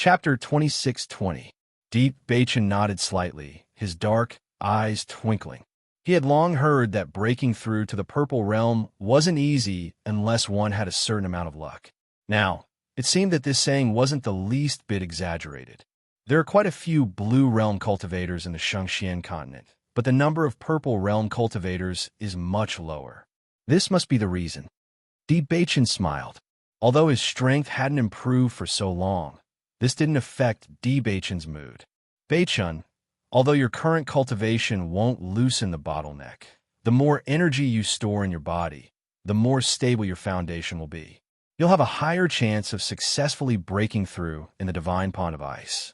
Chapter 2620. Deep Bachin nodded slightly, his dark eyes twinkling. He had long heard that breaking through to the Purple Realm wasn't easy unless one had a certain amount of luck. Now, it seemed that this saying wasn't the least bit exaggerated. There are quite a few Blue Realm cultivators in the Shangxian continent, but the number of Purple Realm cultivators is much lower. This must be the reason. Deep Bachin smiled. Although his strength hadn't improved for so long, this didn't affect Deep Bachin's mood. Bachin, although your current cultivation won't loosen the bottleneck, the more energy you store in your body, the more stable your foundation will be. You'll have a higher chance of successfully breaking through in the Divine Pond of Ice.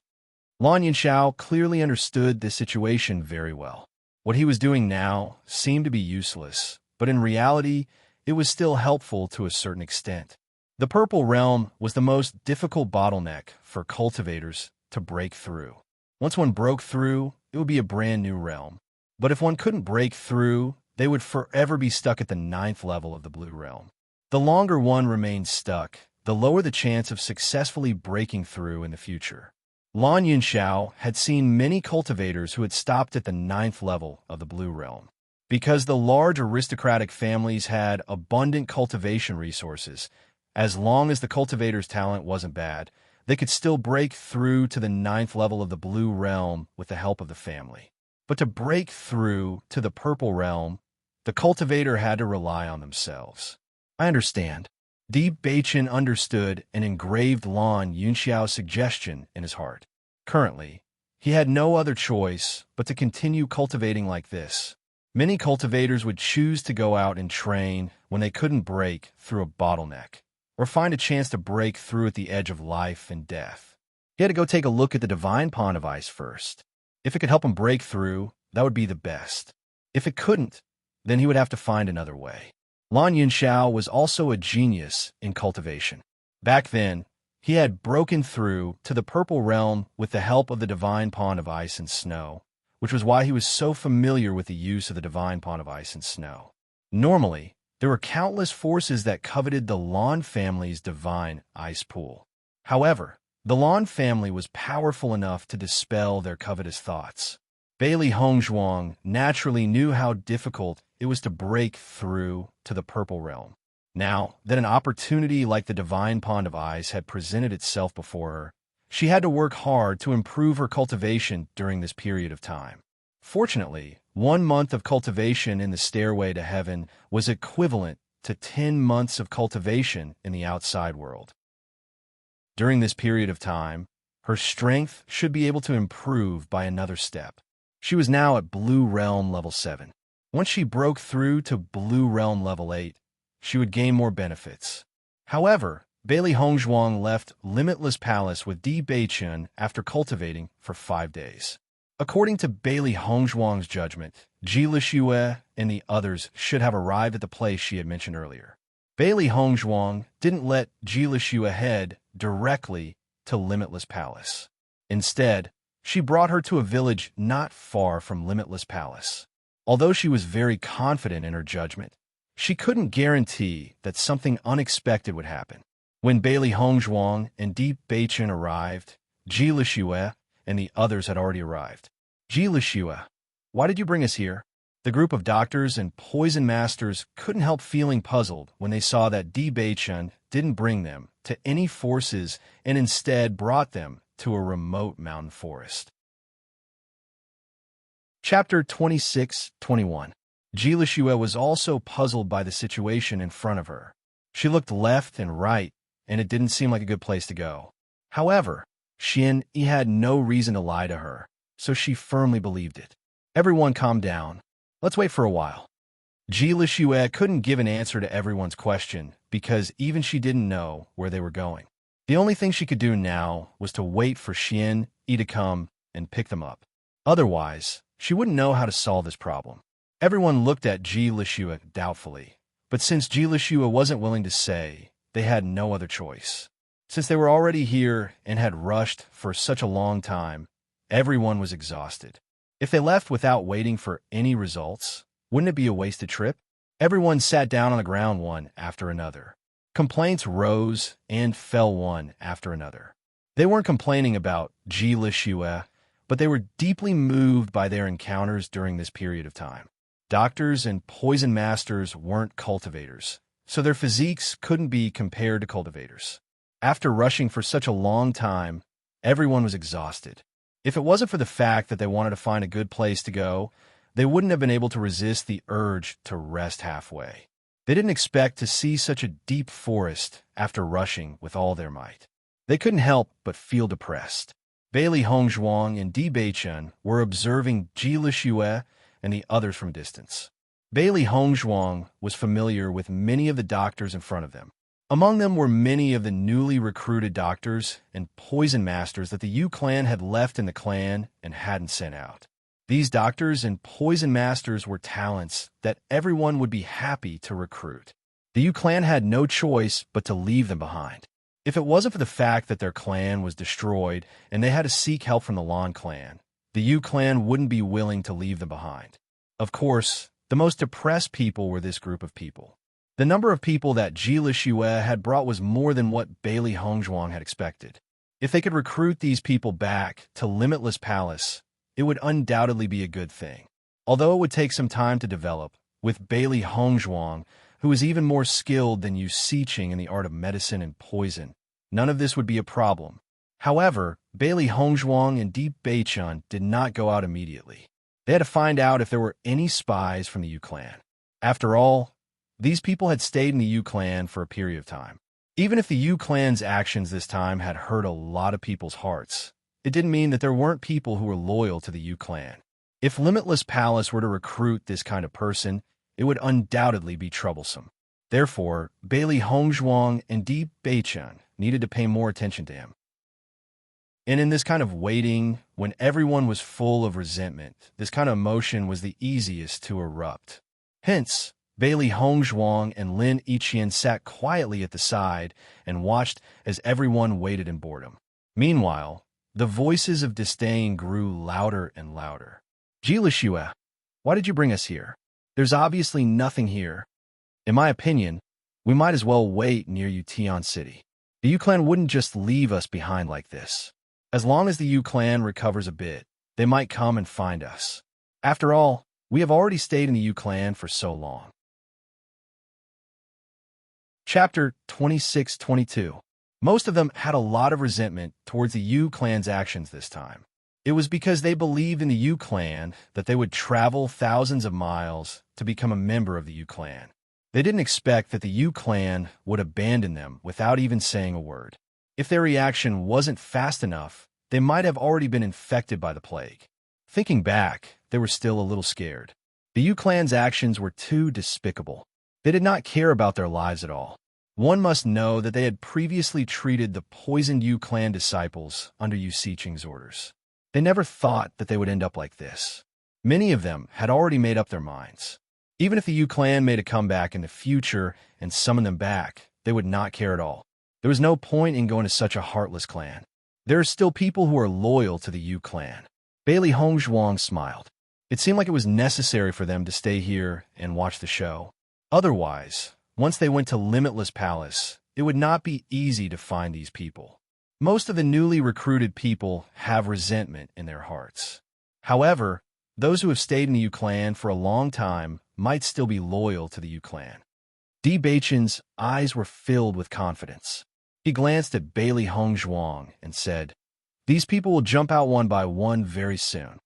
Lan Yunxiao clearly understood this situation very well. What he was doing now seemed to be useless, but in reality, it was still helpful to a certain extent. The Purple Realm was the most difficult bottleneck for cultivators to break through. Once one broke through, it would be a brand new realm. But if one couldn't break through, they would forever be stuck at the 9th level of the Blue Realm. The longer one remained stuck, the lower the chance of successfully breaking through in the future. Lan Yunxiao had seen many cultivators who had stopped at the 9th level of the Blue Realm. Because the large aristocratic families had abundant cultivation resources, as long as the cultivator's talent wasn't bad, they could still break through to the 9th level of the Blue Realm with the help of the family. But to break through to the Purple Realm, the cultivator had to rely on themselves. I understand. Deep Bachin understood and engraved Lan Yunxiao's suggestion in his heart. Currently, he had no other choice but to continue cultivating like this. Many cultivators would choose to go out and train when they couldn't break through a bottleneck, or find a chance to break through at the edge of life and death. He had to go take a look at the Divine Pond of Ice first. If it could help him break through, that would be the best. If it couldn't, then he would have to find another way. Lan Yunxiao was also a genius in cultivation. Back then, he had broken through to the Purple Realm with the help of the Divine Pond of Ice and Snow, which was why he was so familiar with the use of the Divine Pond of Ice and Snow. Normally, there were countless forces that coveted the Lan family's divine ice pool. However, the Lan family was powerful enough to dispel their covetous thoughts. Bailey Hongzhuang naturally knew how difficult it was to break through to the Purple Realm. Now that an opportunity like the Divine Pond of Ice had presented itself before her, she had to work hard to improve her cultivation during this period of time. Fortunately, 1 month of cultivation in the Stairway to Heaven was equivalent to 10 months of cultivation in the outside world. During this period of time, her strength should be able to improve by another step. She was now at Blue Realm level 7. Once she broke through to Blue Realm level 8, she would gain more benefits. However, Bailey Hongzhuang left Limitless Palace with Di Beichen after cultivating for 5 days. According to Bailey Hongzhuang's judgment, Ji Lixue and the others should have arrived at the place she had mentioned earlier. Bailey Hongzhuang didn't let Ji Lixue head directly to Limitless Palace. Instead, she brought her to a village not far from Limitless Palace. Although she was very confident in her judgment, she couldn't guarantee that something unexpected would happen. When Bailey Hongzhuang and Deep Beichen arrived, Ji Lixue and the others had already arrived. Ji Lixue, why did you bring us here? The group of doctors and poison masters couldn't help feeling puzzled when they saw that Di Beichen didn't bring them to any forces and instead brought them to a remote mountain forest. Chapter 2621. Ji Lixue was also puzzled by the situation in front of her. She looked left and right, and it didn't seem like a good place to go. However, Xin Yi had no reason to lie to her, so she firmly believed it. Everyone calm down. Let's wait for a while. Ji Lixue couldn't give an answer to everyone's question because even she didn't know where they were going. The only thing she could do now was to wait for Xin Yi to come and pick them up. Otherwise, she wouldn't know how to solve this problem. Everyone looked at Ji Lixue doubtfully, but since Ji Lixue wasn't willing to say, they had no other choice. Since they were already here and had rushed for such a long time, everyone was exhausted. If they left without waiting for any results, wouldn't it be a wasted trip? Everyone sat down on the ground one after another. Complaints rose and fell one after another. They weren't complaining about Ji Lishue, but they were deeply moved by their encounters during this period of time. Doctors and poison masters weren't cultivators, so their physiques couldn't be compared to cultivators. After rushing for such a long time, everyone was exhausted. If it wasn't for the fact that they wanted to find a good place to go, they wouldn't have been able to resist the urge to rest halfway. They didn't expect to see such a deep forest after rushing with all their might. They couldn't help but feel depressed. Bailey Hongzhuang and Di Beichun were observing Ji Lishue and the others from a distance. Bailey Hongzhuang was familiar with many of the doctors in front of them. Among them were many of the newly recruited doctors and poison masters that the Yu clan had left in the clan and hadn't sent out. These doctors and poison masters were talents that everyone would be happy to recruit. The Yu clan had no choice but to leave them behind. If it wasn't for the fact that their clan was destroyed and they had to seek help from the Lan clan, the Yu clan wouldn't be willing to leave them behind. Of course, the most depressed people were this group of people. The number of people that Ji Lishue had brought was more than what Bailey Hongzhuang had expected. If they could recruit these people back to Limitless Palace, it would undoubtedly be a good thing. Although it would take some time to develop, with Bailey Hongzhuang, who was even more skilled than Yu Siqing in the art of medicine and poison, none of this would be a problem. However, Bailey Hongzhuang and Di Beichun did not go out immediately. They had to find out if there were any spies from the Yu clan. After all, these people had stayed in the Yu clan for a period of time. Even if the Yu clan's actions this time had hurt a lot of people's hearts, it didn't mean that there weren't people who were loyal to the Yu clan. If Limitless Palace were to recruit this kind of person, it would undoubtedly be troublesome. Therefore, Bailey Hongzhuang and Di Beichun needed to pay more attention to him. And in this kind of waiting, when everyone was full of resentment, this kind of emotion was the easiest to erupt. Hence, Bailey Hongzhuang and Lin Yiqian sat quietly at the side and watched as everyone waited in boredom. Meanwhile, the voices of disdain grew louder and louder. Ji Lishue, why did you bring us here? There's obviously nothing here. In my opinion, we might as well wait near Yutian City. The Yu clan wouldn't just leave us behind like this. As long as the Yu clan recovers a bit, they might come and find us. After all, we have already stayed in the Yu clan for so long. Chapter 26-22. Most of them had a lot of resentment towards the Yu clan's actions this time. It was because they believed in the Yu clan that they would travel thousands of miles to become a member of the Yu clan. They didn't expect that the Yu clan would abandon them without even saying a word. If their reaction wasn't fast enough, they might have already been infected by the plague. Thinking back, they were still a little scared. The Yu clan's actions were too despicable. They did not care about their lives at all. One must know that they had previously treated the poisoned Yu clan disciples under Yu Siqing's orders. They never thought that they would end up like this. Many of them had already made up their minds. Even if the Yu clan made a comeback in the future and summoned them back, they would not care at all. There was no point in going to such a heartless clan. There are still people who are loyal to the Yu clan. Bailey Hongzhuang smiled. It seemed like it was necessary for them to stay here and watch the show. Otherwise, once they went to Limitless Palace, it would not be easy to find these people. Most of the newly recruited people have resentment in their hearts. However, those who have stayed in the Yu clan for a long time might still be loyal to the Yu clan. Di Beichun's eyes were filled with confidence. He glanced at Bailey Hongzhuang and said, "These people will jump out one by one very soon.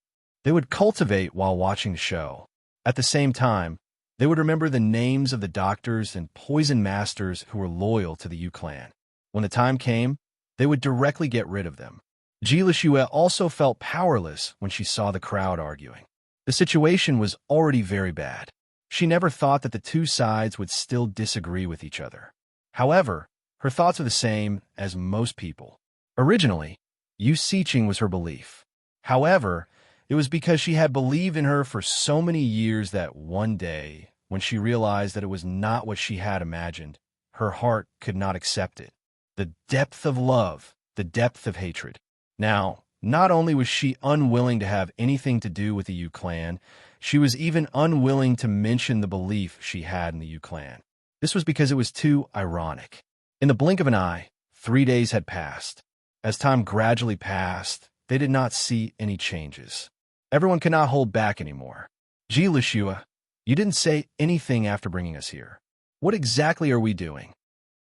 They would cultivate while watching the show. At the same time, they would remember the names of the doctors and poison masters who were loyal to the Yu clan. When the time came, they would directly get rid of them." Ji Lishue also felt powerless when she saw the crowd arguing. The situation was already very bad. She never thought that the two sides would still disagree with each other. However, her thoughts are the same as most people. Originally, Yu Siqing was her belief. However, it was because she had believed in her for so many years that one day, when she realized that it was not what she had imagined, her heart could not accept it. The depth of love, the depth of hatred. Now, not only was she unwilling to have anything to do with the Yu clan, she was even unwilling to mention the belief she had in the Yu clan. This was because it was too ironic. In the blink of an eye, 3 days had passed. As time gradually passed, they did not see any changes. Everyone could not hold back anymore. Ji Lishua, you didn't say anything after bringing us here. What exactly are we doing?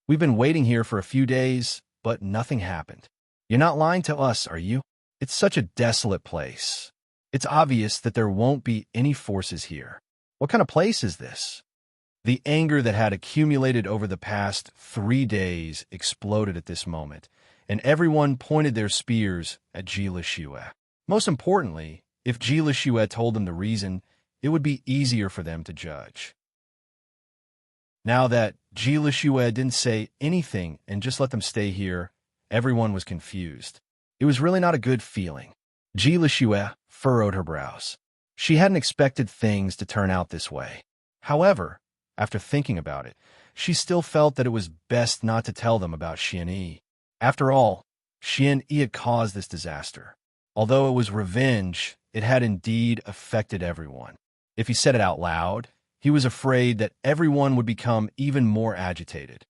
We've been waiting here for a few days, but nothing happened. You're not lying to us, are you? It's such a desolate place. It's obvious that there won't be any forces here. What kind of place is this? The anger that had accumulated over the past 3 days exploded at this moment, and everyone pointed their spears at Ji Lishua. Most importantly, if Ji Lishua told them the reason, it would be easier for them to judge. Now that Ji Lishua didn't say anything and just let them stay here, everyone was confused. It was really not a good feeling. Ji Lishua furrowed her brows. She hadn't expected things to turn out this way. However, after thinking about it, she still felt that it was best not to tell them about Xian Yi. After all, Xian Yi had caused this disaster. Although it was revenge, it had indeed affected everyone. If he said it out loud, he was afraid that everyone would become even more agitated.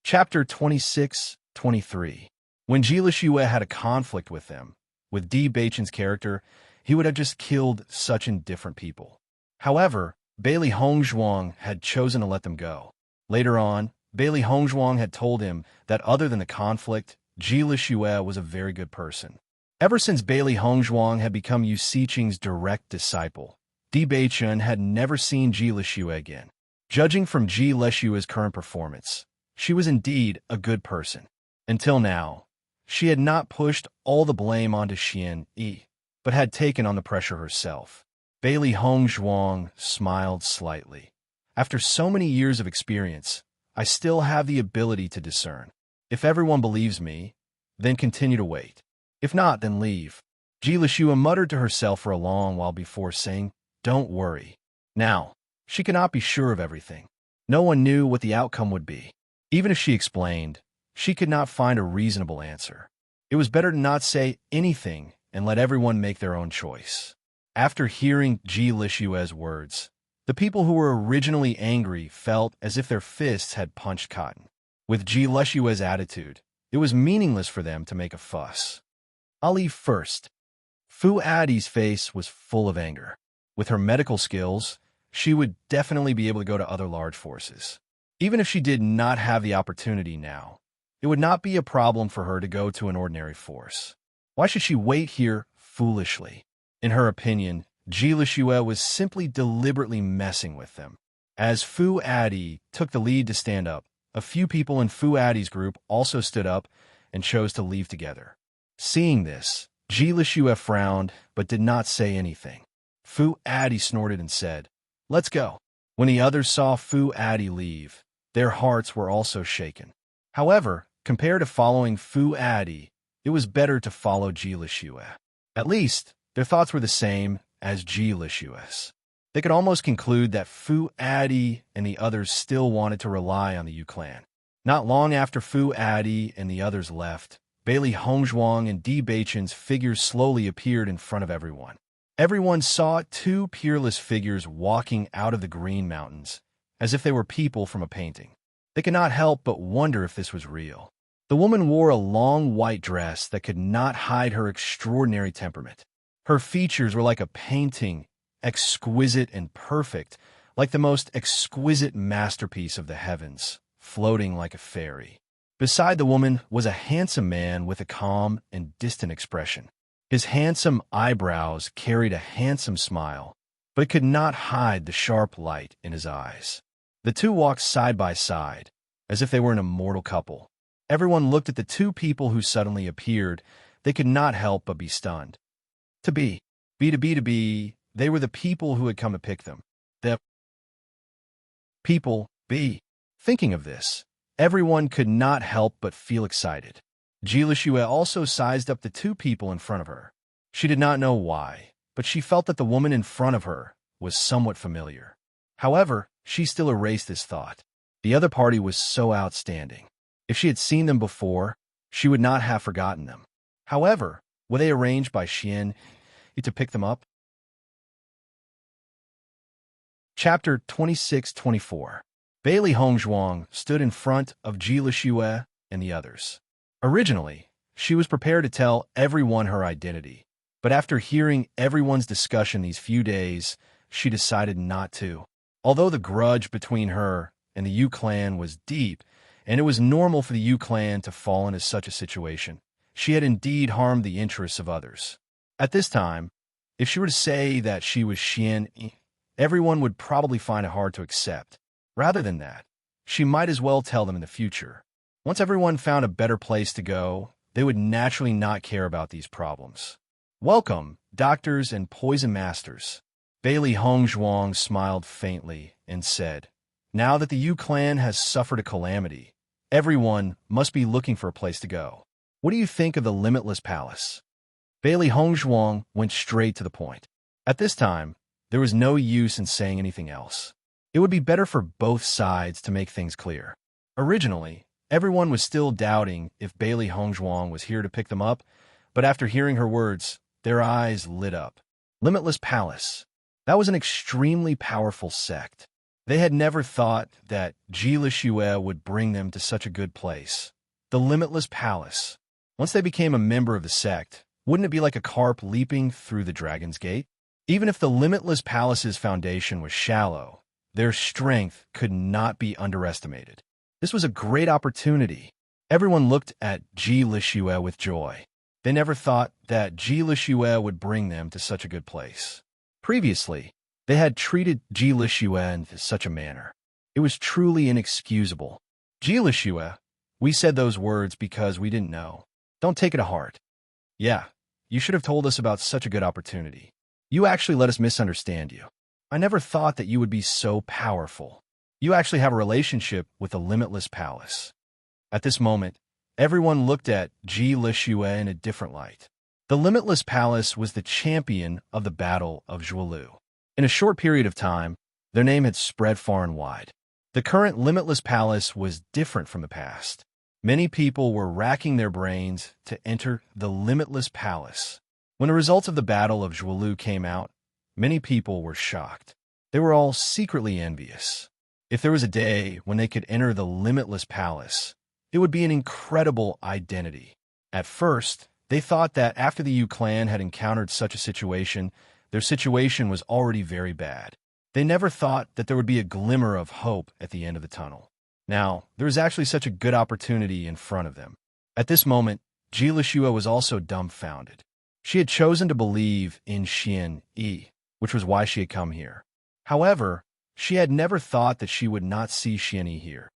Chapter 26-23. When Ji Lishua had a conflict with them, with Di Beichen's character, he would have just killed such indifferent people. However, Bailey Hongzhuang had chosen to let them go. Later on, Bailey Hongzhuang had told him that other than the conflict, Ji Lishua was a very good person. Ever since Bailey Hongzhuang had become Yu Siqing's direct disciple, Di Beichen had never seen Ji Lishua again. Judging from Ji Lishua's current performance, she was indeed a good person. Until now, she had not pushed all the blame onto Xian Yi, but had taken on the pressure herself. Bailey Hongzhuang smiled slightly. After so many years of experience, I still have the ability to discern. If everyone believes me, then continue to wait. If not, then leave. Ji Lishua muttered to herself for a long while before saying, "Don't worry." Now, she could not be sure of everything. No one knew what the outcome would be. Even if she explained, she could not find a reasonable answer. It was better to not say anything and let everyone make their own choice. After hearing Ji Lishua's words, the people who were originally angry felt as if their fists had punched cotton. With Ji Lishua's attitude, it was meaningless for them to make a fuss. "I'll leave first." Fu Adi's face was full of anger. With her medical skills, she would definitely be able to go to other large forces. Even if she did not have the opportunity now, it would not be a problem for her to go to an ordinary force. Why should she wait here foolishly? In her opinion, Ji Lishua was simply deliberately messing with them. As Fu Adi took the lead to stand up, a few people in Fu Adi's group also stood up and chose to leave together. Seeing this, Ji Lishua frowned but did not say anything. Fu Adi snorted and said, "Let's go." When the others saw Fu Adi leave, their hearts were also shaken. However, compared to following Fu Adi, it was better to follow Ji Lishua. At least, their thoughts were the same as Ji Lishua's. They could almost conclude that Fu Adi and the others still wanted to rely on the Yu clan. Not long after Fu Adi and the others left, Bailey Hongzhuang and Di Beichen's figures slowly appeared in front of everyone. Everyone saw 2 peerless figures walking out of the Green Mountains, as if they were people from a painting. They could not help but wonder if this was real. The woman wore a long white dress that could not hide her extraordinary temperament. Her features were like a painting, exquisite and perfect, like the most exquisite masterpiece of the heavens, floating like a fairy. Beside the woman was a handsome man with a calm and distant expression. His handsome eyebrows carried a handsome smile, but it could not hide the sharp light in his eyes. The two walked side by side, as if they were an immortal couple. Everyone looked at the 2 people who suddenly appeared. They could not help but be stunned. To be, they were the people who had come to pick them. The people, be. Thinking of this, everyone could not help but feel excited. Ji Lishua also sized up the 2 people in front of her. She did not know why, but she felt that the woman in front of her was somewhat familiar. However, she still erased this thought. The other party was so outstanding. If she had seen them before, she would not have forgotten them. However, were they arranged by Xian Yi to pick them up? Chapter 26-24. Bailey Hongzhuang stood in front of Ji Lishua and the others. Originally, she was prepared to tell everyone her identity, but after hearing everyone's discussion these few days, she decided not to. Although the grudge between her and the Yu clan was deep, and it was normal for the Yu clan to fall into such a situation, she had indeed harmed the interests of others. At this time, if she were to say that she was Xian, everyone would probably find it hard to accept. Rather than that, she might as well tell them in the future. Once everyone found a better place to go, they would naturally not care about these problems. Welcome, doctors and poison masters. Bailey Hongzhuang smiled faintly and said, now that the Yu clan has suffered a calamity, everyone must be looking for a place to go. What do you think of the Limitless Palace? Bailey Hongzhuang went straight to the point. At this time, there was no use in saying anything else. It would be better for both sides to make things clear. Originally, everyone was still doubting if Bailey Hongzhuang was here to pick them up, but after hearing her words, their eyes lit up. Limitless Palace. That was an extremely powerful sect. They had never thought that Ji Lixue would bring them to such a good place. The Limitless Palace. Once they became a member of the sect, wouldn't it be like a carp leaping through the dragon's gate? Even if the Limitless Palace's foundation was shallow, their strength could not be underestimated. This was a great opportunity. Everyone looked at Ji Lixue with joy. They never thought that Ji Lixue would bring them to such a good place. Previously, they had treated Ji Lixue in such a manner. It was truly inexcusable. Ji Lixue, we said those words because we didn't know. Don't take it to heart. Yeah, you should have told us about such a good opportunity. You actually let us misunderstand you. I never thought that you would be so powerful. You actually have a relationship with the Limitless Palace. At this moment, everyone looked at Ji Lixue in a different light. The Limitless Palace was the champion of the Battle of Zhuolu. In a short period of time, their name had spread far and wide. The current Limitless Palace was different from the past. Many people were racking their brains to enter the Limitless Palace. When the results of the Battle of Zhuolu came out, many people were shocked. They were all secretly envious. If there was a day when they could enter the Limitless Palace, it would be an incredible identity. At first, they thought that after the Yu clan had encountered such a situation, their situation was already very bad. They never thought that there would be a glimmer of hope at the end of the tunnel. Now, there was actually such a good opportunity in front of them. At this moment, Ji Lixue was also dumbfounded. She had chosen to believe in Xian Yi, which was why she had come here. However, she had never thought that she would not see Xian Yi here.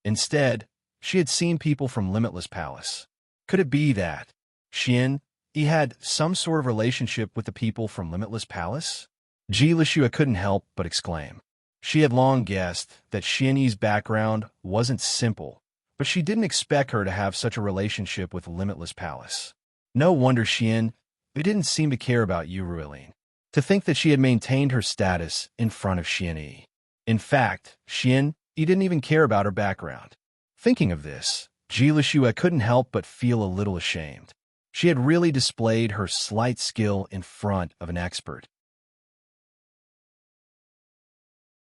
Instead, she had seen people from Limitless Palace. Could it be that Xian Yi had some sort of relationship with the people from Limitless Palace? Ji Lixue couldn't help but exclaim. She had long guessed that Xian Yi's background wasn't simple, but she didn't expect her to have such a relationship with Limitless Palace. No wonder Xian Yi didn't seem to care about Yu Ruilin. To think that she had maintained her status in front of Xian Yi. In fact, Xian Yi didn't even care about her background. Thinking of this, Ji Lixue couldn't help but feel a little ashamed. She had really displayed her slight skill in front of an expert.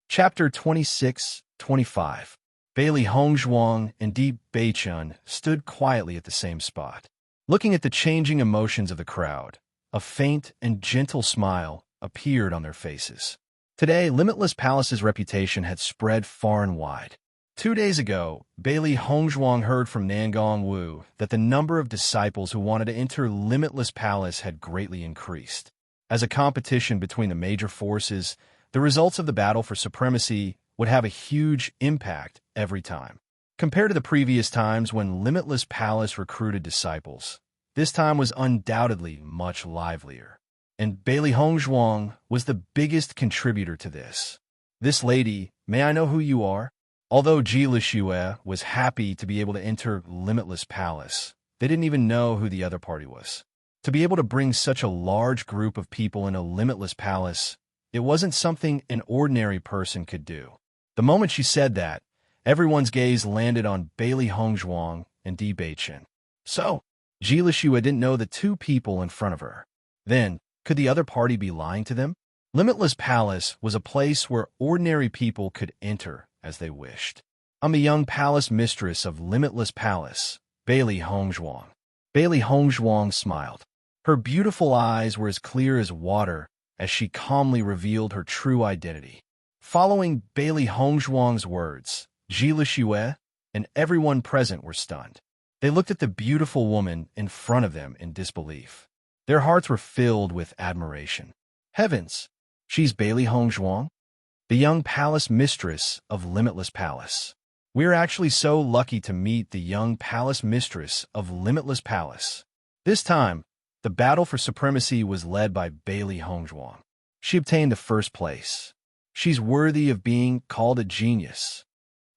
Chapter 26-25. Bailey Hongzhuang and Di Beichun stood quietly at the same spot. Looking at the changing emotions of the crowd, a faint and gentle smile appeared on their faces. Today, Limitless Palace's reputation had spread far and wide. 2 days ago, Bailey Hongzhuang heard from Nangong Wu that the number of disciples who wanted to enter Limitless Palace had greatly increased. As a competition between the major forces, the results of the battle for supremacy would have a huge impact every time. Compared to the previous times when Limitless Palace recruited disciples, this time was undoubtedly much livelier. And Bailey Hongzhuang was the biggest contributor to this. This lady, may I know who you are? Although Ji Lixue was happy to be able to enter Limitless Palace, they didn't even know who the other party was. To be able to bring such a large group of people in a Limitless Palace, it wasn't something an ordinary person could do. The moment she said that, everyone's gaze landed on Bailey Hongzhuang and Di Beichun. So, Ji Lixue didn't know the two people in front of her. Then, could the other party be lying to them? Limitless Palace was a place where ordinary people could enter as they wished. I'm the young palace mistress of Limitless Palace, Bailey Hongzhuang. Bailey Hongzhuang smiled. Her beautiful eyes were as clear as water as she calmly revealed her true identity. Following Bailey Hongzhuang's words, Zhi Xue and everyone present were stunned. They looked at the beautiful woman in front of them in disbelief. Their hearts were filled with admiration. Heavens! She's Bailey Hongzhuang, the young palace mistress of Limitless Palace. We're actually so lucky to meet the young palace mistress of Limitless Palace. This time, the battle for supremacy was led by Bailey Hongzhuang. She obtained the first place. She's worthy of being called a genius.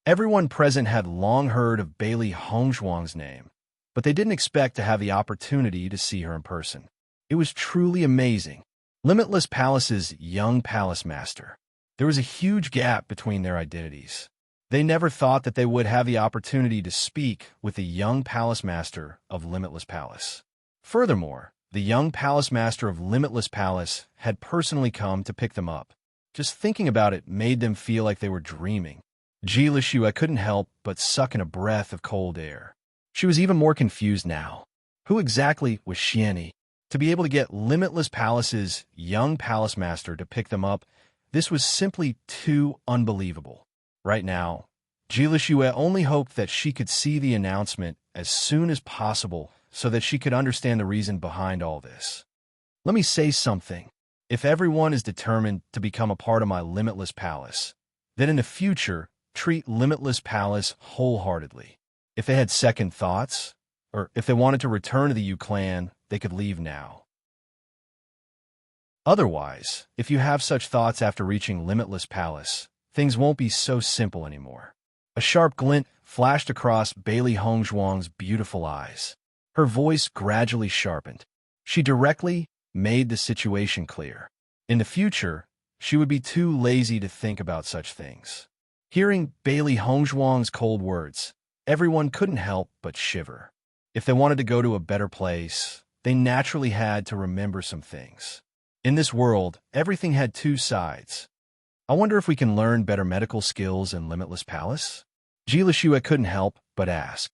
Everyone present had long heard of Bailey Hongzhuang's name, but they didn't expect to have the opportunity to see her in person. It was truly amazing. Limitless Palace's young palace master. There was a huge gap between their identities. They never thought that they would have the opportunity to speak with the young palace master of Limitless Palace. Furthermore, the young palace master of Limitless Palace had personally come to pick them up. Just thinking about it made them feel like they were dreaming. Zhi Xue couldn't help but suck in a breath of cold air. She was even more confused now. Who exactly was Xianyi? To be able to get Limitless Palace's young palace master to pick them up, this was simply too unbelievable. Right now, Zhi Xue only hoped that she could see the announcement as soon as possible so that she could understand the reason behind all this. Let me say something. If everyone is determined to become a part of my Limitless Palace, then in the future, treat Limitless Palace wholeheartedly. If they had second thoughts, or if they wanted to return to the Yu clan, they could leave now. Otherwise, if you have such thoughts after reaching Limitless Palace, things won't be so simple anymore. A sharp glint flashed across Bailey Hongzhuang's beautiful eyes. Her voice gradually sharpened. She directly made the situation clear. In the future, she would be too lazy to think about such things. Hearing Bailey Hongzhuang's cold words, everyone couldn't help but shiver. If they wanted to go to a better place, they naturally had to remember some things. In this world, everything had two sides. I wonder if we can learn better medical skills in Limitless Palace? Zhi Xue couldn't help but ask.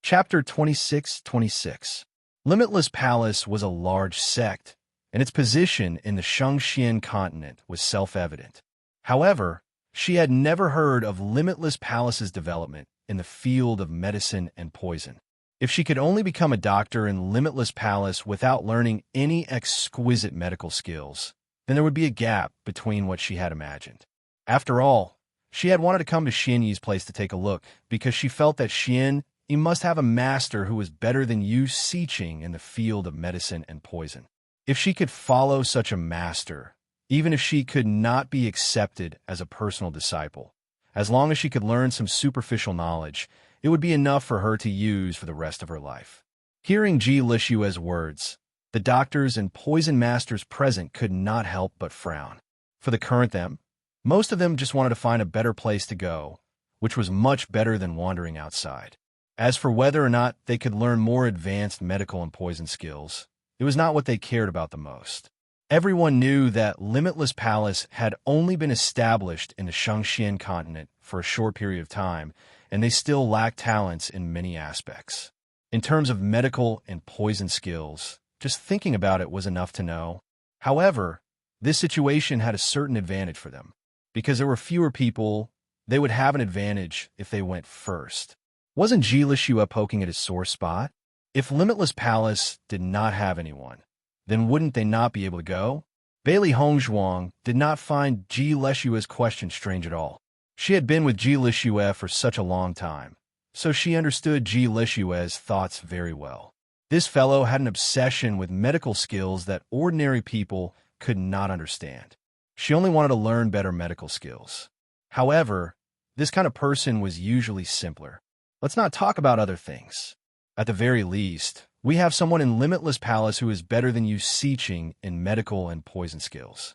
Chapter 26:26. Limitless Palace was a large sect, and its position in the Shangxian continent was self-evident. However, she had never heard of Limitless Palace's development in the field of medicine and poison. If she could only become a doctor in Limitless Palace without learning any exquisite medical skills, then there would be a gap between what she had imagined. After all, she had wanted to come to Xianyi's place to take a look because she felt that Xianyi must have a master who was better than Yu Siqing in the field of medicine and poison. If she could follow such a master, even if she could not be accepted as a personal disciple, as long as she could learn some superficial knowledge, it would be enough for her to use for the rest of her life. Hearing Zhi Xue's words, the doctors and poison masters present could not help but frown. For the current them, most of them just wanted to find a better place to go, which was much better than wandering outside. As for whether or not they could learn more advanced medical and poison skills, it was not what they cared about the most. Everyone knew that Limitless Palace had only been established in the Shangxian continent for a short period of time, and they still lacked talents in many aspects. In terms of medical and poison skills, just thinking about it was enough to know. However, this situation had a certain advantage for them. Because there were fewer people, they would have an advantage if they went first. Wasn't Zhi Xue poking at his sore spot? If Limitless Palace did not have anyone, then wouldn't they not be able to go? Bailey Hongzhuang did not find Zhi Xue's question strange at all. She had been with Zhi Xue for such a long time, so she understood Zhi Xue's thoughts very well. This fellow had an obsession with medical skills that ordinary people could not understand. She only wanted to learn better medical skills. However, this kind of person was usually simpler. Let's not talk about other things. At the very least, we have someone in Limitless Palace who is better than Yu Siqing in medical and poison skills.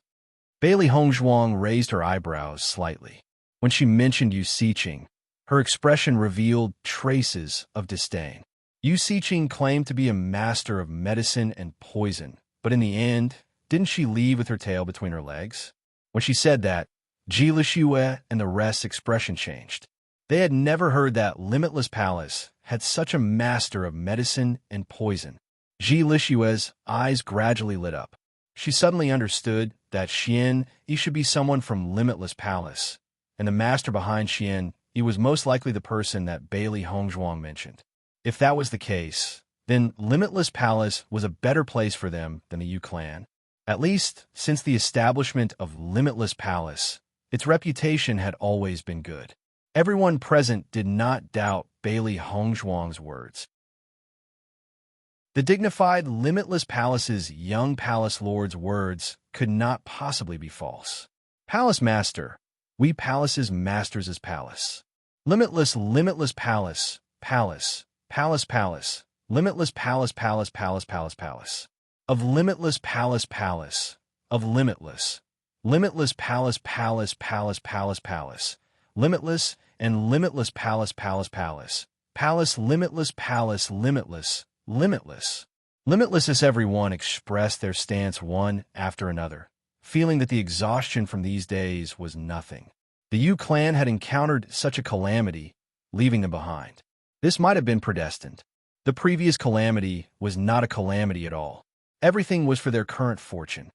Bailey Hongzhuang raised her eyebrows slightly. When she mentioned Yu Siqing, her expression revealed traces of disdain. Yu Siqing claimed to be a master of medicine and poison, but in the end, didn't she leave with her tail between her legs? When she said that, Ji Lishue and the rest's expression changed. They had never heard that Limitless Palace had such a master of medicine and poison. Ji Lishue's eyes gradually lit up. She suddenly understood that Xian Yi should be someone from Limitless Palace, and the master behind Xian Yi was most likely the person that Bailey Hongzhuang mentioned. If that was the case, then Limitless Palace was a better place for them than the Yu clan. At least, since the establishment of Limitless Palace, its reputation had always been good. Everyone present did not doubt Bailey Hongzhuang's words. The dignified Limitless Palace's young palace lord's words could not possibly be false. Palace Master, we palace's masters is palace. Limitless Palace, Palace, Limitless Palace. Of Limitless Palace, of Limitless Palace, Limitless and Limitless Palace, Limitless as everyone expressed their stance one after another, feeling that the exhaustion from these days was nothing. The Yu clan had encountered such a calamity, leaving them behind. This might have been predestined. The previous calamity was not a calamity at all. Everything was for their current fortune.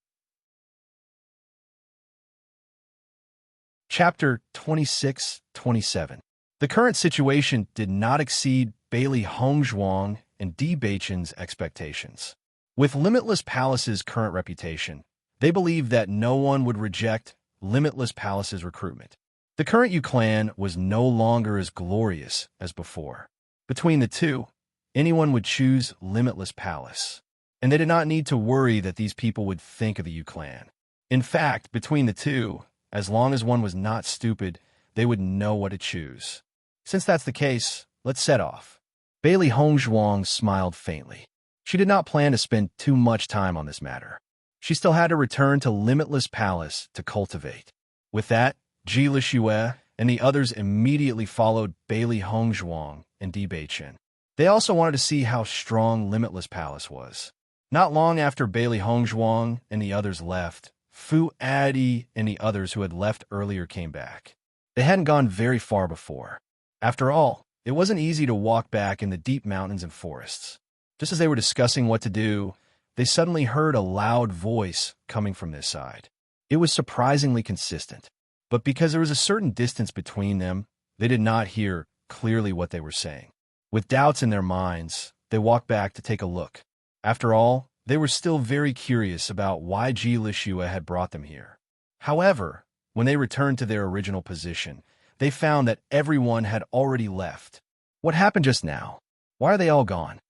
Chapter 26-27. The current situation did not exceed Bailey Hongzhuang and Di Beichen's expectations. With Limitless Palace's current reputation, they believed that no one would reject Limitless Palace's recruitment. The current Yu clan was no longer as glorious as before. Between the two, anyone would choose Limitless Palace, and they did not need to worry that these people would think of the Yu clan. In fact, between the two, as long as one was not stupid, they would know what to choose. Since that's the case, let's set off. Bailey Hongzhuang smiled faintly. She did not plan to spend too much time on this matter. She still had to return to Limitless Palace to cultivate. With that, Ji Lishue and the others immediately followed Bailey Hongzhuang and Di Beichen. They also wanted to see how strong Limitless Palace was. Not long after Bailey Hongzhuang and the others left, Fu Adi and the others who had left earlier came back. They hadn't gone very far before. After all, it wasn't easy to walk back in the deep mountains and forests. Just as they were discussing what to do, they suddenly heard a loud voice coming from this side. It was surprisingly consistent, but because there was a certain distance between them, they did not hear clearly what they were saying. With doubts in their minds, they walked back to take a look. After all, they were still very curious about why Ji Lishue had brought them here. However, when they returned to their original position, they found that everyone had already left. What happened just now? Why are they all gone?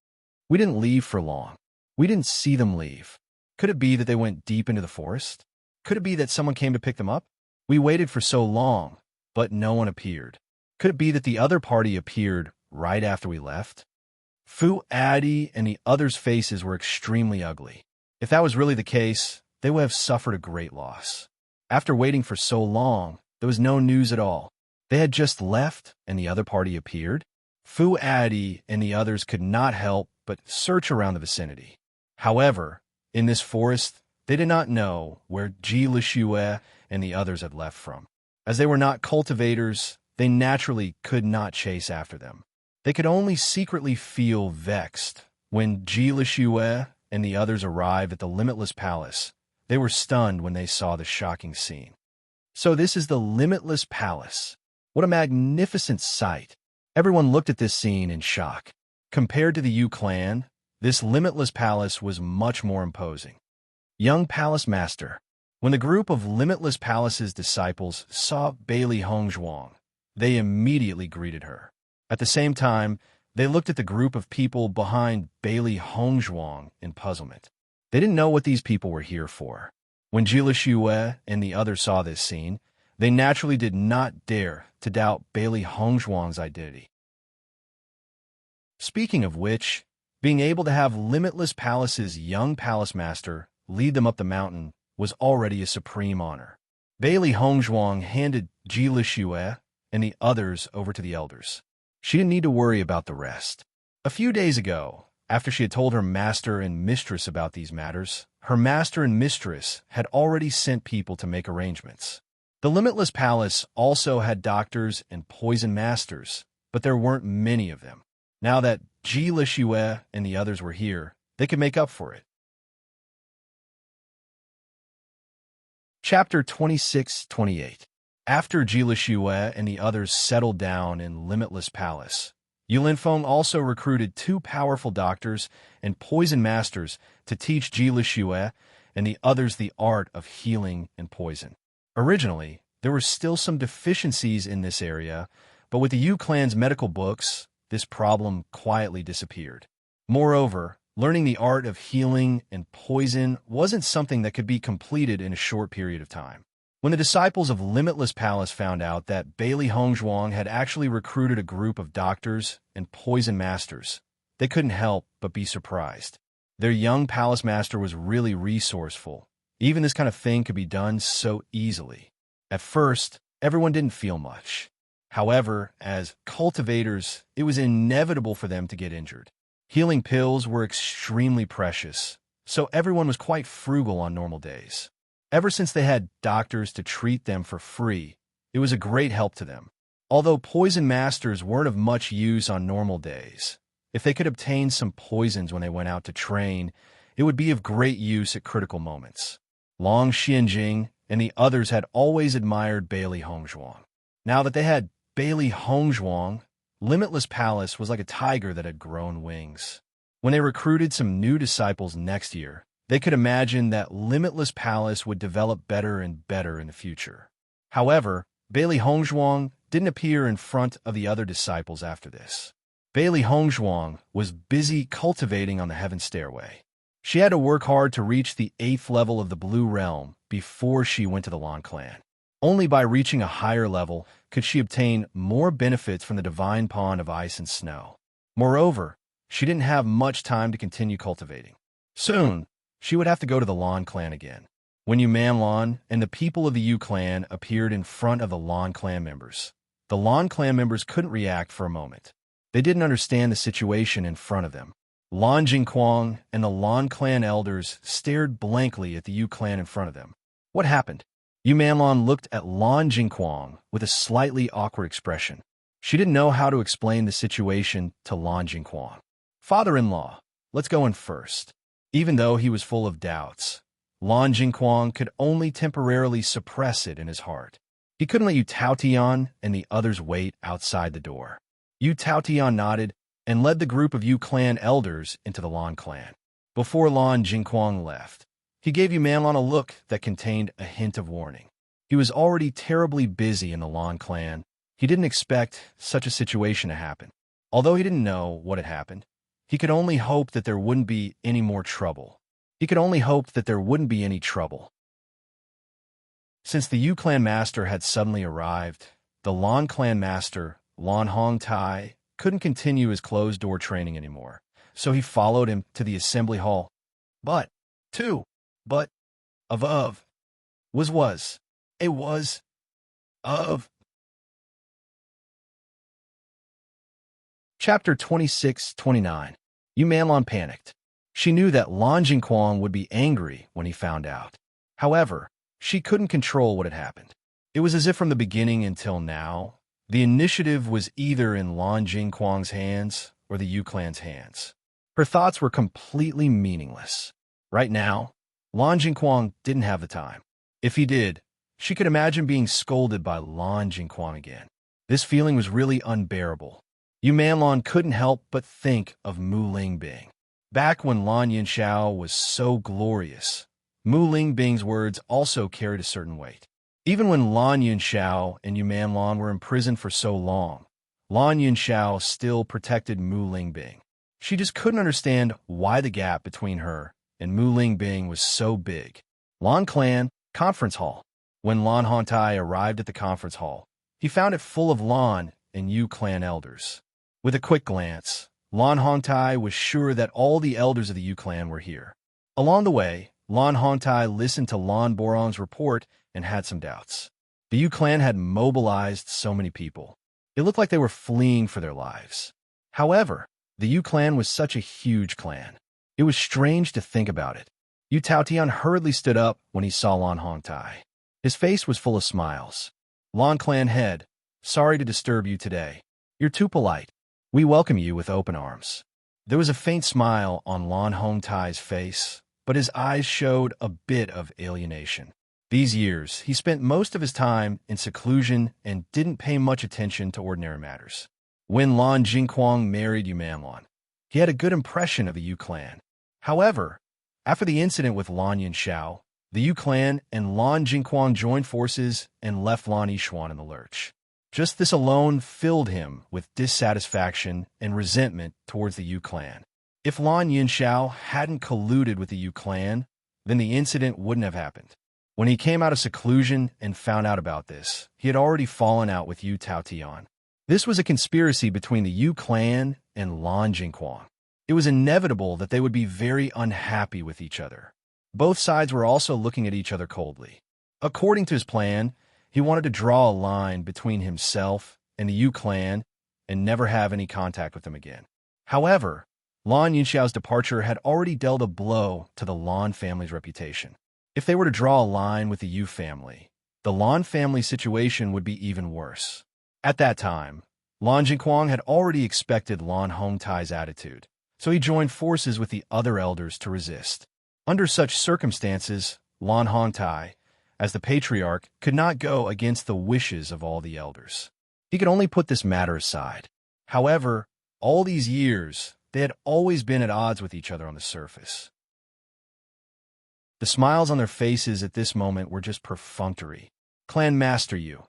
We didn't leave for long. We didn't see them leave. Could it be that they went deep into the forest? Could it be that someone came to pick them up? We waited for so long, but no one appeared. Could it be that the other party appeared right after we left? Fu Adi and the others' faces were extremely ugly. If that was really the case, they would have suffered a great loss. After waiting for so long, there was no news at all. They had just left and the other party appeared. Fu Adi and the others could not help but search around the vicinity. However, in this forest, they did not know where Ji Lishue and the others had left from. As they were not cultivators, they naturally could not chase after them. They could only secretly feel vexed when Ji Lishue and the others arrived at the Limitless Palace. They were stunned when they saw the shocking scene. So this is the Limitless Palace. What a magnificent sight. Everyone looked at this scene in shock. Compared to the Yu clan, this Limitless Palace was much more imposing. Young Palace Master. When the group of Limitless Palace's disciples saw Bailey Hongzhuang, they immediately greeted her. At the same time, they looked at the group of people behind Bailey Hongzhuang in puzzlement. They didn't know what these people were here for. When Ji Lishue and the others saw this scene, they naturally did not dare to doubt Bailey Hongzhuang's identity. Speaking of which, being able to have Limitless Palace's young palace master lead them up the mountain was already a supreme honor. Bailey Hongzhuang handed Ji Lishue and the others over to the elders. She didn't need to worry about the rest. A few days ago, after she had told her master and mistress about these matters, her master and mistress had already sent people to make arrangements. The Limitless Palace also had doctors and poison masters, but there weren't many of them. Now that Ji Lishue and the others were here, they could make up for it. Chapter 26-28. After Ji Lishue and the others settled down in Limitless Palace, Yulinfeng also recruited 2 powerful doctors and poison masters to teach Ji Lishue and the others the art of healing and poison. Originally, there were still some deficiencies in this area, but with the Yu clan's medical books, this problem quietly disappeared. Moreover, learning the art of healing and poison wasn't something that could be completed in a short period of time. When the disciples of Limitless Palace found out that Bailey Hongzhuang had actually recruited a group of doctors and poison masters, they couldn't help but be surprised. Their young palace master was really resourceful. Even this kind of thing could be done so easily. At first, everyone didn't feel much. However, as cultivators, it was inevitable for them to get injured. Healing pills were extremely precious, so everyone was quite frugal on normal days. Ever since they had doctors to treat them for free, it was a great help to them. Although poison masters weren't of much use on normal days, if they could obtain some poisons when they went out to train, it would be of great use at critical moments. Long Xianjing and the others had always admired Bailey Hongzhuang. Now that they had Bailey Hongzhuang, Limitless Palace was like a tiger that had grown wings. When they recruited some new disciples next year, they could imagine that Limitless Palace would develop better and better in the future. However, Bailey Hongzhuang didn't appear in front of the other disciples after this. Bailey Hongzhuang was busy cultivating on the Heaven Stairway. She had to work hard to reach the 8th level of the Blue Realm before she went to the Lan clan. Only by reaching a higher level could she obtain more benefits from the divine pond of ice and snow. Moreover, she didn't have much time to continue cultivating. Soon, she would have to go to the Lan clan again. When Yu Manlan and the people of the Yu clan appeared in front of the Lan clan members, the Lan clan members couldn't react for a moment. They didn't understand the situation in front of them. Lan Jingquang and the Lan clan elders stared blankly at the Yu clan in front of them. What happened? Yu Manlan looked at Lan Jingquang with a slightly awkward expression. She didn't know how to explain the situation to Lan Jingquang. Father-in-law, let's go in first. Even though he was full of doubts, Lan Jingquang could only temporarily suppress it in his heart. He couldn't let Yu Taotian and the others wait outside the door. Yu Taotian nodded and led the group of Yu clan elders into the Lan clan. Before Lan Jingquang left, he gave Yu Manlan a look that contained a hint of warning. He was already terribly busy in the Lan clan. He didn't expect such a situation to happen. Although he didn't know what had happened, he could only hope that there wouldn't be any more trouble. He could only hope that there wouldn't be any trouble. Since the Yu clan master had suddenly arrived, the Lan clan master, Lan Hongtai, couldn't continue his closed-door training anymore, so he followed him to the assembly hall. But of Chapter 26-29. Yu Manlan panicked. She knew that Lan Jingquang would be angry when he found out. However, she couldn't control what had happened. It was as if from the beginning until now, the initiative was either in Lan Jingquang's hands or the Yu clan's hands. Her thoughts were completely meaningless. Right now, Lan Jingquang didn't have the time. If he did, she could imagine being scolded by Lan Jingquang again. This feeling was really unbearable. Yu Manlan couldn't help but think of Mu Lingbing. Back when Lan Yinxiao was so glorious, Mu Lingbing's words also carried a certain weight. Even when Lan Yinxiao and Yu Manlan were imprisoned for so long, Lan Yinxiao still protected Mu Lingbing. She just couldn't understand why the gap between her and Mu Lingbing was so big. Lan Clan Conference Hall. When Lan Hongtai arrived at the conference hall, he found it full of Lan and Yu clan elders. With a quick glance, Lan Hongtai was sure that all the elders of the Yu clan were here. Along the way, Lan Hongtai listened to Lan Borong's report and had some doubts. The Yu clan had mobilized so many people. It looked like they were fleeing for their lives. However, the Yu clan was such a huge clan. It was strange to think about it. Yu Taotian hurriedly stood up when he saw Lan Hongtai. His face was full of smiles. Lan clan head, sorry to disturb you today. You're too polite. We welcome you with open arms. There was a faint smile on Lan Hongtai's face, but his eyes showed a bit of alienation. These years, he spent most of his time in seclusion and didn't pay much attention to ordinary matters. When Lan Jingquang married Yu Manlan, he had a good impression of the Yu clan. However, after the incident with Lan Yinxiao, the Yu clan and Lan Jingquang joined forces and left Lan Yishuan in the lurch. Just this alone filled him with dissatisfaction and resentment towards the Yu clan. If Lan Yinxiao hadn't colluded with the Yu clan, then the incident wouldn't have happened. When he came out of seclusion and found out about this, he had already fallen out with Yu Taotian. This was a conspiracy between the Yu clan and Lan Jingquang. It was inevitable that they would be very unhappy with each other. Both sides were also looking at each other coldly. According to his plan, he wanted to draw a line between himself and the Yu clan and never have any contact with them again. However, Lan Yinxiao's departure had already dealt a blow to the Lan family's reputation. If they were to draw a line with the Yu family, the Lan family situation would be even worse. At that time, Lan Jingquang had already expected Lan Hongtai's attitude, so he joined forces with the other elders to resist. Under such circumstances, Lan Hongtai, as the patriarch, could not go against the wishes of all the elders. He could only put this matter aside. However, all these years, they had always been at odds with each other on the surface. The smiles on their faces at this moment were just perfunctory. Clan Master Yu,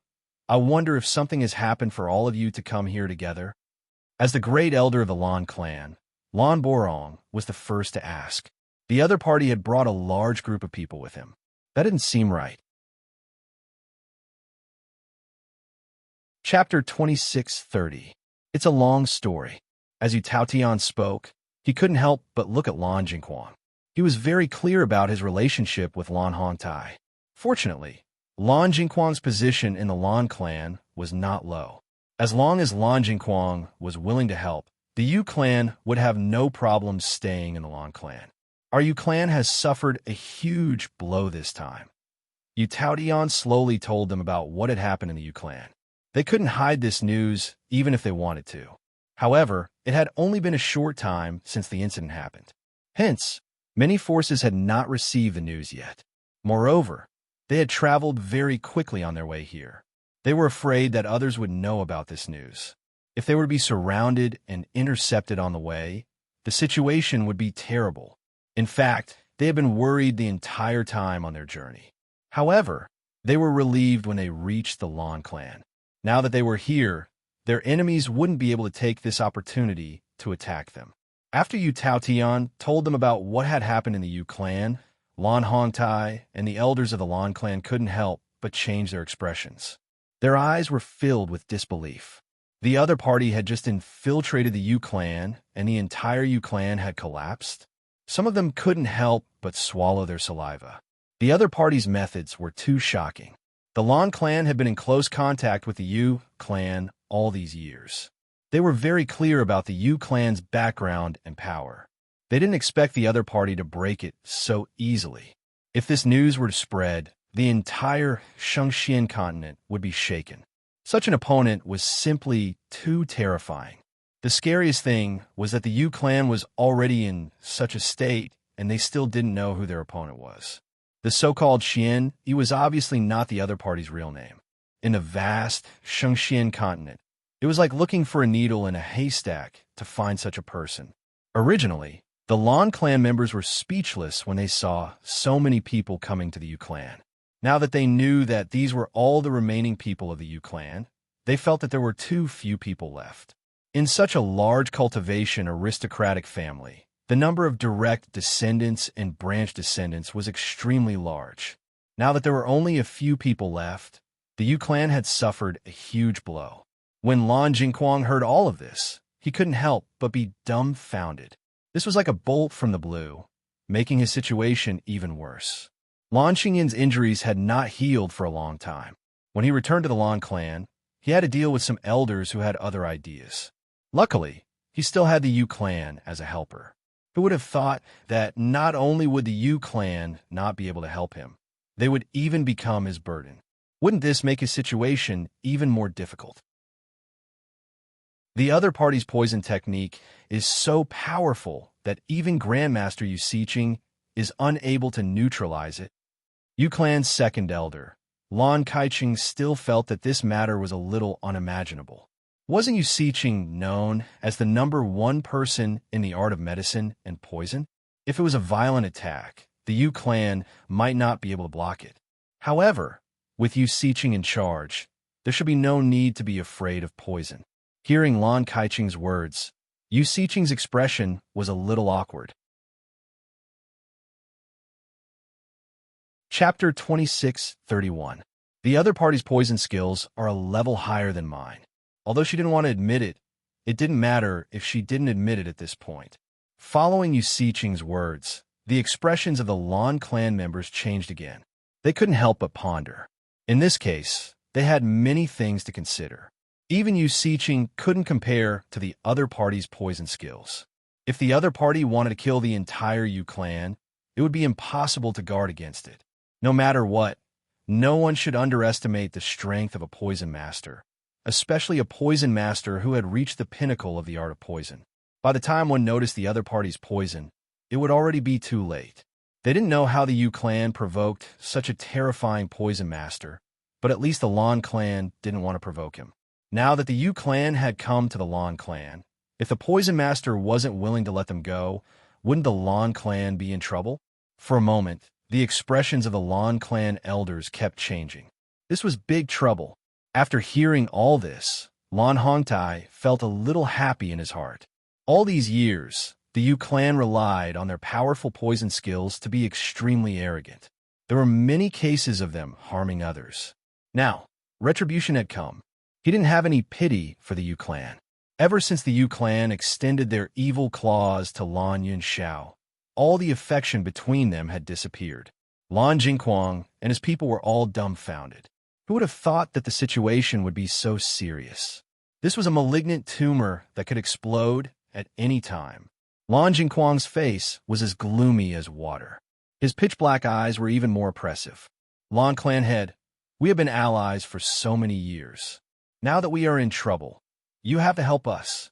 I wonder if something has happened for all of you to come here together? As the great elder of the Lan clan, Lan Borong was the first to ask. The other party had brought a large group of people with him. That didn't seem right. Chapter 26:30. It's a long story. As Yu Taotian spoke, he couldn't help but look at Lan Jingquang. He was very clear about his relationship with Lan Hongtai. Fortunately, Lan Jingquang's position in the Lan clan was not low. As long as Lan Jingquang was willing to help, the Yu clan would have no problem staying in the Lan clan. Our Yu clan has suffered a huge blow this time. Yu Taotian slowly told them about what had happened in the Yu clan. They couldn't hide this news even if they wanted to. However, it had only been a short time since the incident happened. Hence, many forces had not received the news yet. Moreover, they had traveled very quickly on their way here. They were afraid that others would know about this news. If they were to be surrounded and intercepted on the way, the situation would be terrible. In fact, they had been worried the entire time on their journey. However, they were relieved when they reached the Lan clan. Now that they were here, their enemies wouldn't be able to take this opportunity to attack them. After Yu Taotian told them about what had happened in the Yu clan, Lan Hongtai and the elders of the Lan clan couldn't help but change their expressions. Their eyes were filled with disbelief. The other party had just infiltrated the Yu clan, and the entire Yu clan had collapsed. Some of them couldn't help but swallow their saliva. The other party's methods were too shocking. The Lan clan had been in close contact with the Yu clan all these years. They were very clear about the Yu clan's background and power. They didn't expect the other party to break it so easily. If this news were to spread, the entire Shengxian continent would be shaken. Such an opponent was simply too terrifying. The scariest thing was that the Yu clan was already in such a state, and they still didn't know who their opponent was. The so-called Xian, he was obviously not the other party's real name. In the vast Shengxian continent, it was like looking for a needle in a haystack to find such a person. Originally, the Lan clan members were speechless when they saw so many people coming to the Yu clan. Now that they knew that these were all the remaining people of the Yu clan, they felt that there were too few people left. In such a large cultivation aristocratic family, the number of direct descendants and branch descendants was extremely large. Now that there were only a few people left, the Yu clan had suffered a huge blow. When Lan Jingquang heard all of this, he couldn't help but be dumbfounded. This was like a bolt from the blue, making his situation even worse. Lan Xinyan's injuries had not healed for a long time. When he returned to the Lan clan, he had to deal with some elders who had other ideas. Luckily, he still had the Yu clan as a helper. Who would have thought that not only would the Yu clan not be able to help him, They would even become his burden. Wouldn't this make his situation even more difficult? The other party's poison technique is so powerful that even Grandmaster Yu is unable to neutralize it. Yu Clan's second elder, Lan Kaicheng, still felt that this matter was a little unimaginable. Wasn't Yu known as the #1 person in the art of medicine and poison? If it was a violent attack, the Yu clan might not be able to block it. However, with Yu in charge, there should be no need to be afraid of poison. Hearing Lan Kaicheng's words, Yu expression was a little awkward. Chapter 26:31. The other party's poison skills are a level higher than mine. Although she didn't want to admit it, it didn't matter if she didn't admit it at this point. Following Yu words, the expressions of the Lan clan members changed again. They couldn't help but ponder. In this case, they had many things to consider. Even Yu couldn't compare to the other party's poison skills. If the other party wanted to kill the entire Yu clan, it would be impossible to guard against it. No matter what, no one should underestimate the strength of a poison master, especially a poison master who had reached the pinnacle of the art of poison. By the time one noticed the other party's poison, it would already be too late. They didn't know how the Yu clan provoked such a terrifying poison master, but at least the Lan clan didn't want to provoke him. Now that the Yu clan had come to the Lan clan, if the poison master wasn't willing to let them go, wouldn't the Lan clan be in trouble? For a moment, the expressions of the Lan clan elders kept changing. This was big trouble. After hearing all this, Lan Hongtai felt a little happy in his heart. All these years, the Yu clan relied on their powerful poison skills to be extremely arrogant. There were many cases of them harming others. Now, retribution had come. He didn't have any pity for the Yu clan. Ever since the Yu clan extended their evil claws to Lan Yunxiao, all the affection between them had disappeared. Lan Jingquang and his people were all dumbfounded. Who would have thought that the situation would be so serious? This was a malignant tumor that could explode at any time. Lan Jingquang's face was as gloomy as water. His pitch-black eyes were even more oppressive. Lan clan head, we have been allies for so many years. Now that we are in trouble, you have to help us.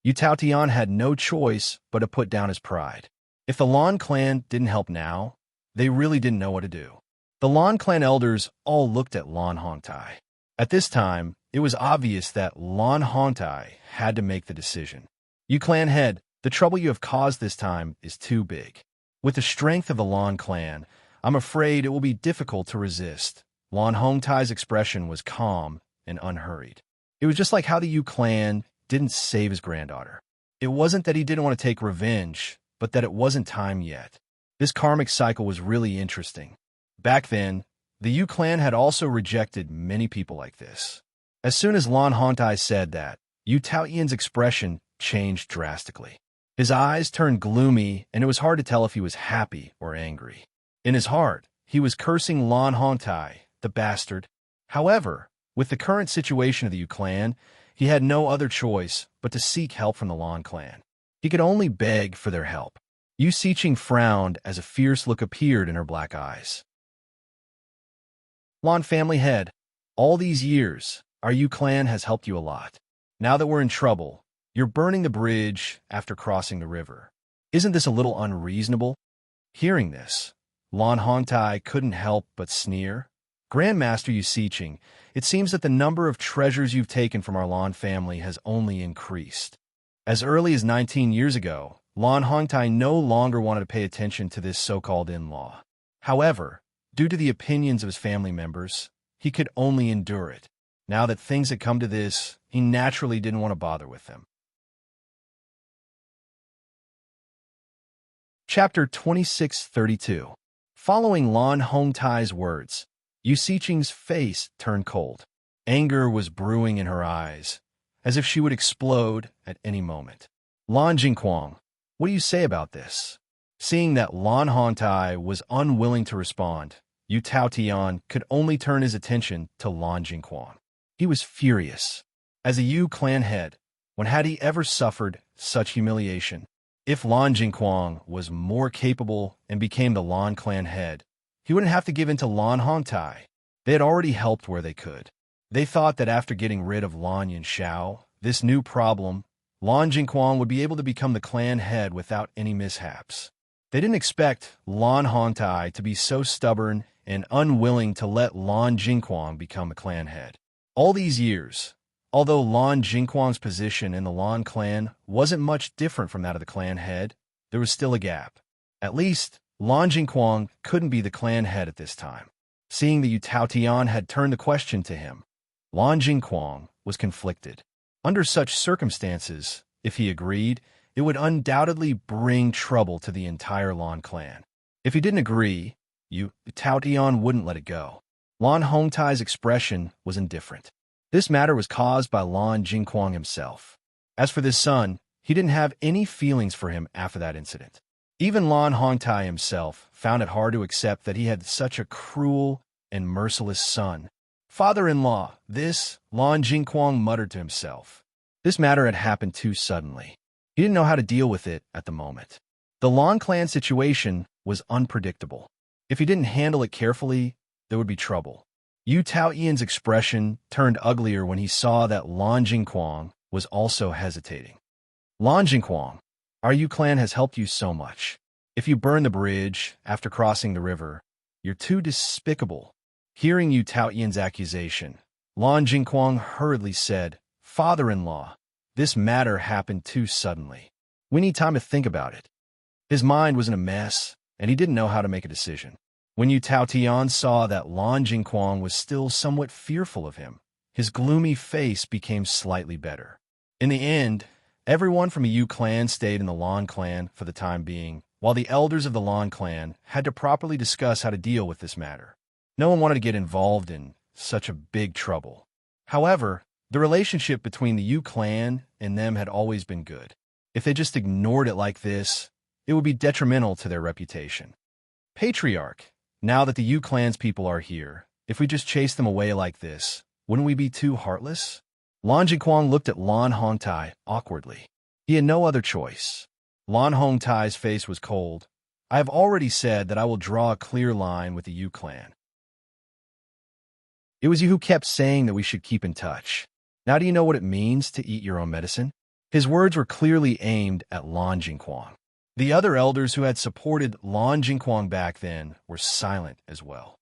Yu Taotian had no choice but to put down his pride. If the Lan clan didn't help now, they really didn't know what to do. The Lan clan elders all looked at Lan Hongtai. At this time, it was obvious that Lan Hongtai had to make the decision. Yu clan head, the trouble you have caused this time is too big. With the strength of the Lan clan, I'm afraid it will be difficult to resist. Lan Hongtai's expression was calm and unhurried. It was just like how the Yu clan didn't save his granddaughter. It wasn't that he didn't want to take revenge, but that it wasn't time yet. This karmic cycle was really interesting. Back then, the Yu clan had also rejected many people like this. As soon as Lan Hongtai said that, Yu Taotian's expression changed drastically. His eyes turned gloomy, and it was hard to tell if he was happy or angry. In his heart, he was cursing Lan Hongtai, the bastard. However, with the current situation of the Yu clan, he had no other choice but to seek help from the Lan clan. He could only beg for their help. Yu Xiqing frowned as a fierce look appeared in her black eyes. Lan family head, all these years, our Yu clan has helped you a lot. Now that we're in trouble, you're burning the bridge after crossing the river. Isn't this a little unreasonable? Hearing this, Lan Hongtai couldn't help but sneer. Grandmaster Yu Xiqing, it seems that the number of treasures you've taken from our Lan family has only increased. As early as 19 years ago, Lan Hongtai no longer wanted to pay attention to this so-called in-law. However, due to the opinions of his family members, he could only endure it. Now that things had come to this, he naturally didn't want to bother with them. Chapter 26:32. Following Lan Hongtai's words, Yu Xiqing's face turned cold. Anger was brewing in her eyes, as if she would explode at any moment. Lan Jingquang, what do you say about this? Seeing that Lan Hongtai was unwilling to respond, Yu Taotian could only turn his attention to Lan Jingquang. He was furious. As a Yu clan head, when had he ever suffered such humiliation? If Lan Jingquang was more capable and became the Lan clan head, he wouldn't have to give in to Lan Hongtai. They had already helped where they could. They thought that after getting rid of Lan Yanxiao, this new problem, Lan Jingquang would be able to become the clan head without any mishaps. They didn't expect Lan Hongtai to be so stubborn and unwilling to let Lan Jingquang become a clan head. All these years, although Lan Jingquang's position in the Lan clan wasn't much different from that of the clan head, there was still a gap. At least, Lan Jingquang couldn't be the clan head at this time. Seeing that Yu Taotian had turned the question to him, Lan Jingquang was conflicted. Under such circumstances, if he agreed, it would undoubtedly bring trouble to the entire Lan clan. If he didn't agree, Yu Taotian wouldn't let it go. Lan Hongtai's expression was indifferent. This matter was caused by Lan Jingquang himself. As for this son, he didn't have any feelings for him after that incident. Even Lan Hongtai himself found it hard to accept that he had such a cruel and merciless son. Father-in-law, this, Lan Jingquang muttered to himself. This matter had happened too suddenly. He didn't know how to deal with it at the moment. The Lan clan situation was unpredictable. If he didn't handle it carefully, there would be trouble. Yu Taotian's expression turned uglier when he saw that Lan Jingquang was also hesitating. Lan Jingquang, our Yu clan has helped you so much. If you burn the bridge after crossing the river, you're too despicable. Hearing Yu Taotian's accusation, Lan Jingquang hurriedly said, Father-in-law, this matter happened too suddenly. We need time to think about it. His mind was in a mess, and he didn't know how to make a decision. When Yu Taotian saw that Lan Jingquang was still somewhat fearful of him, his gloomy face became slightly better. In the end, everyone from the Yu clan stayed in the Lan clan for the time being, while the elders of the Lan clan had to properly discuss how to deal with this matter. No one wanted to get involved in such a big trouble. However, the relationship between the Yu clan and them had always been good. If they just ignored it like this, it would be detrimental to their reputation. Patriarch, now that the Yu clan's people are here, if we just chase them away like this, wouldn't we be too heartless? Lan Jingquang looked at Lan Hongtai awkwardly. He had no other choice. Lan Hongtai's face was cold. I have already said that I will draw a clear line with the Yu clan. It was you who kept saying that we should keep in touch. Now do you know what it means to eat your own medicine? His words were clearly aimed at Lan Jingquang. The other elders who had supported Lan Jingquang back then were silent as well.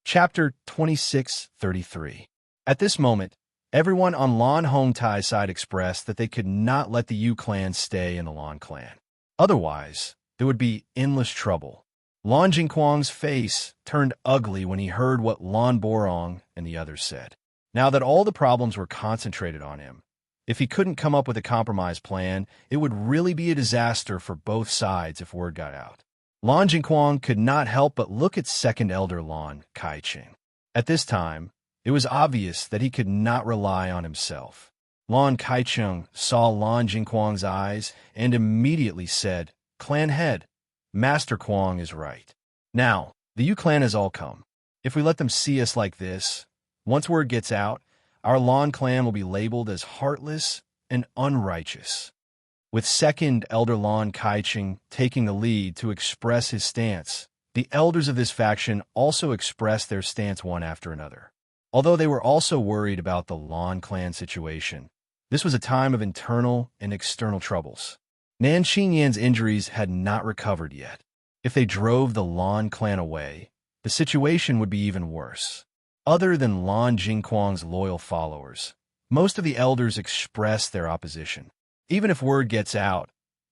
Chapter 26:33. At this moment, everyone on Lan Hongtai's side expressed that they could not let the Yu clan stay in the Lan clan. Otherwise, there would be endless trouble. Lan Jingquang's face turned ugly when he heard what Lan Borong and the others said. Now that all the problems were concentrated on him, if he couldn't come up with a compromise plan, it would really be a disaster for both sides if word got out. Lan Jingquang could not help but look at second elder Lan Kaicheng. At this time, it was obvious that he could not rely on himself. Lan Kaicheng saw Lan Jingquang's eyes and immediately said, Clan head, Master Quang is right. Now, the Yu clan has all come. If we let them see us like this, once word gets out, our Lan clan will be labeled as heartless and unrighteous. With second elder Lan Kaicheng taking the lead to express his stance, the elders of this faction also expressed their stance one after another. Although they were also worried about the Lan clan situation, this was a time of internal and external troubles. Nan Xinyan's injuries had not recovered yet. If they drove the Lan clan away, the situation would be even worse. Other than Lan Jingquang's loyal followers, most of the elders expressed their opposition. Even if word gets out,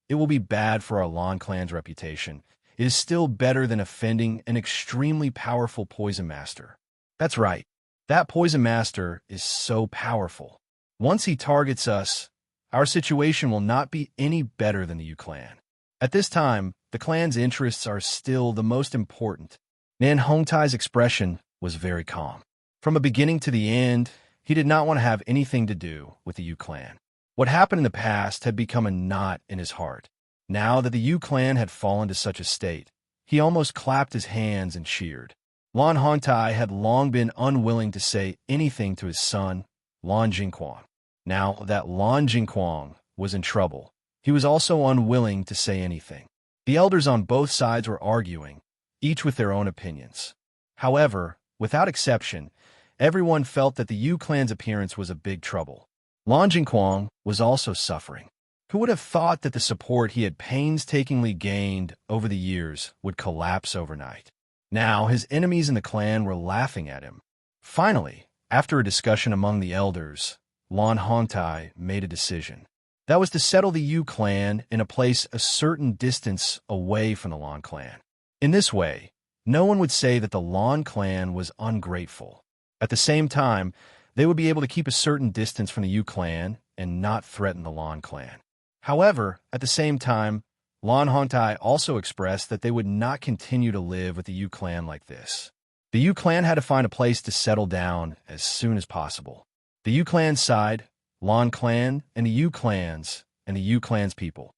it will be bad for our Lan clan's reputation. It is still better than offending an extremely powerful poison master. That's right, that poison master is so powerful. Once he targets us, our situation will not be any better than the Yu clan. At this time, the clan's interests are still the most important. Nan Hongtai's expression was very calm. From the beginning to the end, he did not want to have anything to do with the Yu clan. What happened in the past had become a knot in his heart. Now that the Yu clan had fallen to such a state, he almost clapped his hands and cheered. Lan Hongtai had long been unwilling to say anything to his son, Lan Jingquang. Now that Lan Jingquang was in trouble, he was also unwilling to say anything. The elders on both sides were arguing, each with their own opinions. However, without exception, everyone felt that the Yu clan's appearance was a big trouble. Lan Jingquang was also suffering. Who would have thought that the support he had painstakingly gained over the years would collapse overnight? Now, his enemies in the clan were laughing at him. Finally, after a discussion among the elders, Lan Hongtai made a decision. That was to settle the Yu clan in a place a certain distance away from the Lan clan. In this way, no one would say that the Lan clan was ungrateful. At the same time, they would be able to keep a certain distance from the Yu clan and not threaten the Lan clan. However, at the same time, Lan Hongtai also expressed that they would not continue to live with the Yu clan like this. The Yu clan had to find a place to settle down as soon as possible. The Yu clan's side, Lan clan, and the Yu clans, and the Yu clan's people.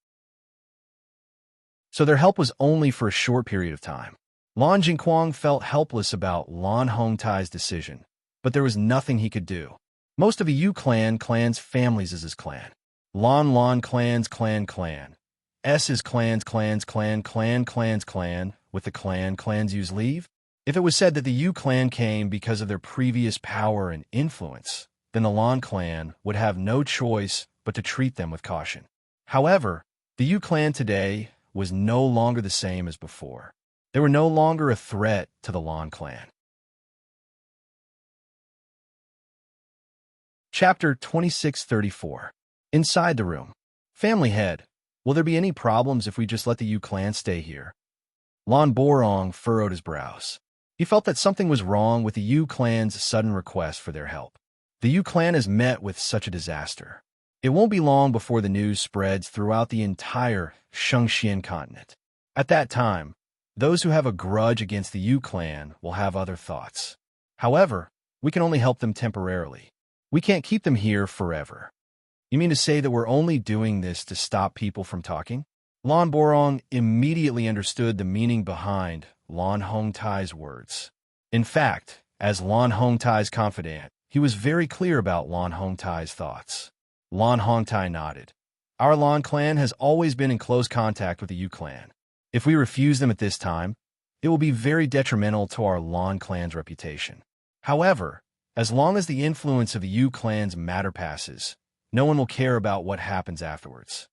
So their help was only for a short period of time. Lan Jingquang felt helpless about Lan Hongtai's decision, but there was nothing he could do. Most of the Yu clan's families is his clan. Lan clan's clan. S's clan's clan, with the clans use leave. If it was said that the Yu clan came because of their previous power and influence, then the Lan clan would have no choice but to treat them with caution. However, the Yu clan today was no longer the same as before. They were no longer a threat to the Lan clan. Chapter 2634. Inside the room. Family head, will there be any problems if we just let the Yu clan stay here? Lan Borong furrowed his brows. He felt that something was wrong with the Yu clan's sudden request for their help. The Yu clan has met with such a disaster. It won't be long before the news spreads throughout the entire Shengxian continent. At that time, those who have a grudge against the Yu clan will have other thoughts. However, we can only help them temporarily. We can't keep them here forever. You mean to say that we're only doing this to stop people from talking? Lan Borong immediately understood the meaning behind Lan Hongtai's words. In fact, as Lan Hongtai's confidant, he was very clear about Lan Hongtai's thoughts. Lan Hongtai nodded. Our Lan clan has always been in close contact with the Yu clan. If we refuse them at this time, it will be very detrimental to our Lan clan's reputation. However, as long as the influence of the Yu clan's matter passes, no one will care about what happens afterwards.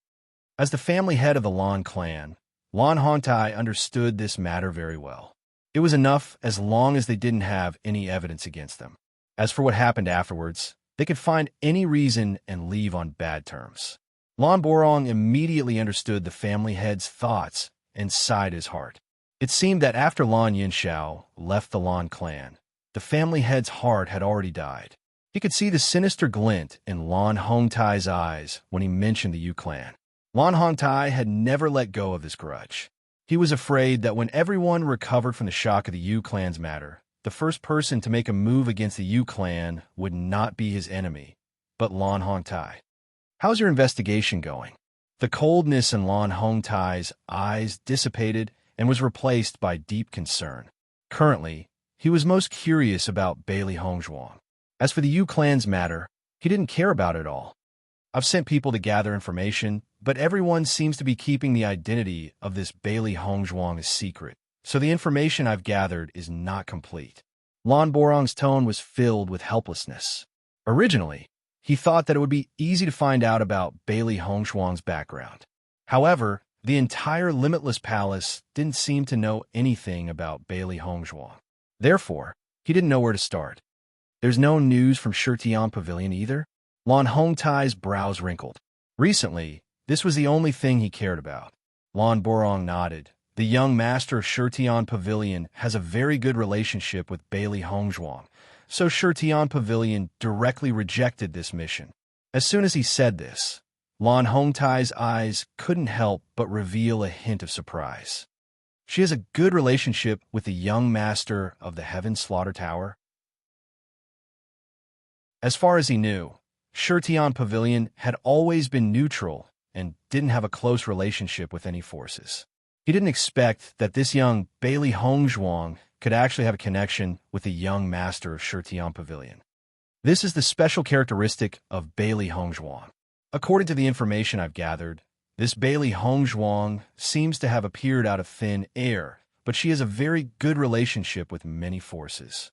As the family head of the Lan clan, Lan Hongtai understood this matter very well. It was enough as long as they didn't have any evidence against them. As for what happened afterwards, they could find any reason and leave on bad terms. Lan Borong immediately understood the family head's thoughts and sighed his heart. It seemed that after Lan Yinxiao left the Lan clan, the family head's heart had already died. He could see the sinister glint in Lan Hongtai's eyes when he mentioned the Yu clan. Lan Hongtai had never let go of this grudge. He was afraid that when everyone recovered from the shock of the Yu clan's matter, the first person to make a move against the Yu clan would not be his enemy, but Lan Hongtai. How's your investigation going? The coldness in Lan Hongtai's eyes dissipated and was replaced by deep concern. Currently, he was most curious about Bailey Hongzhuang. As for the Yu clan's matter, he didn't care about it all. I've sent people to gather information, but everyone seems to be keeping the identity of this Bailey Hongzhuang a secret, so the information I've gathered is not complete. Lan Borong's tone was filled with helplessness. Originally, he thought that it would be easy to find out about Bailey Hongzhuang's background. However, the entire Limitless Palace didn't seem to know anything about Bailey Hongzhuang. Therefore, he didn't know where to start. There's no news from Shitian Pavilion either? Lan Hongtai's brows wrinkled. Recently, this was the only thing he cared about. Lan Borong nodded. The young master of Shitian Pavilion has a very good relationship with Bailey Hongzhuang, so Shitian Pavilion directly rejected this mission. As soon as he said this, Lan Hongtai's eyes couldn't help but reveal a hint of surprise. She has a good relationship with the young master of the Heaven Slaughter Tower. As far as he knew, Shitian Pavilion had always been neutral and didn't have a close relationship with any forces. He didn't expect that this young Bailey Hongzhuang could actually have a connection with the young master of Shitian Pavilion. This is the special characteristic of Bailey Hongzhuang. According to the information I've gathered, This Bailey Hongzhuang seems to have appeared out of thin air, but she has a very good relationship with many forces.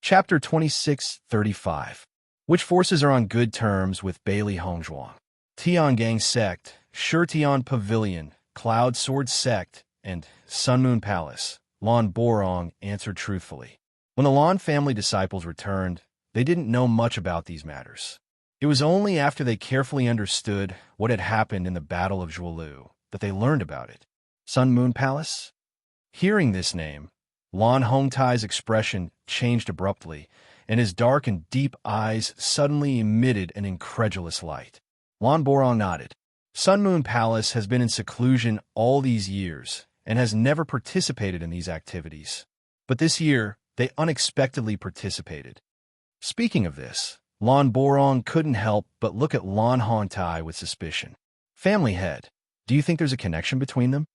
Chapter 26:35. Which forces are on good terms with Bailey Hongzhuang? Tiangang Sect, Shurtian Pavilion, Cloud Sword Sect, and Sun Moon Palace. Lan Borong answered truthfully. When the Lan family disciples returned, they didn't know much about these matters. It was only after they carefully understood what had happened in the Battle of Zhuolu that they learned about it. Sun Moon Palace? Hearing this name, Lan Hongtai's expression changed abruptly, and his dark and deep eyes suddenly emitted an incredulous light. Lan Borong nodded. Sun Moon Palace has been in seclusion all these years and has never participated in these activities. But this year, they unexpectedly participated. Speaking of this, Lan Borong couldn't help but look at Lan Hongtai with suspicion. Family head, do you think there's a connection between them?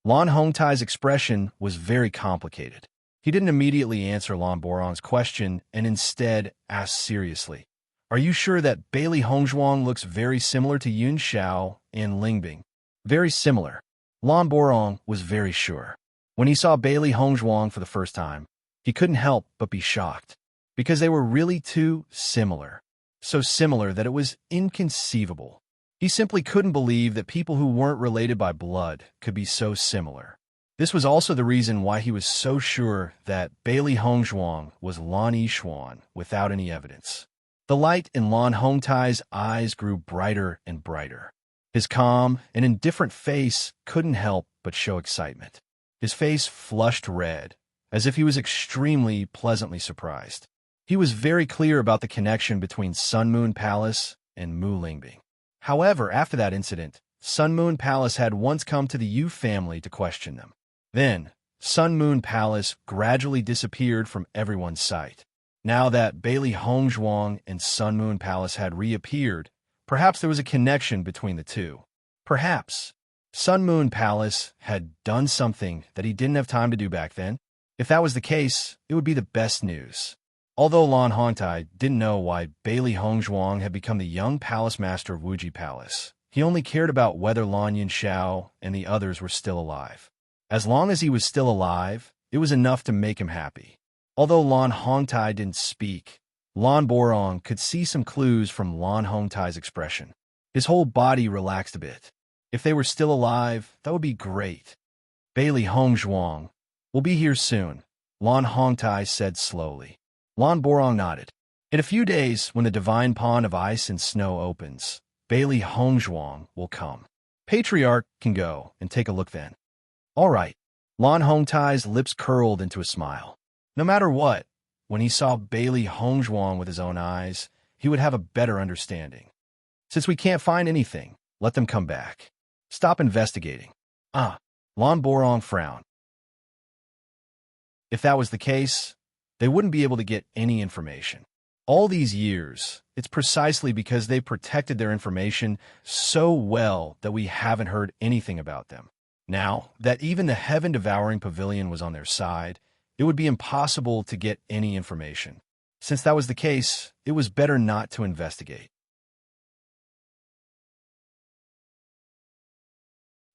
Lan Hongtai's expression was very complicated. He didn't immediately answer Lan Borong's question and instead asked seriously, "Are you sure that Bailey Hongzhuang looks very similar to Yun Xiao and Lingbing?" Very similar. Lan Borong was very sure. When he saw Bailey Hongzhuang for the first time, he couldn't help but be shocked, because they were really too similar. So similar that it was inconceivable. He simply couldn't believe that people who weren't related by blood could be so similar. This was also the reason why he was so sure that Bailey Hongzhuang was Lan Yixuan without any evidence. The light in Lan Hongtai's eyes grew brighter and brighter. His calm and indifferent face couldn't help but show excitement. His face flushed red, as if he was extremely pleasantly surprised. He was very clear about the connection between Sun Moon Palace and Mu Lingbing. However, after that incident, Sun Moon Palace had once come to the Yu family to question them. Then, Sun Moon Palace gradually disappeared from everyone's sight. Now that Bailey Hongzhuang and Sun Moon Palace had reappeared, perhaps there was a connection between the two. Perhaps Sun Moon Palace had done something that he didn't have time to do back then. If that was the case, it would be the best news. Although Lan Hongtai didn't know why Bailey Hongzhuang had become the young palace master of Wuji Palace, he only cared about whether Lan Yunxiao and the others were still alive. As long as he was still alive, it was enough to make him happy. Although Lan Hongtai didn't speak, Lan Borong could see some clues from Lan Hongtai's expression. His whole body relaxed a bit. If they were still alive, that would be great. Bailey Hongzhuang will be here soon, Lan Hongtai said slowly. Lan Borong nodded. In a few days, when the divine pond of ice and snow opens, Bailey Hongzhuang will come. Patriarch can go and take a look then. All right. Lan Hongtai's lips curled into a smile. No matter what, when he saw Bailey Hongzhuang with his own eyes, he would have a better understanding. Since we can't find anything, let them come back. Stop investigating. Lan Borong frowned. If that was the case, they wouldn't be able to get any information. All these years, it's precisely because they protected their information so well that we haven't heard anything about them. Now that even the heaven-devouring pavilion was on their side, it would be impossible to get any information. Since that was the case, it was better not to investigate.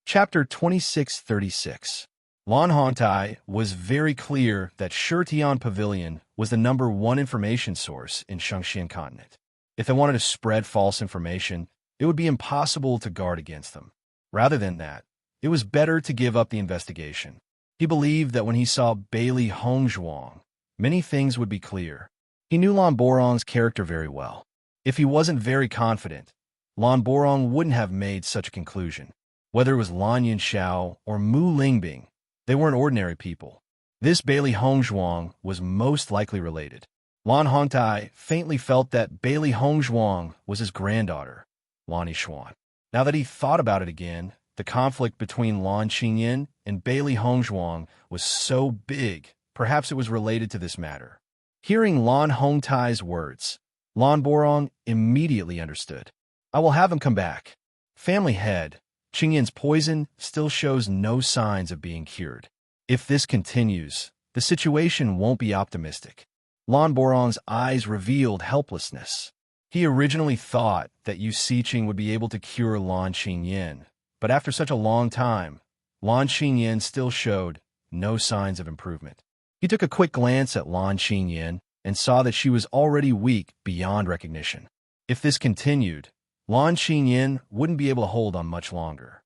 Chapter 26:36. Lan Hongtai was very clear that Shurtian Pavilion was the #1 information source in Shengxian continent. If they wanted to spread false information, it would be impossible to guard against them. Rather than that, it was better to give up the investigation. He believed that when he saw Bailey Hongzhuang, many things would be clear. He knew Lan Borong's character very well. If he wasn't very confident, Lan Borong wouldn't have made such a conclusion. Whether it was Lan Yunxiao or Mu Lingbing, they weren't ordinary people. This Bailey Hongzhuang was most likely related. Lan Hongtai faintly felt that Bailey Hongzhuang was his granddaughter, Lan Yixuan. Now that he thought about it again, the conflict between Lan Qingyin and Bailey Hongzhuang was so big, perhaps it was related to this matter. Hearing Lan Hongtai's words, Lan Borong immediately understood. I will have him come back. Family head, Qingyin's poison still shows no signs of being cured. If this continues, the situation won't be optimistic. Lan Borong's eyes revealed helplessness. He originally thought that Yu Siqing would be able to cure Lan Qingyin, but after such a long time, Lan Qingyin still showed no signs of improvement. He took a quick glance at Lan Qingyin and saw that she was already weak beyond recognition. If this continued, Lan Qingyin wouldn't be able to hold on much longer.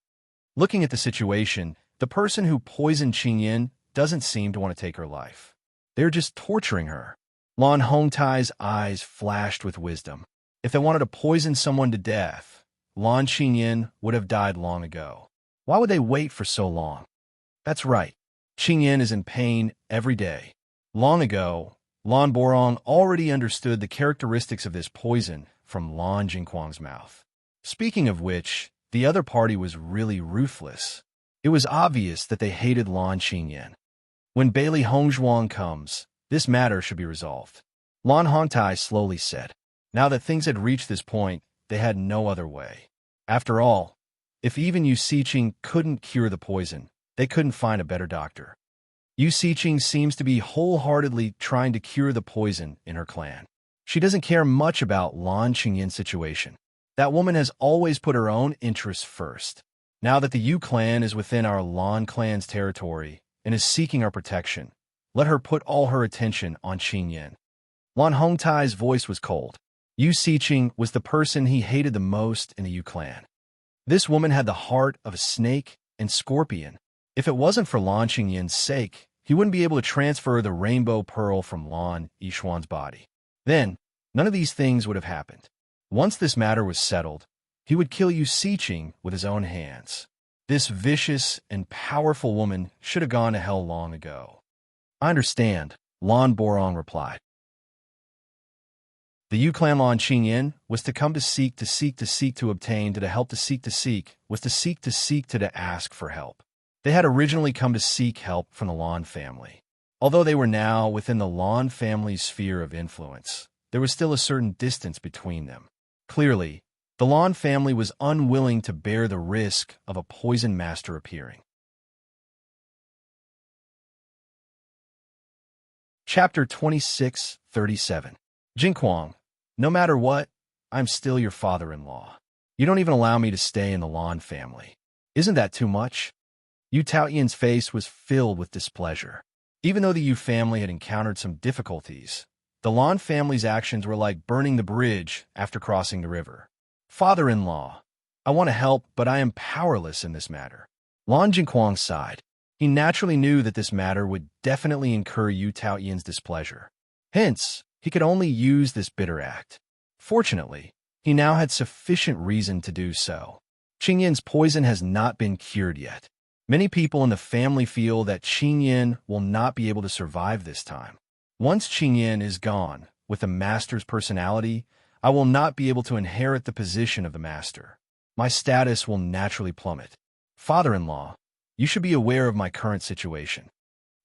Looking at the situation, the person who poisoned Qingyin doesn't seem to want to take her life. They're just torturing her. Lan Hongtai's eyes flashed with wisdom. If they wanted to poison someone to death, Lan Qingyin would have died long ago. Why would they wait for so long? That's right. Qingyin is in pain every day. Long ago, Lan Borong already understood the characteristics of this poison from Lan Jingquang's mouth. Speaking of which, the other party was really ruthless. It was obvious that they hated Lan Qingyin. When Bailey Hongzhuang comes, this matter should be resolved. Lan Hongtai slowly said. Now that things had reached this point, they had no other way. After all, if even Yu Siqing couldn't cure the poison, they couldn't find a better doctor. Yu Siqing seems to be wholeheartedly trying to cure the poison in her clan. She doesn't care much about Lan Qingyin's situation. That woman has always put her own interests first. Now that the Yu clan is within our Lan clan's territory and is seeking our protection, let her put all her attention on Qingyin. Lan Hongtai's voice was cold. Yu Siqing was the person he hated the most in the Yu clan. This woman had the heart of a snake and scorpion. If it wasn't for Lan Qingyin's sake, he wouldn't be able to transfer the rainbow pearl from Lan Yishuan's body. Then, none of these things would have happened. Once this matter was settled, he would kill Yu Siqing with his own hands. This vicious and powerful woman should have gone to hell long ago. I understand, Lan Borong replied. The Yu clan Lan Qingyin was to come to seek to obtain to help to seek was to seek to ask for help. They had originally come to seek help from the Lan family. Although they were now within the Lan family's sphere of influence, there was still a certain distance between them. Clearly, the Lan family was unwilling to bear the risk of a poison master appearing. Chapter 26:37. Jingquang, no matter what, I'm still your father-in-law. You don't even allow me to stay in the Lan family. Isn't that too much? Yu Taoyin's face was filled with displeasure. Even though the Yu family had encountered some difficulties, the Lan family's actions were like burning the bridge after crossing the river. Father-in-law, I want to help, but I am powerless in this matter. Lan Jingquang sighed. He naturally knew that this matter would definitely incur Yu Taoyin's displeasure. Hence, he could only use this bitter act. Fortunately, he now had sufficient reason to do so. Qingyin's poison has not been cured yet. Many people in the family feel that Qingyin will not be able to survive this time. Once Qingyin is gone, with the master's personality, I will not be able to inherit the position of the master. My status will naturally plummet. Father-in-law, you should be aware of my current situation.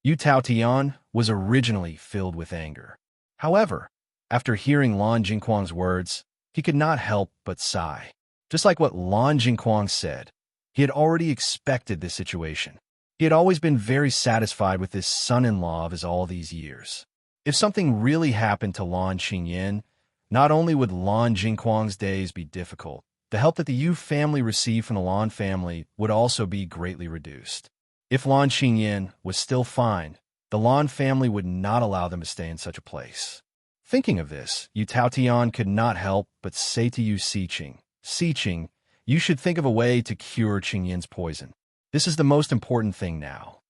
Yu Taotian was originally filled with anger. However, after hearing Lan Jingquang's words, he could not help but sigh. Just like what Lan Jingquang said, he had already expected this situation. He had always been very satisfied with this son-in-law of his all these years. If something really happened to Lan Qingyin, not only would Lan Jingquang's days be difficult, the help that the Yu family received from the Lan family would also be greatly reduced. If Lan Qingyin was still fine, the Lan family would not allow them to stay in such a place. Thinking of this, Yu Taotian could not help but say to Yu Siqing, Siqing, you should think of a way to cure Qingyin's poison. This is the most important thing now.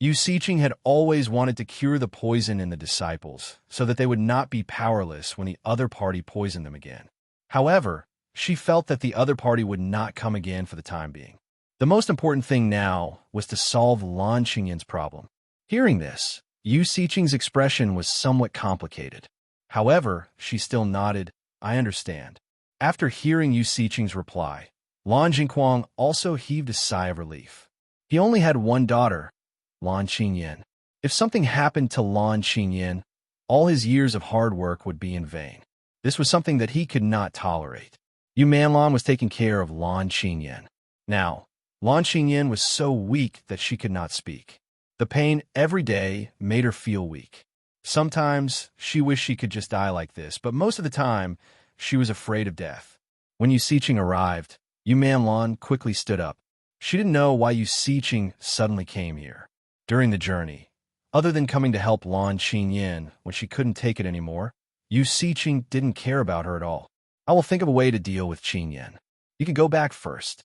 Yu Siqing had always wanted to cure the poison in the disciples so that they would not be powerless when the other party poisoned them again. However, she felt that the other party would not come again for the time being. The most important thing now was to solve Lan Qingyin's problem. Hearing this, Yu Siqing's expression was somewhat complicated. However, she still nodded, I understand. After hearing Yu Siqing's reply, Lan Jingquang also heaved a sigh of relief. He only had one daughter, Lan Qingyin. If something happened to Lan Qingyin, all his years of hard work would be in vain. This was something that he could not tolerate. Yu Manlan was taking care of Lan Qingyin. Now, Lan Qingyin was so weak that she could not speak. The pain every day made her feel weak. Sometimes she wished she could just die like this, but most of the time, she was afraid of death. When Yu Siqing arrived, Yu Manlan quickly stood up. She didn't know why Yu Siqing suddenly came here. During the journey, other than coming to help Lan Qinyin when she couldn't take it anymore, Yu Siqing didn't care about her at all. I will think of a way to deal with Qinyin. You can go back first.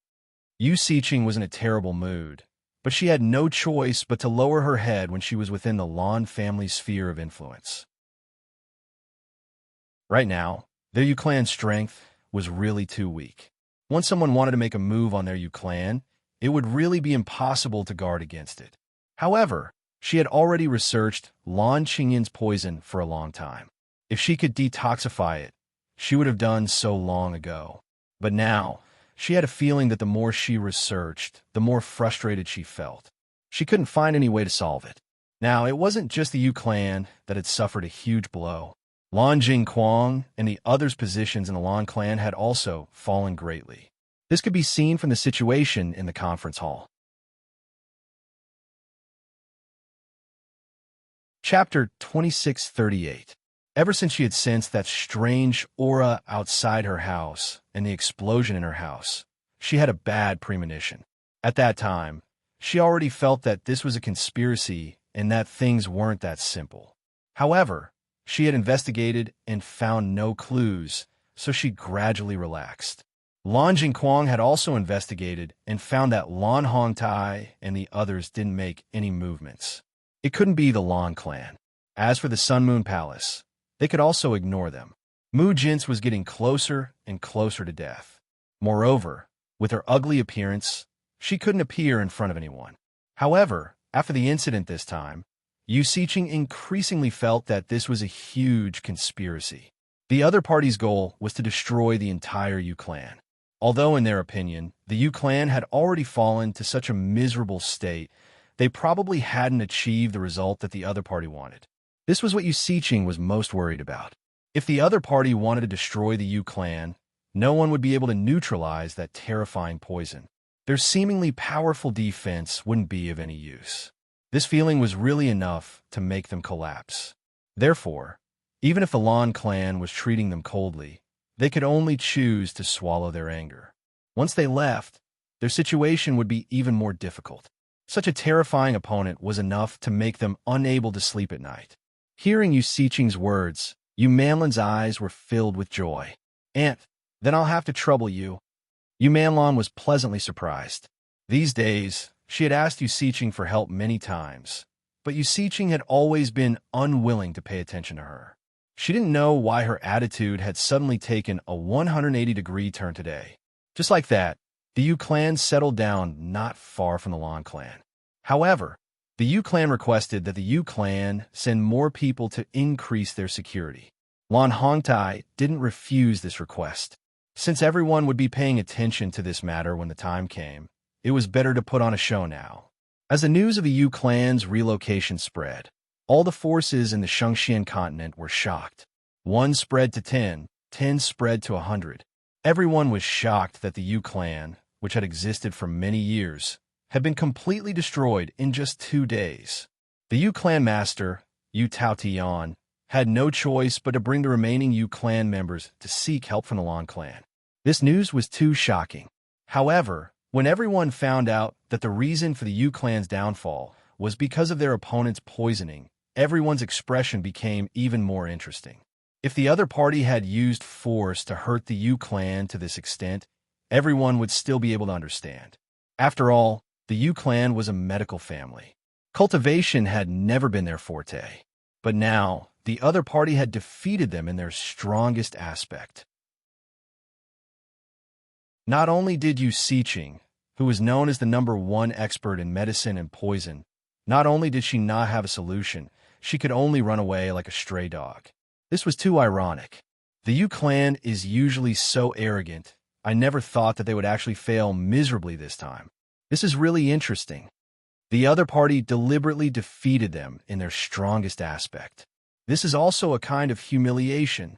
Yu Siqing was in a terrible mood, but she had no choice but to lower her head when she was within the Lan family's sphere of influence. Right now, their Yu clan's strength was really too weak. Once someone wanted to make a move on their Yu clan, it would really be impossible to guard against it. However, she had already researched Lan Qingyin's poison for a long time. If she could detoxify it, she would have done so long ago. But now, she had a feeling that the more she researched, the more frustrated she felt. She couldn't find any way to solve it. Now, it wasn't just the Yu clan that had suffered a huge blow. Lan Jingquang and the others' positions in the Lan clan had also fallen greatly. This could be seen from the situation in the conference hall. Chapter 2638. Ever since she had sensed that strange aura outside her house and the explosion in her house, she had a bad premonition. At that time, she already felt that this was a conspiracy and that things weren't that simple. However, she had investigated and found no clues, so she gradually relaxed. Lan Jingquang had also investigated and found that Lan Hongtai and the others didn't make any movements. It couldn't be the Lan clan. As for the Sun Moon Palace, they could also ignore them. Mu Jin's was getting closer and closer to death. Moreover, with her ugly appearance, she couldn't appear in front of anyone. However, after the incident this time, Yu Siqing increasingly felt that this was a huge conspiracy. The other party's goal was to destroy the entire Yu clan. Although, in their opinion, the Yu clan had already fallen to such a miserable state, they probably hadn't achieved the result that the other party wanted. This was what Yu Siqing was most worried about. If the other party wanted to destroy the Yu clan, no one would be able to neutralize that terrifying poison. Their seemingly powerful defense wouldn't be of any use. This feeling was really enough to make them collapse. Therefore, even if the Lan clan was treating them coldly, they could only choose to swallow their anger. Once they left, their situation would be even more difficult. Such a terrifying opponent was enough to make them unable to sleep at night. Hearing Yu Siqing's words, Yu Manlan's eyes were filled with joy. "Aunt, then I'll have to trouble you." Yu Manlan was pleasantly surprised. These days, she had asked Yu Siqing for help many times, but Yu Siqing had always been unwilling to pay attention to her. She didn't know why her attitude had suddenly taken a 180-degree turn today. Just like that, the Yu clan settled down not far from the Lan clan. However, the Yu clan requested that the Yu clan send more people to increase their security. Lan Hongtai didn't refuse this request. Since everyone would be paying attention to this matter when the time came, it was better to put on a show now. As the news of the Yu clan's relocation spread, all the forces in the Shengxian continent were shocked. 1 spread to 10, 10 spread to 100. Everyone was shocked that the Yu clan, which had existed for many years, had been completely destroyed in just 2 days. The Yu clan master, Yu Taotian, had no choice but to bring the remaining Yu clan members to seek help from the Lan clan. This news was too shocking. However, when everyone found out that the reason for the Yu clan's downfall was because of their opponent's poisoning, everyone's expression became even more interesting. If the other party had used force to hurt the Yu clan to this extent, everyone would still be able to understand. After all, the Yu clan was a medical family. Cultivation had never been their forte. But now, the other party had defeated them in their strongest aspect. Not only did Yu Siqing, who was known as the #1 expert in medicine and poison, not only did she not have a solution, she could only run away like a stray dog. This was too ironic. The Yu clan is usually so arrogant, I never thought that they would actually fail miserably this time. This is really interesting. The other party deliberately defeated them in their strongest aspect. This is also a kind of humiliation.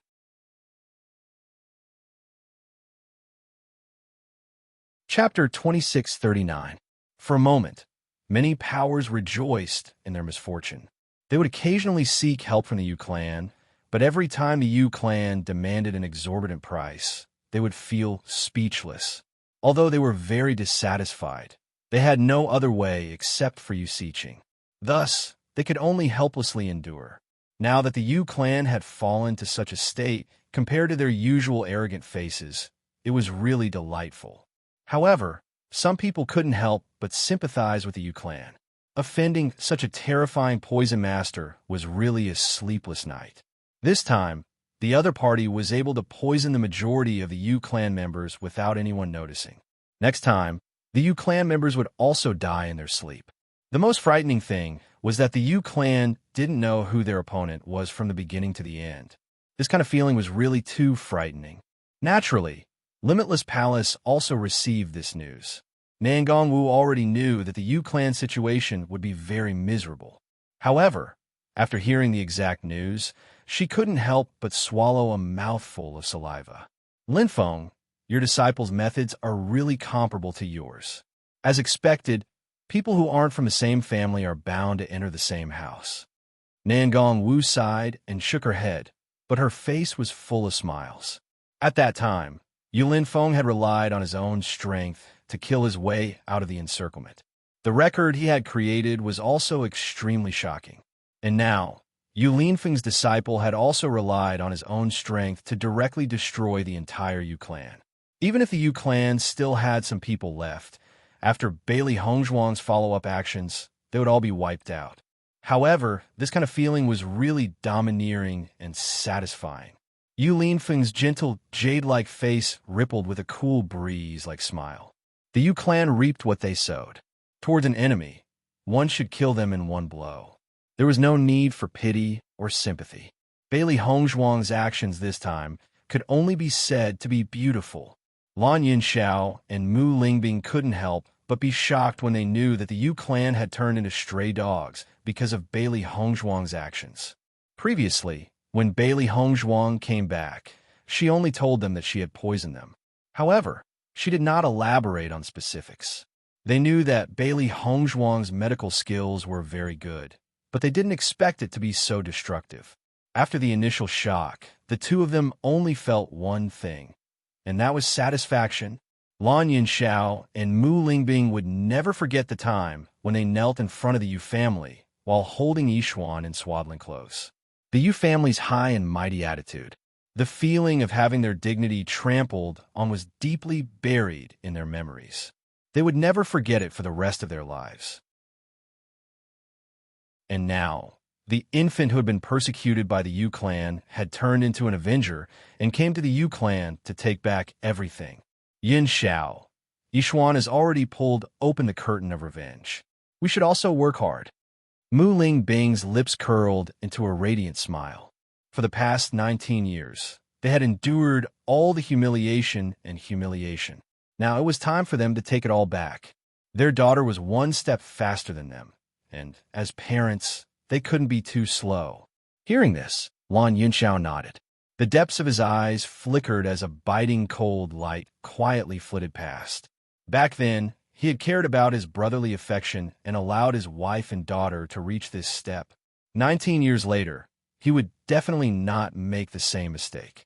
Chapter 2639. For a moment, many powers rejoiced in their misfortune. They would occasionally seek help from the Yu clan, But every time the Yu clan demanded an exorbitant price, they would feel speechless. Although they were very dissatisfied, they had no other way except for Yu-Siching. Thus, they could only helplessly endure. Now that the Yu clan had fallen to such a state, compared to their usual arrogant faces, it was really delightful. However, some people couldn't help but sympathize with the Yu clan. Offending such a terrifying poison master was really a sleepless night. This time, the other party was able to poison the majority of the Yu clan members without anyone noticing. Next time, the Yu clan members would also die in their sleep. The most frightening thing was that the Yu clan didn't know who their opponent was from the beginning to the end. This kind of feeling was really too frightening. Naturally, Limitless Palace also received this news. Nan Gongwu already knew that the Yu clan situation would be very miserable. However, after hearing the exact news, she couldn't help but swallow a mouthful of saliva. Linfeng, your disciples' methods are really comparable to yours. As expected, people who aren't from the same family are bound to enter the same house. Nan Gongwu sighed and shook her head, but her face was full of smiles. At that time, Yu Linfeng had relied on his own strength to kill his way out of the encirclement. The record he had created was also extremely shocking. And now, Yu Linfeng's disciple had also relied on his own strength to directly destroy the entire Yu clan. Even if the Yu clan still had some people left, after Bailey Hongzhuang's follow-up actions, they would all be wiped out. However, this kind of feeling was really domineering and satisfying. Yu Linfeng's gentle, jade-like face rippled with a cool breeze-like smile. The Yu clan reaped what they sowed. Towards an enemy, one should kill them in one blow. There was no need for pity or sympathy. Bailey Hongzhuang's actions this time could only be said to be beautiful. Lan Yinxiao and Mu Lingbing couldn't help but be shocked when they knew that the Yu clan had turned into stray dogs because of Bailey Hongzhuang's actions. Previously, when Bailey Hongzhuang came back, she only told them that she had poisoned them. However, she did not elaborate on specifics. They knew that Bailey Hongzhuang's medical skills were very good, but they didn't expect it to be so destructive. After the initial shock, the two of them only felt one thing, and that was satisfaction. Lan Yinxiao and Mu Lingbing would never forget the time when they knelt in front of the Yu family while holding Yishuan in swaddling clothes. The Yu family's high and mighty attitude, the feeling of having their dignity trampled on, was deeply buried in their memories. They would never forget it for the rest of their lives. And now, the infant who had been persecuted by the Yu clan had turned into an avenger and came to the Yu clan to take back everything. Yin Xiao, Yishuan has already pulled open the curtain of revenge. We should also work hard. Mu Lingbing's lips curled into a radiant smile. For the past 19 years, they had endured all the humiliation and humiliation. Now it was time for them to take it all back. Their daughter was one step faster than them, and as parents, they couldn't be too slow. Hearing this, Lan Yinxiao nodded. The depths of his eyes flickered as a biting cold light quietly flitted past. Back then, he had cared about his brotherly affection and allowed his wife and daughter to reach this step. 19 years later, he would definitely not make the same mistake.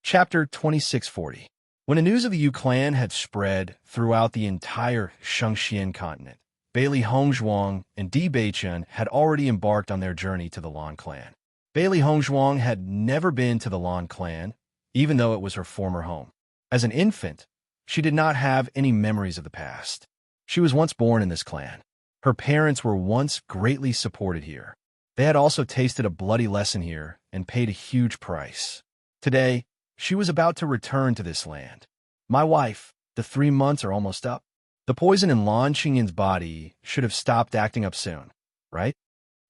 Chapter 2640. When the news of the Yu clan had spread throughout the entire Shengxian continent, Bailey Hongzhuang and Di Beichen had already embarked on their journey to the Lan clan. Bailey Hongzhuang had never been to the Lan clan, even though it was her former home. As an infant, she did not have any memories of the past. She was once born in this clan. Her parents were once greatly supported here. They had also tasted a bloody lesson here and paid a huge price. Today, she was about to return to this land. My wife, the 3 months are almost up. The poison in Lan Qingyin's body should have stopped acting up soon, right?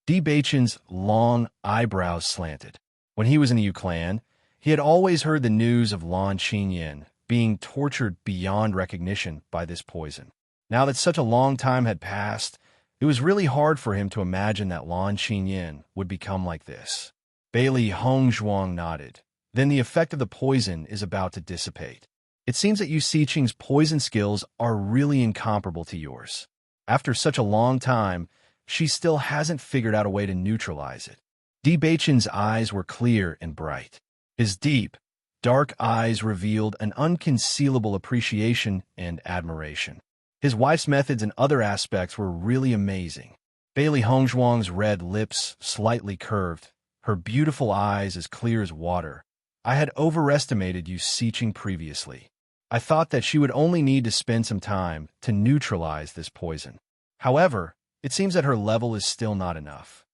Di Beichen's long eyebrows slanted. When he was in the Yu clan, he had always heard the news of Lan Qinyin being tortured beyond recognition by this poison. Now that such a long time had passed, it was really hard for him to imagine that Lan Qinyin would become like this. Bailey Hongzhuang nodded. Then the effect of the poison is about to dissipate. It seems that Yu-Siching's poison skills are really incomparable to yours. After such a long time, she still hasn't figured out a way to neutralize it. Di Baichen's eyes were clear and bright. His deep, dark eyes revealed an unconcealable appreciation and admiration. His wife's methods and other aspects were really amazing. Bailey Hongzhuang's red lips slightly curved, her beautiful eyes as clear as water. I had overestimated you Siqing previously. I thought that she would only need to spend some time to neutralize this poison. However, it seems that her level is still not enough.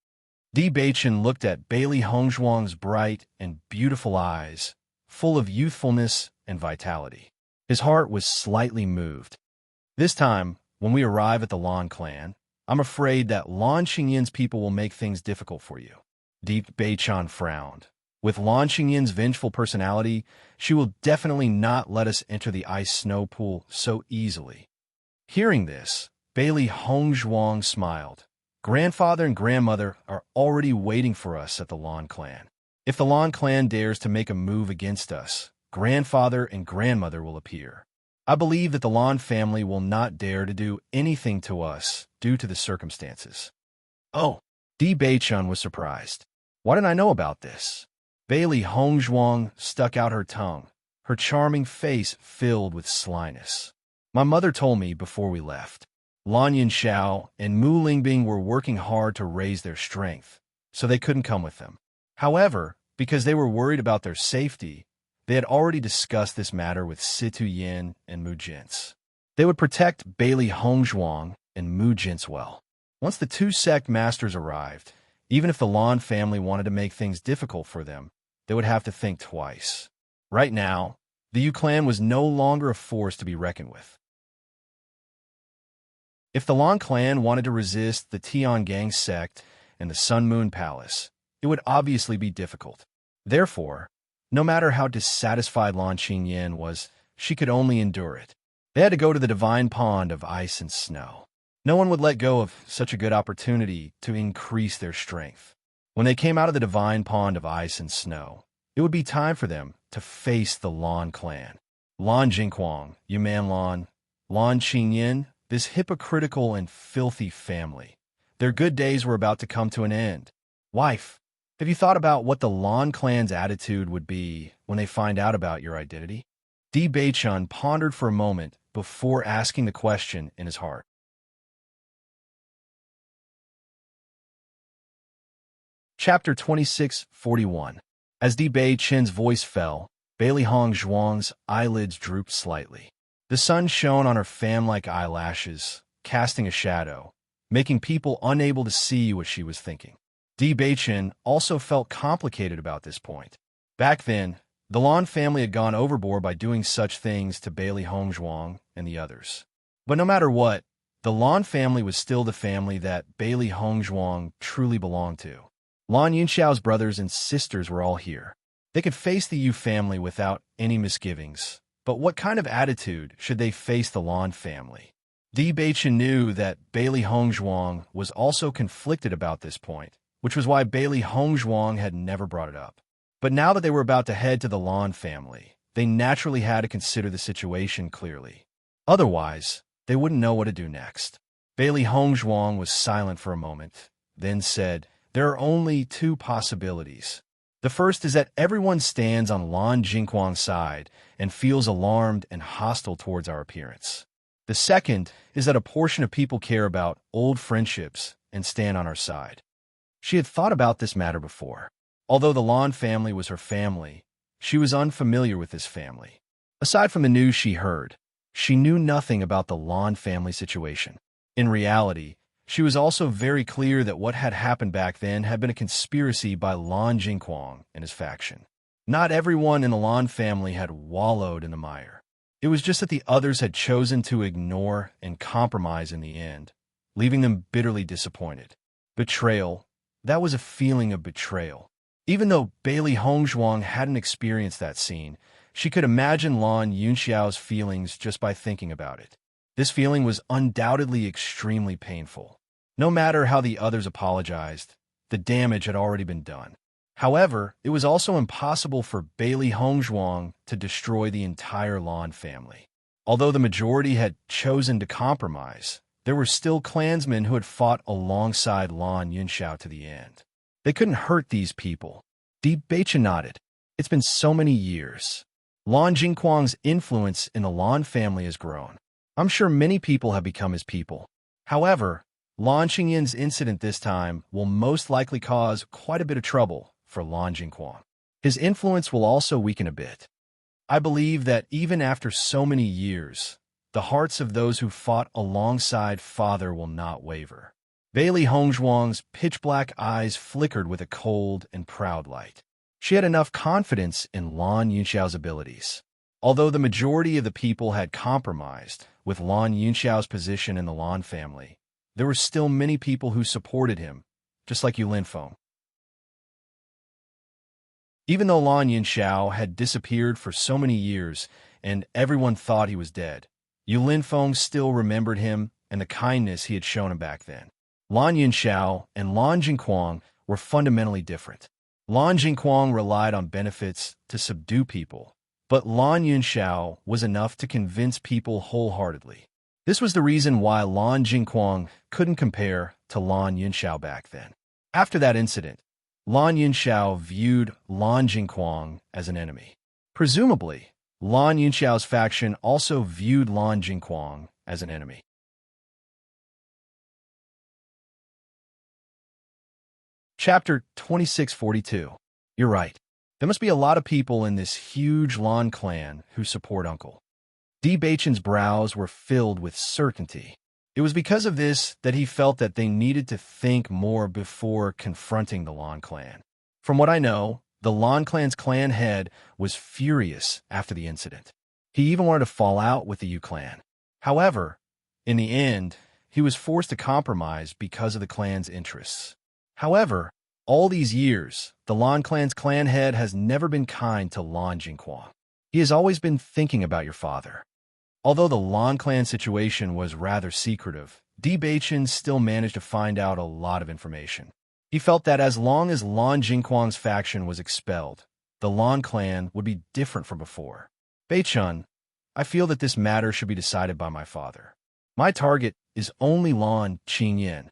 Di Baichen looked at Bailey Hongzhuang's bright and beautiful eyes, full of youthfulness and vitality. His heart was slightly moved. This time, when we arrive at the Lan clan, I'm afraid that Lan Xinyan's people will make things difficult for you. Di Baichen frowned. With Lan Xinyan's vengeful personality, she will definitely not let us enter the ice snow pool so easily. Hearing this, Bailey Hongzhuang smiled. Grandfather and grandmother are already waiting for us at the Lan clan. If the Lan clan dares to make a move against us, grandfather and grandmother will appear. I believe that the Lan family will not dare to do anything to us due to the circumstances. Oh, Di Baichen was surprised. Why didn't I know about this? Bailey Hongzhuang stuck out her tongue, her charming face filled with slyness. My mother told me before we left. Lan Yinxiao and Mu Lingbing were working hard to raise their strength, so they couldn't come with them. However, because they were worried about their safety, they had already discussed this matter with Situ Yin and Mu Jintz. They would protect Bailey Hongzhuang and Mu Jintz well. Once the two sect masters arrived, even if the Lan family wanted to make things difficult for them, they would have to think twice. Right now, the Yu clan was no longer a force to be reckoned with. If the Lan clan wanted to resist the Tiangang sect and the Sun Moon Palace, it would obviously be difficult. Therefore, no matter how dissatisfied Lan Xinyan was, she could only endure it. They had to go to the divine pond of ice and snow. No one would let go of such a good opportunity to increase their strength. When they came out of the divine pond of ice and snow, it would be time for them to face the Lan clan. Lan Jingquang, Yuman Lan, Lan Xinyan, this hypocritical and filthy family. Their good days were about to come to an end. Wife, have you thought about what the Lan clan's attitude would be when they find out about your identity? Di Baichen pondered for a moment before asking the question in his heart. Chapter 26:41. As Di Baichen's voice fell, Bailey Hongzhuang's eyelids drooped slightly. The sun shone on her fan-like eyelashes, casting a shadow, making people unable to see what she was thinking. Di Baichen also felt complicated about this point. Back then, the Lan family had gone overboard by doing such things to Bailey Hongzhuang and the others. But no matter what, the Lan family was still the family that Bailey Hongzhuang truly belonged to. Lan Yinxiao's brothers and sisters were all here. They could face the Yu family without any misgivings. But what kind of attitude should they face the Lan family? Di Baichen knew that Bailey Hongzhuang was also conflicted about this point, which was why Bailey Hongzhuang had never brought it up. But now that they were about to head to the Lan family, they naturally had to consider the situation clearly. Otherwise, they wouldn't know what to do next. Bailey Hongzhuang was silent for a moment, then said, "There are only two possibilities. The first is that everyone stands on Lan Jingquang's side and feels alarmed and hostile towards our appearance. The second is that a portion of people care about old friendships and stand on our side." She had thought about this matter before. Although the Lan family was her family, she was unfamiliar with this family. Aside from the news she heard, she knew nothing about the Lan family situation. In reality, she was also very clear that what had happened back then had been a conspiracy by Lan Jingquang and his faction. Not everyone in the Lan family had wallowed in the mire. It was just that the others had chosen to ignore and compromise in the end, leaving them bitterly disappointed. Betrayal, that was a feeling of betrayal. Even though Bailey Hongzhuang hadn't experienced that scene, she could imagine Lan Yunxiao's feelings just by thinking about it. This feeling was undoubtedly extremely painful. No matter how the others apologized, the damage had already been done. However, it was also impossible for Bailey Hongzhuang to destroy the entire Lan family. Although the majority had chosen to compromise, there were still clansmen who had fought alongside Lan Yunxiao to the end. They couldn't hurt these people. Di Beichen nodded. It's been so many years. Lan Jingquang's influence in the Lan family has grown. I'm sure many people have become his people. However, Lan Qingyin's incident this time will most likely cause quite a bit of trouble for Lan Jingquang. His influence will also weaken a bit. I believe that even after so many years, the hearts of those who fought alongside father will not waver. Bailey Hongzhuang's pitch-black eyes flickered with a cold and proud light. She had enough confidence in Lan Yunxiao's abilities. Although the majority of the people had compromised with Lan Yunxiao's position in the Lan family, there were still many people who supported him, just like Yu Linfeng. Even though Lan Yunxiao had disappeared for so many years and everyone thought he was dead, Yu Linfeng still remembered him and the kindness he had shown him back then. Lan Yunxiao and Lan Jingquang were fundamentally different. Lan Jingquang relied on benefits to subdue people, but Lan Yunxiao was enough to convince people wholeheartedly. This was the reason why Lan Jingquang couldn't compare to Lan Yunxiao back then. After that incident, Lan Yunxiao viewed Lan Jingquang as an enemy. Presumably, Lan Yunxiao's faction also viewed Lan Jingquang as an enemy. Chapter 2642. You're right. There must be a lot of people in this huge Lan clan who support Uncle. Di Beichen's brows were filled with certainty. It was because of this that he felt that they needed to think more before confronting the Lan clan. From what I know, the Lan clan's clan head was furious after the incident. He even wanted to fall out with the Yu clan. However, in the end, he was forced to compromise because of the clan's interests. However, all these years, the Lan clan's clan head has never been kind to Lan Jingquang. He has always been thinking about your father. Although the Lan clan situation was rather secretive, Di Beichen still managed to find out a lot of information. He felt that as long as Lan Jingquang's faction was expelled, the Lan clan would be different from before. Beichen, I feel that this matter should be decided by my father. My target is only Lan Qingyin.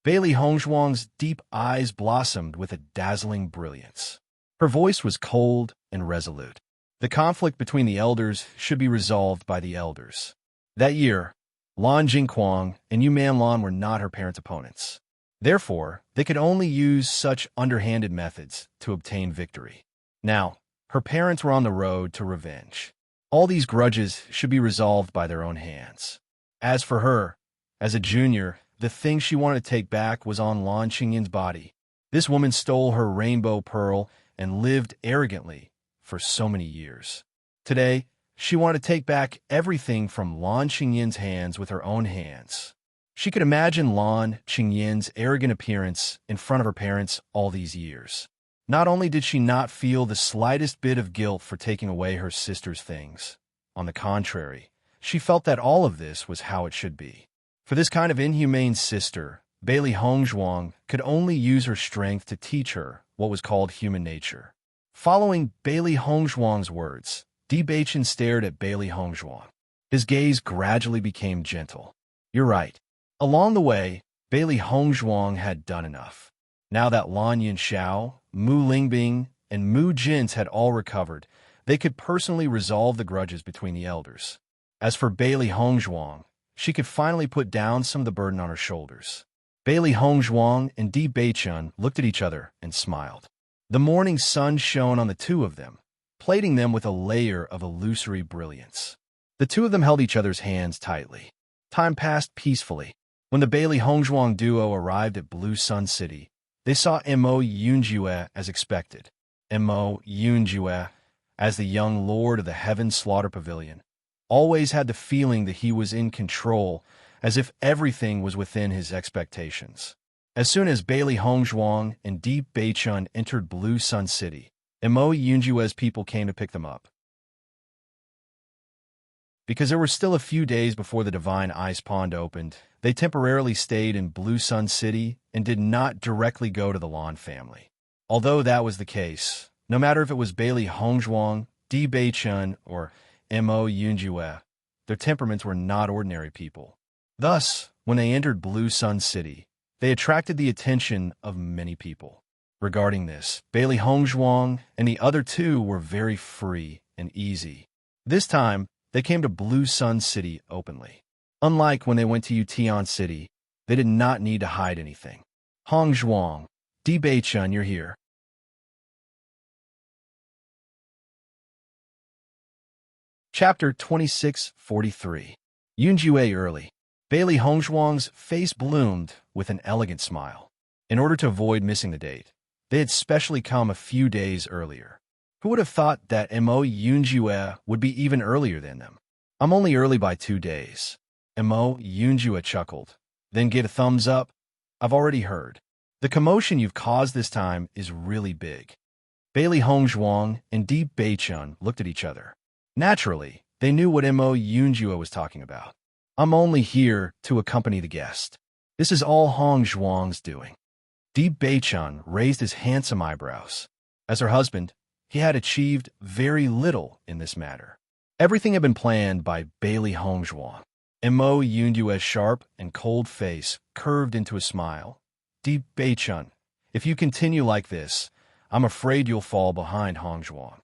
Bailey Hongzhuang's deep eyes blossomed with a dazzling brilliance. Her voice was cold and resolute. The conflict between the elders should be resolved by the elders. That year, Lan Jingquang and Yu Manlan were not her parents' opponents. Therefore, they could only use such underhanded methods to obtain victory. Now, her parents were on the road to revenge. All these grudges should be resolved by their own hands. As for her, as a junior, the thing she wanted to take back was on Lan Qingyin's body. This woman stole her rainbow pearl and lived arrogantly for so many years. Today, she wanted to take back everything from Lan Qingyin's hands with her own hands. She could imagine Lan Qingyin's arrogant appearance in front of her parents all these years. Not only did she not feel the slightest bit of guilt for taking away her sister's things, on the contrary, she felt that all of this was how it should be. For this kind of inhumane sister, Bailey Hongzhuang could only use her strength to teach her what was called human nature. Following Bailey Hongzhuang's words, Di Beichen stared at Bailey Hongzhuang. His gaze gradually became gentle. You're right. Along the way, Bailey Hongzhuang had done enough. Now that Lan Yunxiao, Mu Lingbing, and Mu Jins had all recovered, they could personally resolve the grudges between the elders. As for Bailey Hongzhuang, she could finally put down some of the burden on her shoulders. Bailey Hongzhuang and Di Beichen looked at each other and smiled. The morning sun shone on the two of them, plating them with a layer of illusory brilliance. The two of them held each other's hands tightly. Time passed peacefully. When the Bailey Hongzhuang duo arrived at Blue Sun City, they saw Mo Yunjue as expected. Mo Yunjue, as the young lord of the Heaven Slaughter Pavilion, always had the feeling that he was in control, as if everything was within his expectations. As soon as Bailey Hongzhuang and Di Beichen entered Blue Sun City, Mo Yunjue's people came to pick them up. Because there were still a few days before the Divine Ice Pond opened, they temporarily stayed in Blue Sun City and did not directly go to the Lan family. Although that was the case, no matter if it was Bailey Hongzhuang, Di Beichen, or Mo Yunjue, their temperaments were not ordinary people. Thus, when they entered Blue Sun City, they attracted the attention of many people. Regarding this, Bailey Hongzhuang and the other two were very free and easy. This time, they came to Blue Sun City openly. Unlike when they went to Yutian City, they did not need to hide anything. Hongzhuang, Di Beichun, you're here. Chapter 2643. Yunjue early. Bailey Hongzhuang's face bloomed with an elegant smile. In order to avoid missing the date, they had specially come a few days earlier. Who would have thought that Mo Yunjue would be even earlier than them? I'm only early by 2 days. Mo Yunjue chuckled. Then get a thumbs up. I've already heard. The commotion you've caused this time is really big. Bailey Hongzhuang and Di Beichun looked at each other. Naturally, they knew what Mo Yunjue was talking about. I'm only here to accompany the guest. This is all Hongzhuang's doing. Di Beichun raised his handsome eyebrows. As her husband, he had achieved very little in this matter. Everything had been planned by Bailey Hongzhuang. Mo Yunjue's sharp and cold face curved into a smile. Di Beichun, if you continue like this, I'm afraid you'll fall behind Hongzhuang.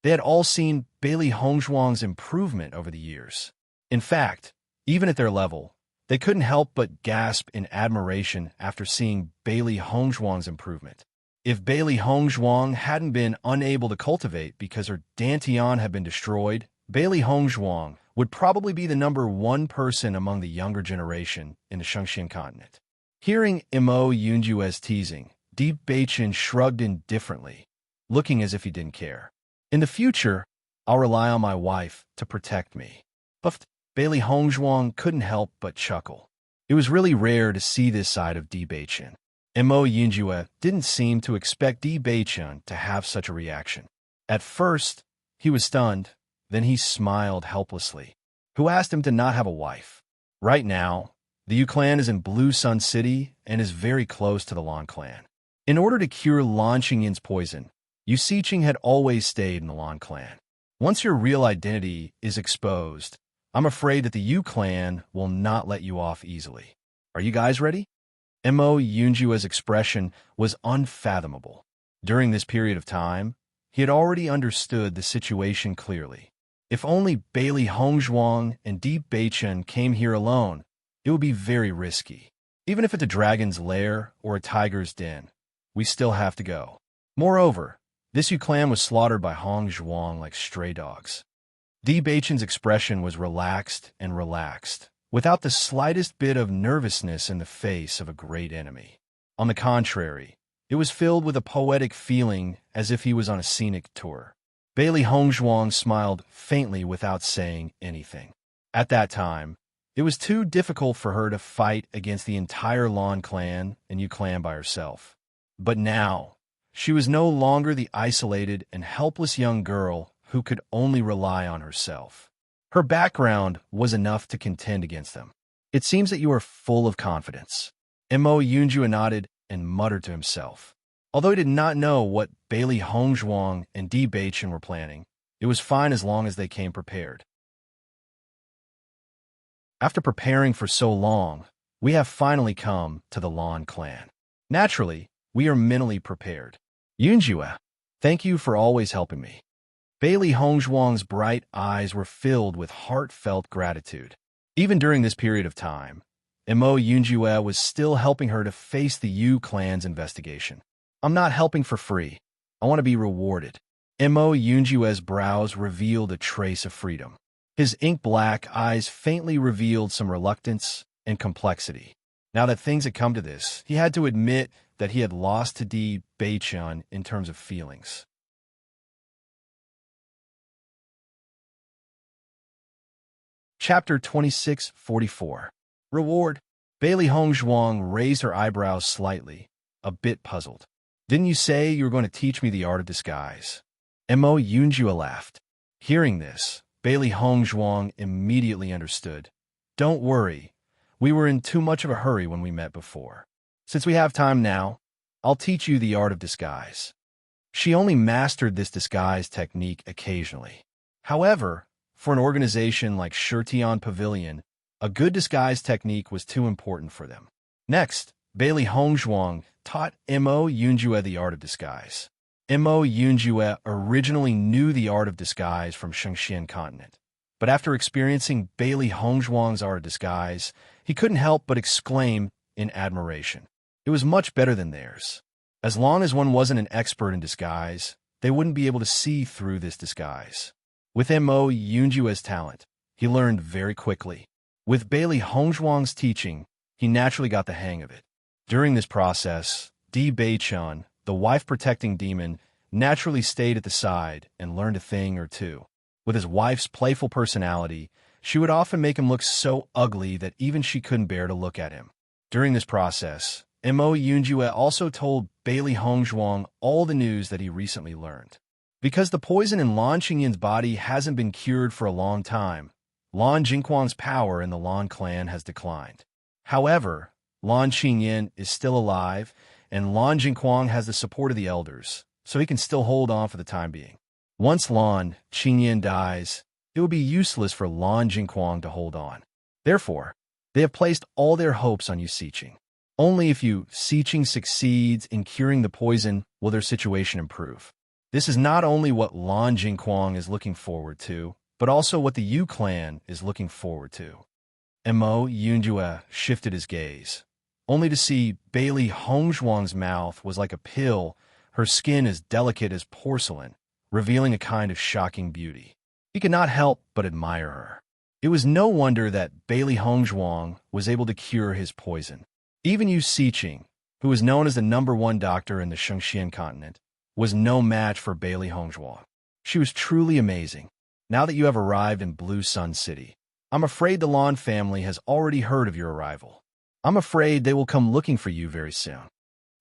They had all seen Bailey Hongzhuang's improvement over the years. In fact, even at their level, they couldn't help but gasp in admiration after seeing Bailey Hongzhuang's improvement. If Bailey Hongzhuang hadn't been unable to cultivate because her Dantian had been destroyed, Bailey Hongzhuang would probably be the #1 person among the younger generation in the Shengxian continent. Hearing Mo Yunjue's teasing, Di Beichun shrugged indifferently, looking as if he didn't care. In the future, I'll rely on my wife to protect me. But Bailey Hongzhuang couldn't help but chuckle. It was really rare to see this side of Di Beichun. Mo Yunjue didn't seem to expect Di Beichun to have such a reaction. At first, he was stunned, then he smiled helplessly. Who asked him to not have a wife? Right now, the Yu clan is in Blue Sun City and is very close to the Lan clan. In order to cure Lan Qingyin's poison, Yu Siqing had always stayed in the Lan clan. Once your real identity is exposed, I'm afraid that the Yu clan will not let you off easily. Are you guys ready? Mo Yunjue's expression was unfathomable. During this period of time, he had already understood the situation clearly. If only Bailey Hongzhuang and Di Beichun came here alone, it would be very risky. Even if it's a dragon's lair or a tiger's den, we still have to go. Moreover, this Yu clan was slaughtered by Hongzhuang like stray dogs. Di Beichun's expression was relaxed, without the slightest bit of nervousness in the face of a great enemy. On the contrary, it was filled with a poetic feeling as if he was on a scenic tour. Bailey Hongzhuang smiled faintly without saying anything. At that time, it was too difficult for her to fight against the entire Lan clan and Yu clan by herself. But now, she was no longer the isolated and helpless young girl who could only rely on herself. Her background was enough to contend against them. It seems that you are full of confidence. Mo Yunjue nodded and muttered to himself. Although he did not know what Bailey Hongzhuang and Di Beichun were planning, it was fine as long as they came prepared. After preparing for so long, we have finally come to the Lan clan. Naturally, we are mentally prepared. Yunjue, thank you for always helping me. Bailey Hongzhuang's bright eyes were filled with heartfelt gratitude. Even during this period of time, Mo Yunjue was still helping her to face the Yu clan's investigation. I'm not helping for free. I want to be rewarded. Mo Yunjue's brows revealed a trace of freedom. His ink-black eyes faintly revealed some reluctance and complexity. Now that things had come to this, he had to admit that he had lost to Di Beichun in terms of feelings. Chapter 2644. Reward. Bailey Hongzhuang raised her eyebrows slightly, a bit puzzled. Didn't you say you were going to teach me the art of disguise? Mo Yunjue laughed. Hearing this, Bailey Hongzhuang immediately understood. Don't worry, we were in too much of a hurry when we met before. Since we have time now, I'll teach you the art of disguise. She only mastered this disguise technique occasionally. However, for an organization like Shirtian Pavilion, A good disguise technique was too important for them. Next, Bailey Hongzhuang taught Mo Yunjue the art of disguise. Mo Yunjue originally knew the art of disguise from Shengxian continent, but after experiencing Bailey Hongzhuang's art of disguise, he couldn't help but exclaim in admiration. It was much better than theirs. As long as one wasn't an expert in disguise, they wouldn't be able to see through this disguise. With Mo Yunjue's talent, he learned very quickly. With Bailey Hongzhuang's teaching, he naturally got the hang of it. During this process, Di Beichun, the wife-protecting demon, naturally stayed at the side and learned a thing or two. With his wife's playful personality, she would often make him look so ugly that even she couldn't bear to look at him. During this process, Mo Yunjue also told Bailey Hongzhuang all the news that he recently learned. Because the poison in Lan Qingyin's body hasn't been cured for a long time, Lan Jingquang's power in the Lan clan has declined. However, Lan Qingyin is still alive, and Lan Jingquang has the support of the elders, so he can still hold on for the time being. Once Lan Qingyin dies, it would be useless for Lan Jingquang to hold on. Therefore, they have placed all their hopes on Yu Siqing. Only if Yu Siqing succeeds in curing the poison will their situation improve. This is not only what Lan Jingquang is looking forward to, but also what the Yu clan is looking forward to. Mo Yunjue shifted his gaze, only to see Bailey Hongzhuang's mouth was like a pill, her skin as delicate as porcelain, revealing a kind of shocking beauty. He could not help but admire her. It was no wonder that Bailey Hongzhuang was able to cure his poison. Even Yu Siqing, who was known as the #1 doctor in the Shengxian continent, was no match for Bailey Hongzhuang. She was truly amazing. Now that you have arrived in Blue Sun City, I'm afraid the Lan family has already heard of your arrival. I'm afraid they will come looking for you very soon.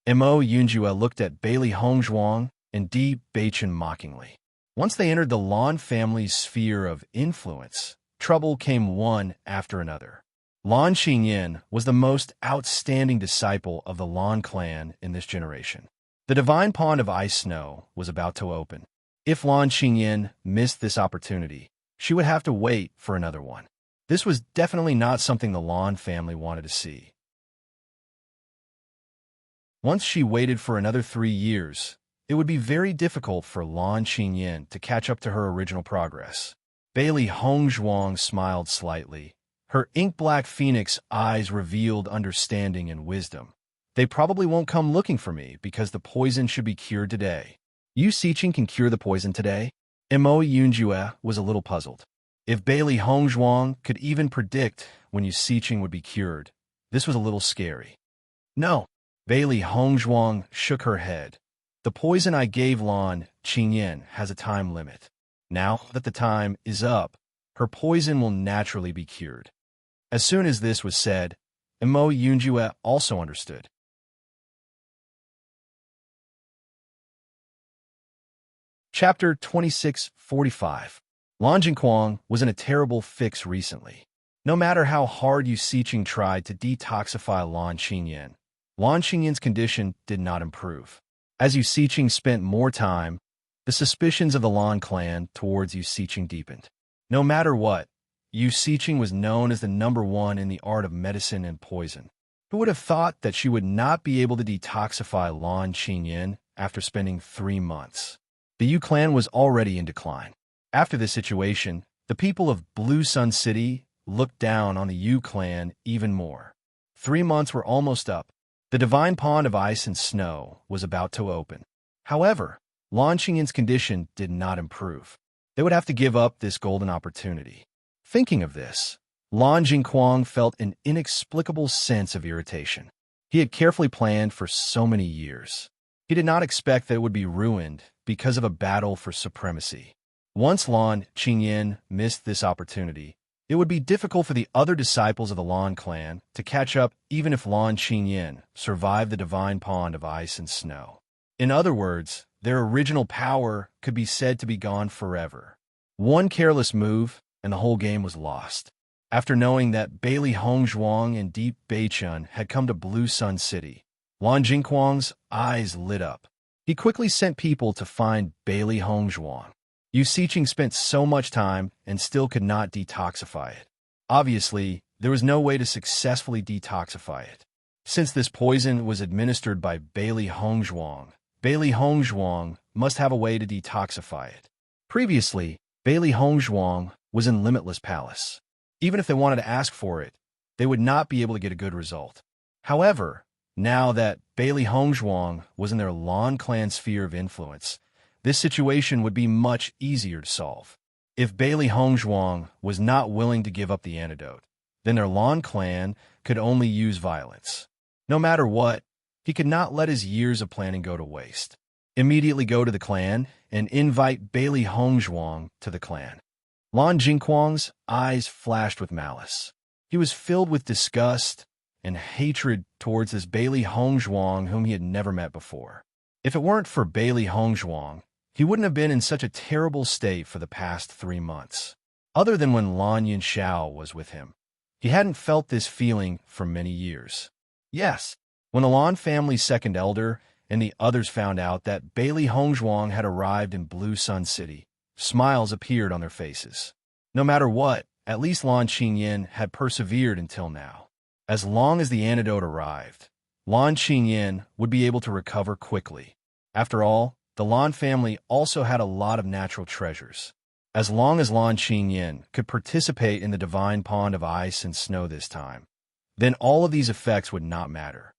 Mo Yunjue looked at Bailey Hongzhuang and Di Beichun mockingly. Once they entered the Lan family's sphere of influence, trouble came one after another. Lan Qingyin was the most outstanding disciple of the Lan clan in this generation. The divine pond of ice snow was about to open. If Lan Qingyin missed this opportunity, she would have to wait for another one. This was definitely not something the Lan family wanted to see. Once she waited for another 3 years, it would be very difficult for Lan Qingyin to catch up to her original progress. Bailey Hongzhuang smiled slightly. Her ink-black phoenix eyes revealed understanding and wisdom. They probably won't come looking for me because the poison should be cured today. Yu Siqing can cure the poison today? Mo Yunjue was a little puzzled. If Bailey Hongzhuang could even predict when Yu Siqing would be cured, this was a little scary. No. Bailey Hongzhuang shook her head. The poison I gave Lan Qingyin has a time limit. Now that the time is up, her poison will naturally be cured. As soon as this was said, Mo Yunjue also understood. Chapter 2645. Lan Jingquang was in a terrible fix recently. No matter how hard Yu Siqing tried to detoxify Lan Qingyin's condition did not improve. As Yu Siqing spent more time, the suspicions of the Lan clan towards Yu Siqing deepened. No matter what, Yu Siqing was known as the #1 in the art of medicine and poison. Who would have thought that she would not be able to detoxify Lan Qingyin after spending 3 months? The Yu clan was already in decline. After this situation, the people of Blue Sun City looked down on the Yu clan even more. 3 months were almost up. The divine pond of ice and snow was about to open. However, Lan Qingyin's condition did not improve. They would have to give up this golden opportunity. Thinking of this, Lan Jingquang felt an inexplicable sense of irritation. He had carefully planned for so many years. He did not expect that it would be ruined because of a battle for supremacy. Once Lan Qingyin missed this opportunity, it would be difficult for the other disciples of the Lan clan to catch up even if Lan Qingyin survived the divine pond of ice and snow. In other words, their original power could be said to be gone forever. One careless move, and the whole game was lost. After knowing that Bailey Hongzhuang and Di Beichun had come to Blue Sun City, Lan Jingquang's eyes lit up. He quickly sent people to find Bailey Hongzhuang. Yu Siqing spent so much time and still could not detoxify it. Obviously, there was no way to successfully detoxify it. Since this poison was administered by Bailey Hongzhuang must have a way to detoxify it. Previously, Bailey Hongzhuang was in Limitless Palace. Even if they wanted to ask for it, they would not be able to get a good result. However, now that Bailey Hongzhuang was in their Lan clan sphere of influence, this situation would be much easier to solve. If Bailey Hongzhuang was not willing to give up the antidote, then their Lan clan could only use violence. No matter what, he could not let his years of planning go to waste. Immediately go to the clan and invite Bailey Hongzhuang to the clan. Lan Jingquang's eyes flashed with malice. He was filled with disgust and hatred towards this Bailey Hongzhuang whom he had never met before. If it weren't for Bailey Hongzhuang, he wouldn't have been in such a terrible state for the past 3 months. Other than when Lan Yinxiao was with him, he hadn't felt this feeling for many years. Yes, when the Lan family's second elder and the others found out that Bailey Hongzhuang had arrived in Blue Sun City, smiles appeared on their faces. No matter what, at least Lan Qingyan had persevered until now. As long as the antidote arrived, Lan Qingyan would be able to recover quickly. After all, the Lan family also had a lot of natural treasures. As long as Lan Qingyan could participate in the divine pond of ice and snow this time, then all of these effects would not matter.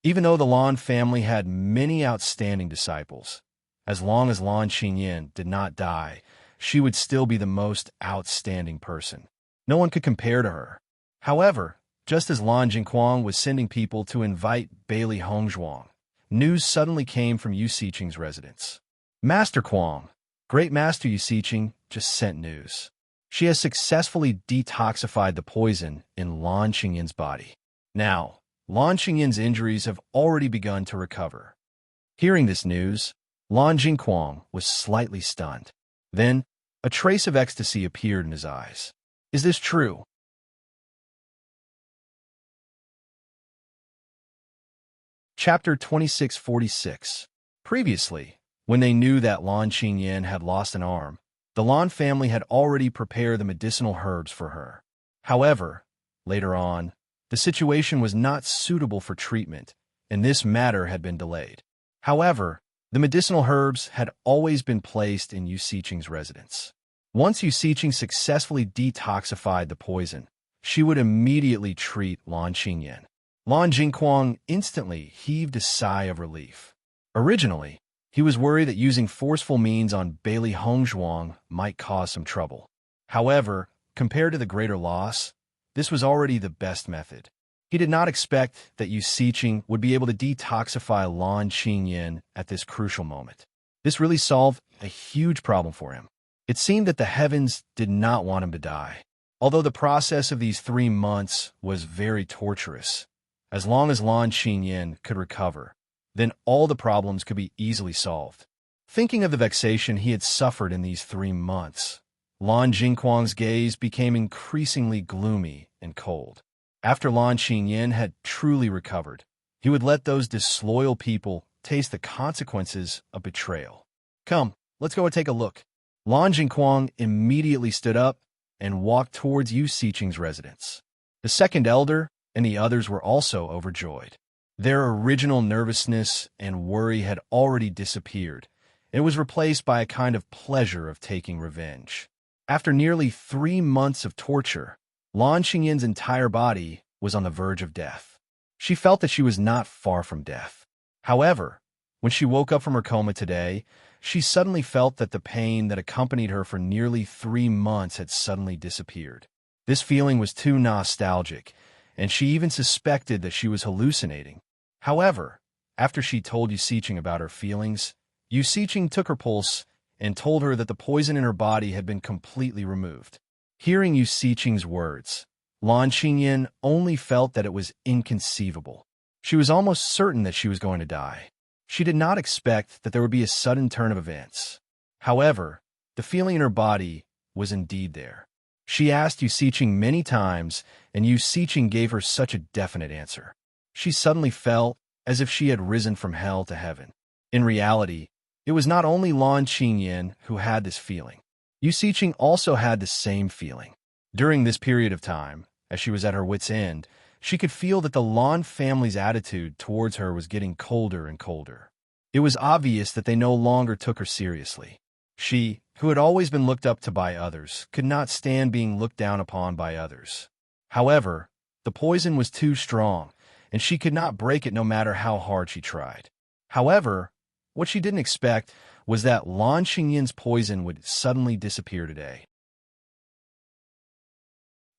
Even though the Lan family had many outstanding disciples, as long as Lan Qingyan did not die, she would still be the most outstanding person. No one could compare to her. However, just as Lan Jingquang was sending people to invite Bailey Hongzhuang, news suddenly came from Yu Siqing's residence. Master Quang, Great Master Yu Siqing, just sent news. She has successfully detoxified the poison in Lan Qingyan's body. Now, Lan Qingyan's injuries have already begun to recover. Hearing this news, Lan Jingquang was slightly stunned. Then, a trace of ecstasy appeared in his eyes. Is this true? Chapter 2646. Previously, when they knew that Lan Qingyan had lost an arm, the Lan family had already prepared the medicinal herbs for her. However, later on, the situation was not suitable for treatment, and this matter had been delayed. However, the medicinal herbs had always been placed in Yu Siqing's residence. Once Yu Siqing successfully detoxified the poison, she would immediately treat Lan Qingyan. Lan Jingquang instantly heaved a sigh of relief. Originally, he was worried that using forceful means on Bailey Hongzhuang might cause some trouble. However, compared to the greater loss, this was already the best method. He did not expect that Yu Siqing would be able to detoxify Lan Qingyan at this crucial moment. This really solved a huge problem for him. It seemed that the heavens did not want him to die. Although the process of these 3 months was very torturous, as long as Lan Qingyan could recover, then all the problems could be easily solved. Thinking of the vexation he had suffered in these 3 months, Lan Jingquang's gaze became increasingly gloomy and cold. After Lan Qingyan had truly recovered, he would let those disloyal people taste the consequences of betrayal. Come, let's go and take a look. Lan Jingquang immediately stood up and walked towards Yu Siqing's residence. The second elder and the others were also overjoyed. Their original nervousness and worry had already disappeared, and it was replaced by a kind of pleasure of taking revenge. After nearly 3 months of torture, Lan Qingyan's entire body was on the verge of death. She felt that she was not far from death. However, when she woke up from her coma today, she suddenly felt that the pain that accompanied her for nearly 3 months had suddenly disappeared. This feeling was too nostalgic, and she even suspected that she was hallucinating. However, after she told Yu Siqing about her feelings, Yu Siqing took her pulse and told her that the poison in her body had been completely removed. Hearing Yu Siqing's words, Lan Qingyan only felt that it was inconceivable. She was almost certain that she was going to die. She did not expect that there would be a sudden turn of events. However, the feeling in her body was indeed there. She asked Yu Siqing many times, and Yu Siqing gave her such a definite answer. She suddenly felt as if she had risen from hell to heaven. In reality, it was not only Lan Qingyan who had this feeling. Yu Siqing also had the same feeling. During this period of time, as she was at her wit's end, she could feel that the Lan family's attitude towards her was getting colder and colder. It was obvious that they no longer took her seriously. She, who had always been looked up to by others, could not stand being looked down upon by others. However, the poison was too strong, and she could not break it no matter how hard she tried. However, what she didn't expect was that Lan Xinyan's poison would suddenly disappear today.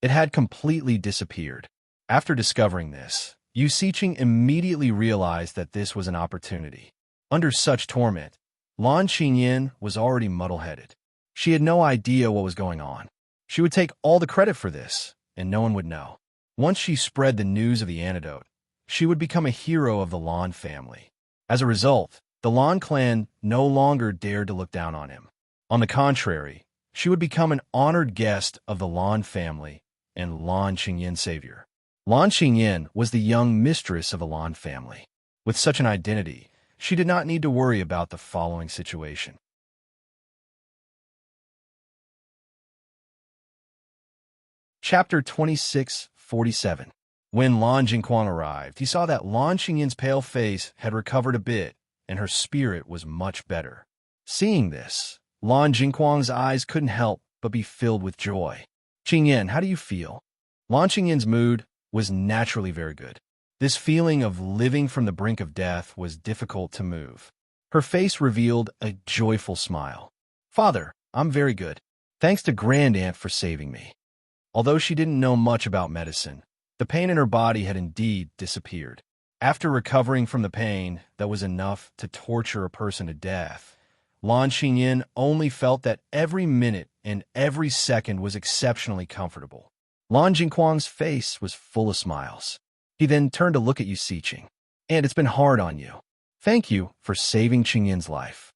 It had completely disappeared. After discovering this, Yu Siqing immediately realized that this was an opportunity. Under such torment, Lan Xinyan was already muddle-headed. She had no idea what was going on. She would take all the credit for this, and no one would know. Once she spread the news of the antidote, she would become a hero of the Lan family. As a result, the Lan clan no longer dared to look down on him. On the contrary, she would become an honored guest of the Lan family and Lan Xinyan's savior. Lan Xinyan was the young mistress of the Lan family. With such an identity, she did not need to worry about the following situation. Chapter 26:47. When Lan Jingquang arrived, he saw that Lan Xinyan's pale face had recovered a bit, and her spirit was much better. Seeing this, Lan Jingquang's eyes couldn't help but be filled with joy. "Xinyan, how do you feel?" Lan Xinyan's mood was naturally very good. This feeling of living from the brink of death was difficult to move. Her face revealed a joyful smile. "Father, I'm very good. Thanks to Grand Aunt for saving me." Although she didn't know much about medicine, the pain in her body had indeed disappeared. After recovering from the pain that was enough to torture a person to death, Lan Xinyan only felt that every minute and every second was exceptionally comfortable. Lan Jingquang's face was full of smiles. He then turned to look at Yu Siqing. "And it's been hard on you. Thank you for saving Qingyan's life."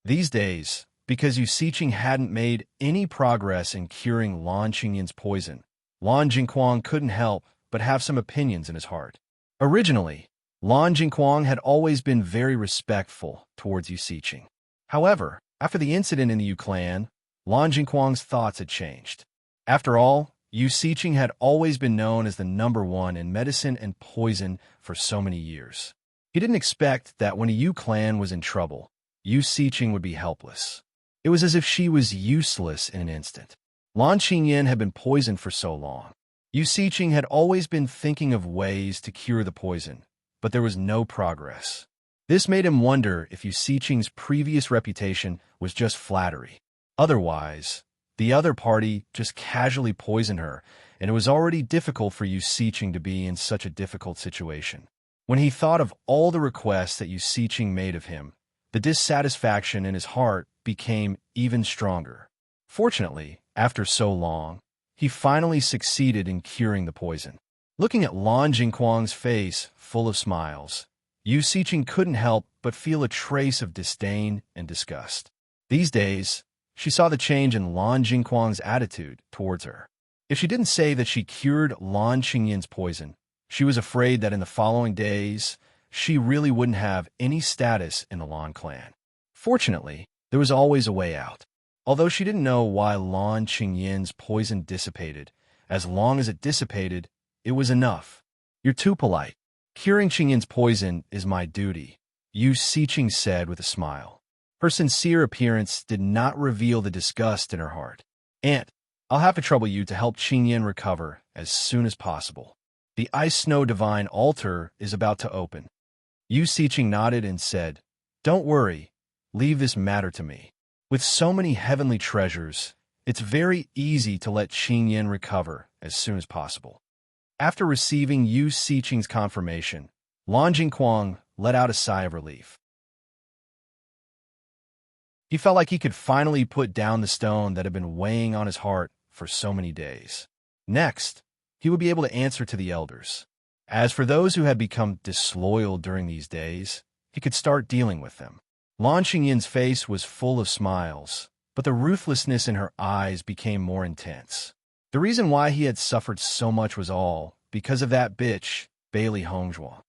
These days, because Yu Siqing hadn't made any progress in curing Lan Xinyan's poison, Lan Jingquang couldn't help but have some opinions in his heart. Originally, Lan Jingquang had always been very respectful towards Yu Siqing. However, after the incident in the Yu clan, Lan Jingquang's thoughts had changed. After all, Yu Siqing had always been known as the #1 in medicine and poison for so many years. He didn't expect that when a Yu clan was in trouble, Yu Siqing would be helpless. It was as if she was useless in an instant. Lan Xinyan had been poisoned for so long. Yu Siqing had always been thinking of ways to cure the poison, but there was no progress. This made him wonder if Yu Siqing's previous reputation was just flattery. Otherwise, the other party just casually poisoned her, and it was already difficult for Yu Siqing to be in such a difficult situation. When he thought of all the requests that Yu Siqing made of him, the dissatisfaction in his heart became even stronger. Fortunately, after so long, he finally succeeded in curing the poison. Looking at Lan Jingquang's face full of smiles, Yu Siqing couldn't help but feel a trace of disdain and disgust. These days, she saw the change in Lan Jingquang's attitude towards her. If she didn't say that she cured Lan Xinyan's poison, she was afraid that in the following days, she really wouldn't have any status in the Lan clan. Fortunately, there was always a way out. Although she didn't know why Lan Xinyan's poison dissipated, as long as it dissipated, it was enough. "You're too polite. Curing Xinyan's poison is my duty," Yu Siqing said with a smile. Her sincere appearance did not reveal the disgust in her heart. "Aunt, I'll have to trouble you to help Xinyan recover as soon as possible. The Ice Snow Divine Altar is about to open." Yu Siqing nodded and said, "Don't worry, leave this matter to me. With so many heavenly treasures, it's very easy to let Xinyan recover as soon as possible." After receiving Yu Siqing's confirmation, Lan Jingquang let out a sigh of relief. He felt like he could finally put down the stone that had been weighing on his heart for so many days. Next, he would be able to answer to the elders. As for those who had become disloyal during these days, he could start dealing with them. Lan Xinyan's face was full of smiles, but the ruthlessness in her eyes became more intense. The reason why he had suffered so much was all because of that bitch, Bailey Hongzhuang.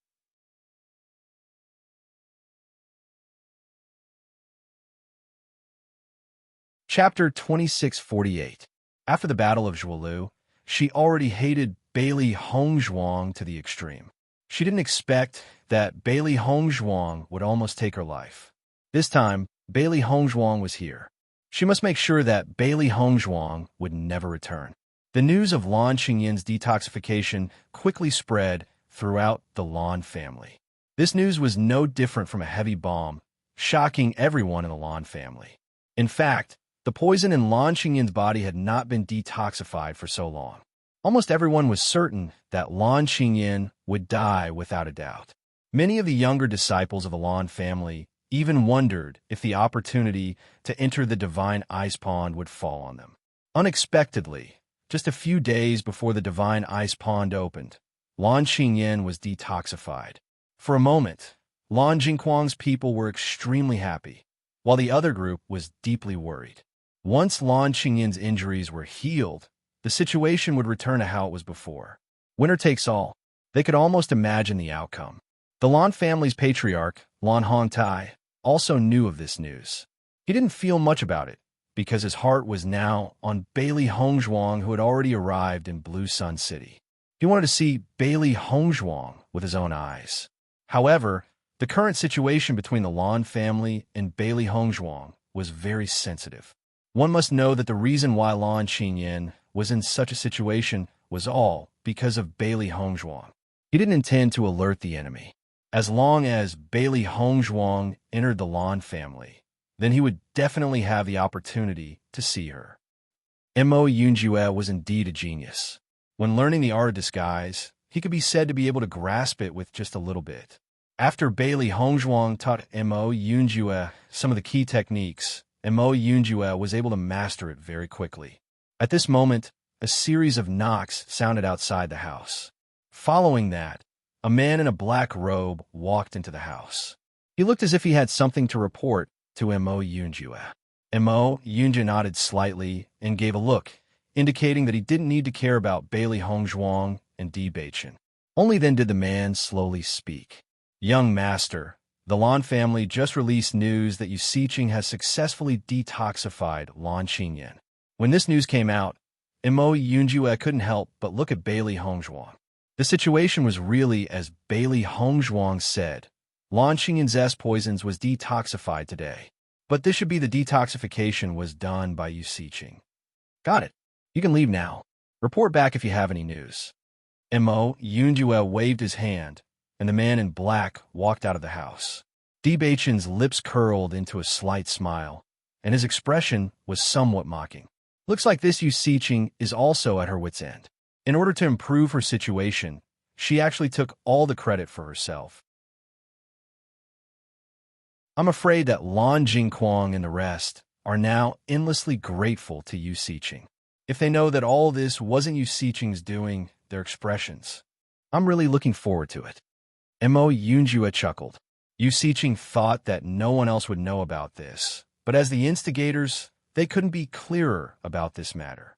Chapter 26:48. After the Battle of Zhuolu, she already hated Bailey Hongzhuang to the extreme. She didn't expect that Bailey Hongzhuang would almost take her life. This time, Bailey Hongzhuang was here. She must make sure that Bailey Hongzhuang would never return. The news of Lan Qingyin's detoxification quickly spread throughout the Lan family. This news was no different from a heavy bomb, shocking everyone in the Lan family. In fact, the poison in Lan Qingyin's body had not been detoxified for so long. Almost everyone was certain that Lan Qingyin would die without a doubt. Many of the younger disciples of the Lan family even wondered if the opportunity to enter the divine ice pond would fall on them. Unexpectedly, just a few days before the divine ice pond opened, Lan Qingyin was detoxified. For a moment, Lan Jingquang's people were extremely happy, while the other group was deeply worried. Once Lan Qingyin's injuries were healed, the situation would return to how it was before. Winner takes all. They could almost imagine the outcome. The Lan family's patriarch, Lan Hongtai, also knew of this news. He didn't feel much about it, because his heart was now on Bailey Hongzhuang, who had already arrived in Blue Sun City. He wanted to see Bailey Hongzhuang with his own eyes. However, the current situation between the Lan family and Bailey Hongzhuang was very sensitive. One must know that the reason why Lan Qingyin was in such a situation was all because of Bailey Hongzhuang. He didn't intend to alert the enemy. As long as Bailey Hongzhuang entered the Lan family, then he would definitely have the opportunity to see her. Mo Yunjue was indeed a genius. When learning the art of disguise, he could be said to be able to grasp it with just a little bit. After Bailey Hongzhuang taught Mo Yunjue some of the key techniques, Mo Yunjue was able to master it very quickly. At this moment, a series of knocks sounded outside the house. Following that, a man in a black robe walked into the house. He looked as if he had something to report to Mo Yunjue. Mo Yunjue nodded slightly and gave a look, indicating that he didn't need to care about Bailey Hongzhuang and Di Beichen. Only then did the man slowly speak. Young master, the Lan family just released news that Yu Siqing has successfully detoxified Lan Qingyin. When this news came out, Mo Yunjue couldn't help but look at Bailey Hongzhuang. The situation was really as Bailey Hongzhuang said. Lan Qingyin's S poisons was detoxified today, but this should be the detoxification was done by Yu Siqing. Got it. You can leave now. Report back if you have any news. Mo Yunjue waved his hand, and the man in black walked out of the house. Di Beichen's lips curled into a slight smile, and his expression was somewhat mocking. Looks like this Yu Siqing is also at her wit's end. In order to improve her situation, she actually took all the credit for herself. I'm afraid that Lan Jingquang and the rest are now endlessly grateful to Yu Siqing. If they know that all this wasn't Yu Siqing's doing, their expressions. I'm really looking forward to it. Mo Yunjue chuckled. Yu Siqing thought that no one else would know about this, but as the instigators, they couldn't be clearer about this matter.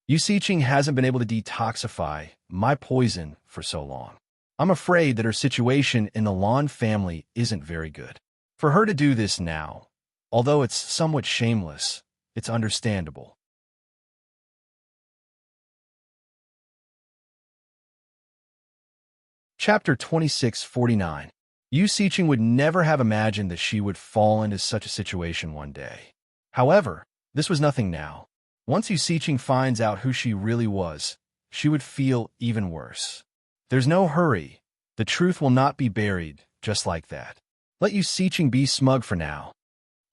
Yu Siqing hasn't been able to detoxify my poison for so long. I'm afraid that her situation in the Lan family isn't very good. For her to do this now, although it's somewhat shameless, it's understandable. Chapter 2649. Yu Siqing would never have imagined that she would fall into such a situation one day. However, this was nothing now. Once Yu Siqing finds out who she really was, she would feel even worse. There's no hurry. The truth will not be buried just like that. Let Yu Siqing be smug for now.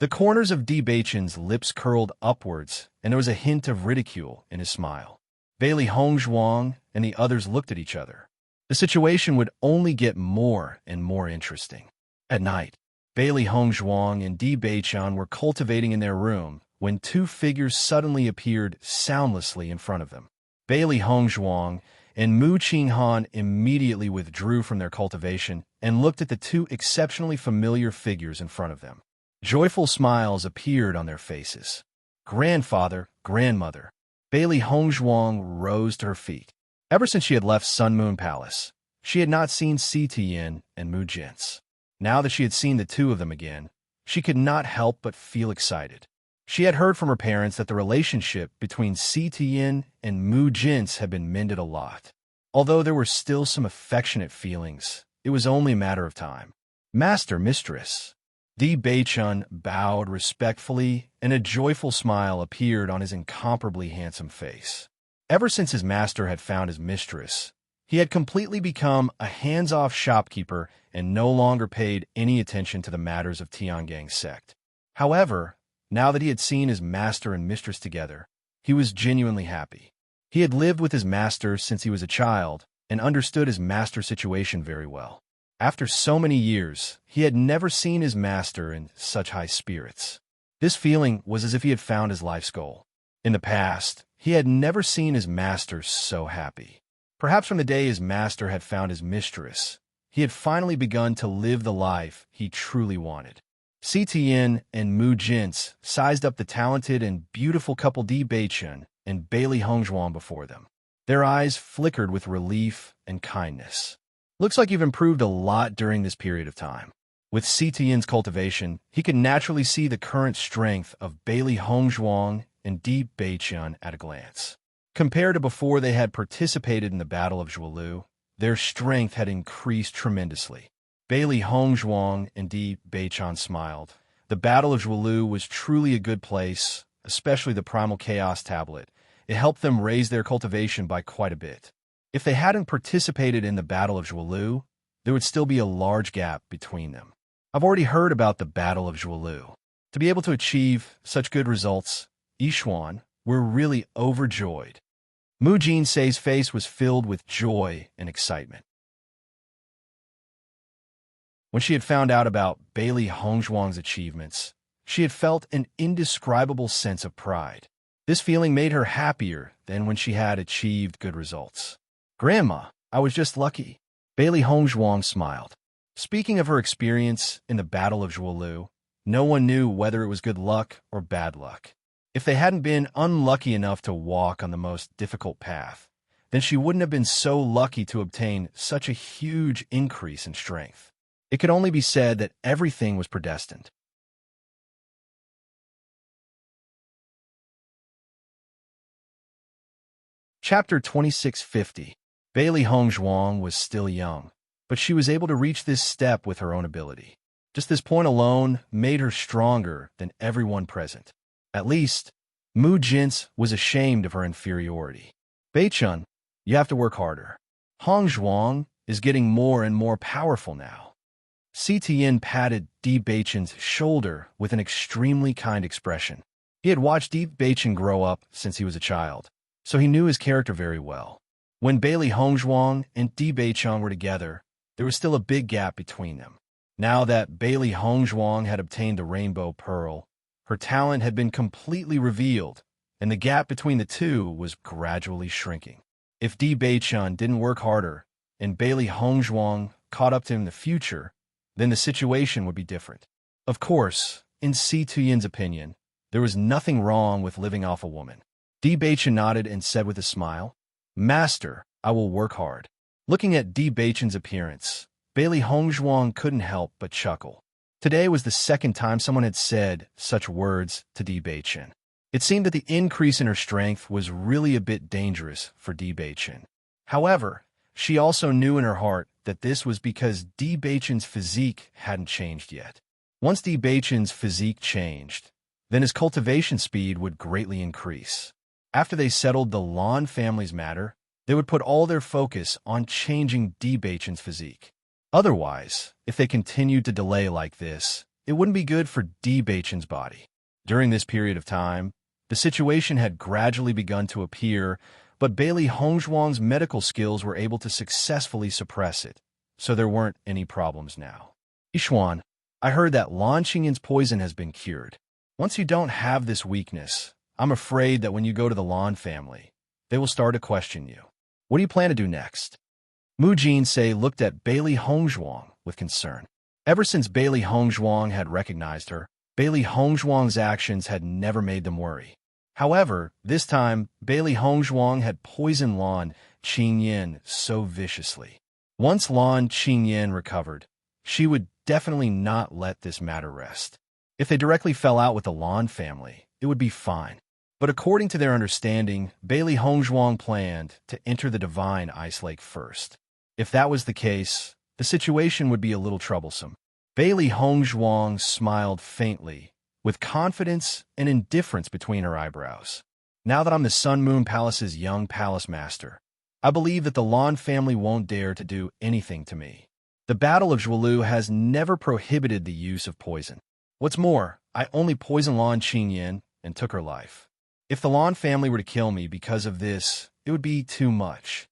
The corners of Di Beichen's lips curled upwards, and there was a hint of ridicule in his smile. Bailey Hongzhuang and the others looked at each other. The situation would only get more and more interesting. At night, Bailey Hongzhuang and Di Beichen were cultivating in their room when two figures suddenly appeared soundlessly in front of them. Bailey Hongzhuang and Mu Qinghan immediately withdrew from their cultivation and looked at the two exceptionally familiar figures in front of them. Joyful smiles appeared on their faces. Grandfather, grandmother. Bailey Hongzhuang rose to her feet. Ever since she had left Sun Moon Palace, she had not seen Si Tian and Mu Jintz. Now that she had seen the two of them again, she could not help but feel excited. She had heard from her parents that the relationship between Si Tian and Mu Jin's had been mended a lot. Although there were still some affectionate feelings, it was only a matter of time. Master, mistress. Di Beichun bowed respectfully, and a joyful smile appeared on his incomparably handsome face. Ever since his master had found his mistress, he had completely become a hands-off shopkeeper and no longer paid any attention to the matters of Tiangang's sect. However, now that he had seen his master and mistress together, he was genuinely happy. He had lived with his master since he was a child and understood his master's situation very well. After so many years, he had never seen his master in such high spirits. This feeling was as if he had found his life's goal. In the past, he had never seen his master so happy. Perhaps from the day his master had found his mistress, he had finally begun to live the life he truly wanted. Si Tian and Mu Jin's sized up the talented and beautiful couple Di Beichun and Bailey Hongzhuang before them. Their eyes flickered with relief and kindness. Looks like you've improved a lot during this period of time. With Si Tian's cultivation, he could naturally see the current strength of Bailey Hongzhuang and Di Beichun at a glance. Compared to before they had participated in the Battle of Zhuolu, their strength had increased tremendously. Bailey Hongzhuang and Di Beichun smiled. The Battle of Zhuolu was truly a good place, especially the Primal Chaos Tablet. It helped them raise their cultivation by quite a bit. If they hadn't participated in the Battle of Zhuolu, there would still be a large gap between them. I've already heard about the Battle of Zhuolu. To be able to achieve such good results, Yishuan were really overjoyed. Mu Jinsei's face was filled with joy and excitement. When she had found out about Bailey Hongzhuang's achievements, she had felt an indescribable sense of pride. This feeling made her happier than when she had achieved good results. Grandma, I was just lucky. Bailey Hongzhuang smiled. Speaking of her experience in the Battle of Zhuolu, no one knew whether it was good luck or bad luck. If they hadn't been unlucky enough to walk on the most difficult path, then she wouldn't have been so lucky to obtain such a huge increase in strength. It could only be said that everything was predestined. Chapter 2650. Bailey Hongzhuang was still young, but she was able to reach this step with her own ability. Just this point alone made her stronger than everyone present. At least, Mu Jin's was ashamed of her inferiority. Beichun, you have to work harder. Hongzhuang is getting more and more powerful now. Si Tian patted Di Beichun's shoulder with an extremely kind expression. He had watched Di Beichun grow up since he was a child, so he knew his character very well. When Bailey Hongzhuang and Di Beichun were together, there was still a big gap between them. Now that Bailey Hongzhuang had obtained the Rainbow Pearl, her talent had been completely revealed, and the gap between the two was gradually shrinking. If Di Beichun didn't work harder, and Bailey Hongzhuang caught up to him in the future, then the situation would be different. Of course, in Si Tian's opinion, there was nothing wrong with living off a woman. Di Beichun nodded and said with a smile, Master, I will work hard. Looking at Di Beichun's appearance, Bailey Hongzhuang couldn't help but chuckle. Today was the second time someone had said such words to Di Beichun. It seemed that the increase in her strength was really a bit dangerous for Di Beichun. However, she also knew in her heart that this was because Di Beichun's physique hadn't changed yet. Once Di Beichun's physique changed, then his cultivation speed would greatly increase. After they settled the Lan family's matter, they would put all their focus on changing Di Beichun's physique. Otherwise, if they continued to delay like this, it wouldn't be good for Di Beichun's body. During this period of time, the situation had gradually begun to appear, but Bailey Hongzhuang's medical skills were able to successfully suppress it, so there weren't any problems now. Yishuan, I heard that Lan Qingyin's poison has been cured. Once you don't have this weakness, I'm afraid that when you go to the Lan family, they will start to question you. What do you plan to do next? Mu Jinsei looked at Bailey Hongzhuang with concern. Ever since Bailey Hongzhuang had recognized her, Bailey Hongzhuang's actions had never made them worry. However, this time, Bailey Hongzhuang had poisoned Lan Qingyin so viciously. Once Lan Qingyin recovered, she would definitely not let this matter rest. If they directly fell out with the Lan family, it would be fine. But according to their understanding, Bailey Hongzhuang planned to enter the Divine Ice Lake first. If that was the case, the situation would be a little troublesome. Bailey Hongzhuang smiled faintly, with confidence and indifference between her eyebrows. Now that I'm the Sun Moon Palace's young palace master, I believe that the Lan family won't dare to do anything to me. The Battle of Zhuolu has never prohibited the use of poison. What's more, I only poisoned Lan Qingyan and took her life. If the Lan family were to kill me because of this, it would be too much.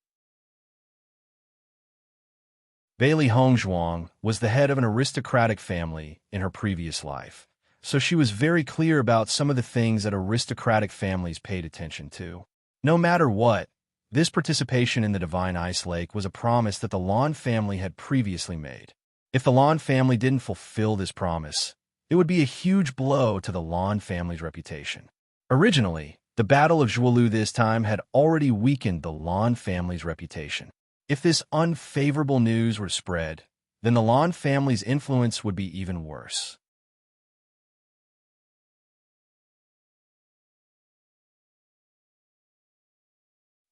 Bailey Hongzhuang was the head of an aristocratic family in her previous life, so she was very clear about some of the things that aristocratic families paid attention to. No matter what, this participation in the Divine Ice Lake was a promise that the Lan family had previously made. If the Lan family didn't fulfill this promise, it would be a huge blow to the Lan family's reputation. Originally, the Battle of Zhuolu this time had already weakened the Lan family's reputation. If this unfavorable news were spread, then the Lan family's influence would be even worse.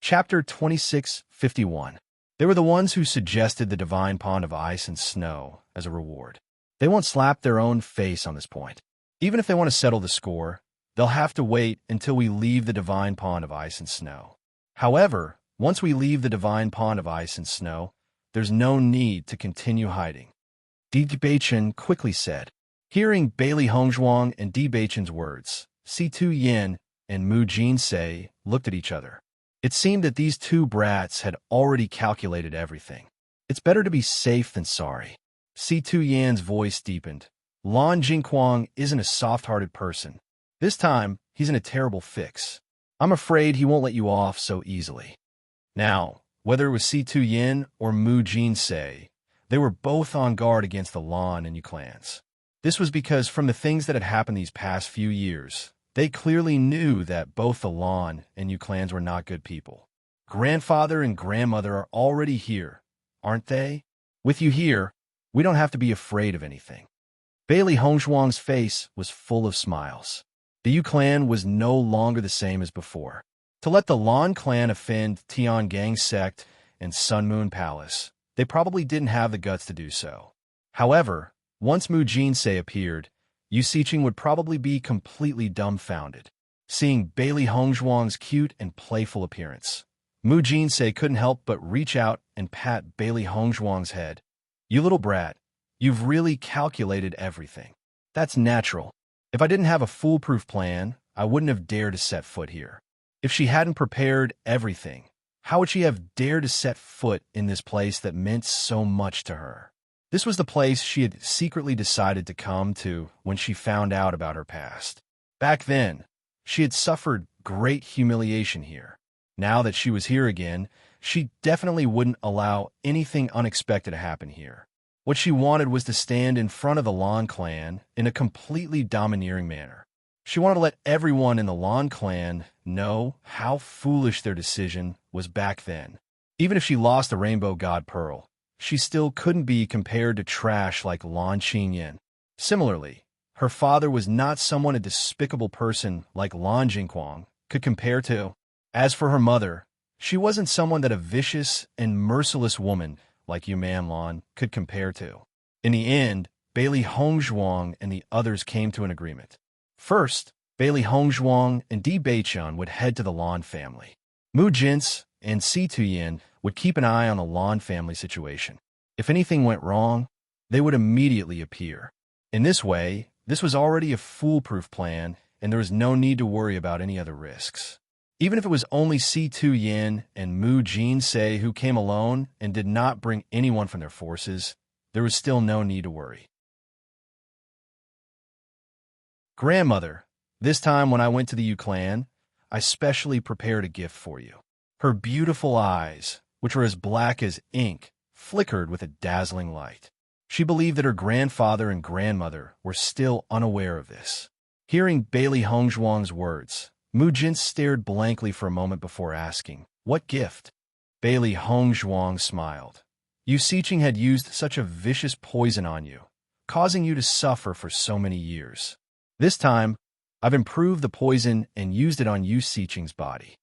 Chapter 2651. They were the ones who suggested the divine pond of ice and snow as a reward. They won't slap their own face on this point. Even if they want to settle the score, they'll have to wait until we leave the divine pond of ice and snow. However, once we leave the divine pond of ice and snow, there's no need to continue hiding. Di Beichen quickly said. Hearing Bailey Hongzhuang and Di Beichen's words, Si Tu Yin and Mu Jinsei looked at each other. It seemed that these two brats had already calculated everything. It's better to be safe than sorry. Si Tu Yan's voice deepened. Lan Jingquang isn't a soft-hearted person. This time, he's in a terrible fix. I'm afraid he won't let you off so easily. Now, whether it was Si Tu Yin or Mu Jinsei, they were both on guard against the Lan and Yu clans. This was because from the things that had happened these past few years, they clearly knew that both the Lan and Yu clans were not good people. Grandfather and grandmother are already here, aren't they? With you here, we don't have to be afraid of anything. Bailey Hongzhuang's face was full of smiles. The Yu clan was no longer the same as before. To let the Lan clan offend Tiangang sect and Sun Moon Palace, they probably didn't have the guts to do so. However, once Mu Jinsei appeared, Yu Xiqing would probably be completely dumbfounded. Seeing Bailey Hongzhuang's cute and playful appearance, Mu Jinsei couldn't help but reach out and pat Bailey Hongzhuang's head. You little brat, you've really calculated everything. That's natural. If I didn't have a foolproof plan, I wouldn't have dared to set foot here. If she hadn't prepared everything, how would she have dared to set foot in this place that meant so much to her? This was the place she had secretly decided to come to when she found out about her past. Back then, she had suffered great humiliation here. Now that she was here again, she definitely wouldn't allow anything unexpected to happen here. What she wanted was to stand in front of the Lan clan in a completely domineering manner. She wanted to let everyone in the Lan clan know how foolish their decision was back then. Even if she lost the Rainbow God Pearl, she still couldn't be compared to trash like Lan Qingyan. Similarly, her father was not someone a despicable person like Lan Jingquang could compare to. As for her mother, she wasn't someone that a vicious and merciless woman like Yu Manlan could compare to. In the end, Bailey Hongzhuang and the others came to an agreement. First, Bailey Hongzhuang and Di Beichen would head to the Lan family. Mu Jins and Si Tu Yin would keep an eye on the Lan family situation. If anything went wrong, they would immediately appear. In this way, this was already a foolproof plan, and there was no need to worry about any other risks. Even if it was only Si Tu Yin and Mu Jinsei who came alone and did not bring anyone from their forces, there was still no need to worry. Grandmother, this time when I went to the Yu clan, I specially prepared a gift for you. Her beautiful eyes, which were as black as ink, flickered with a dazzling light. She believed that her grandfather and grandmother were still unaware of this. Hearing Bailey Hongzhuang's words, Mu Jin stared blankly for a moment before asking, "What gift?" Bailey Hongzhuang smiled. Yu Xiqing had used such a vicious poison on you, causing you to suffer for so many years. This time, I've improved the poison and used it on Yu Siqing's body.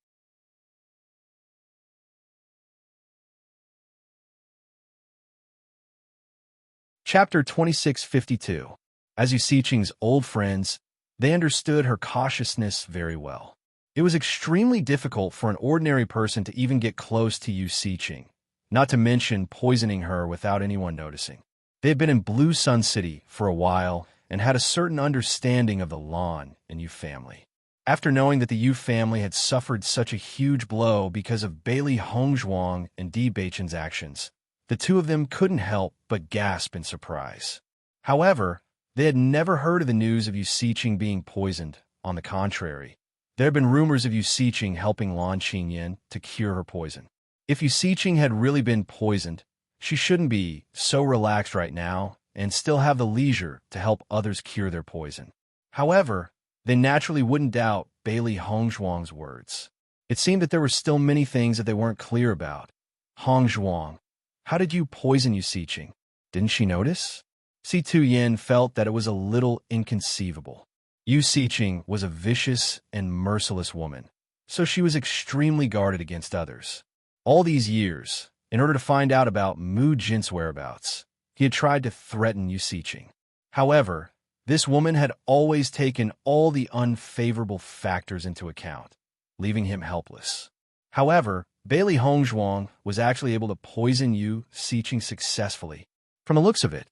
Chapter 2652. As Yu Siqing's old friends, they understood her cautiousness very well. It was extremely difficult for an ordinary person to even get close to Yu Siqing, not to mention poisoning her without anyone noticing. They had been in Blue Sun City for a while and had a certain understanding of the Lan and Yu family. After knowing that the Yu family had suffered such a huge blow because of Bailey Hongzhuang and Di Beichen's actions, the two of them couldn't help but gasp in surprise. However, they had never heard of the news of Yu Siqing being poisoned. On the contrary, there had been rumors of Yu Siqing helping Lan Qingyan to cure her poison. If Yu Siqing had really been poisoned, she shouldn't be so relaxed right now and still have the leisure to help others cure their poison. However, they naturally wouldn't doubt Bailey Hongzhuang's words. It seemed that there were still many things that they weren't clear about. Hongzhuang, how did you poison Yu Siqing? Didn't she notice? Si Tuyin felt that it was a little inconceivable. Yu Siqing was a vicious and merciless woman, so she was extremely guarded against others. All these years, in order to find out about Mu Jin's whereabouts, he had tried to threaten Yu Siqing. However, this woman had always taken all the unfavorable factors into account, leaving him helpless. However, Bailey Hongzhuang was actually able to poison Yu Siqing successfully. From the looks of it,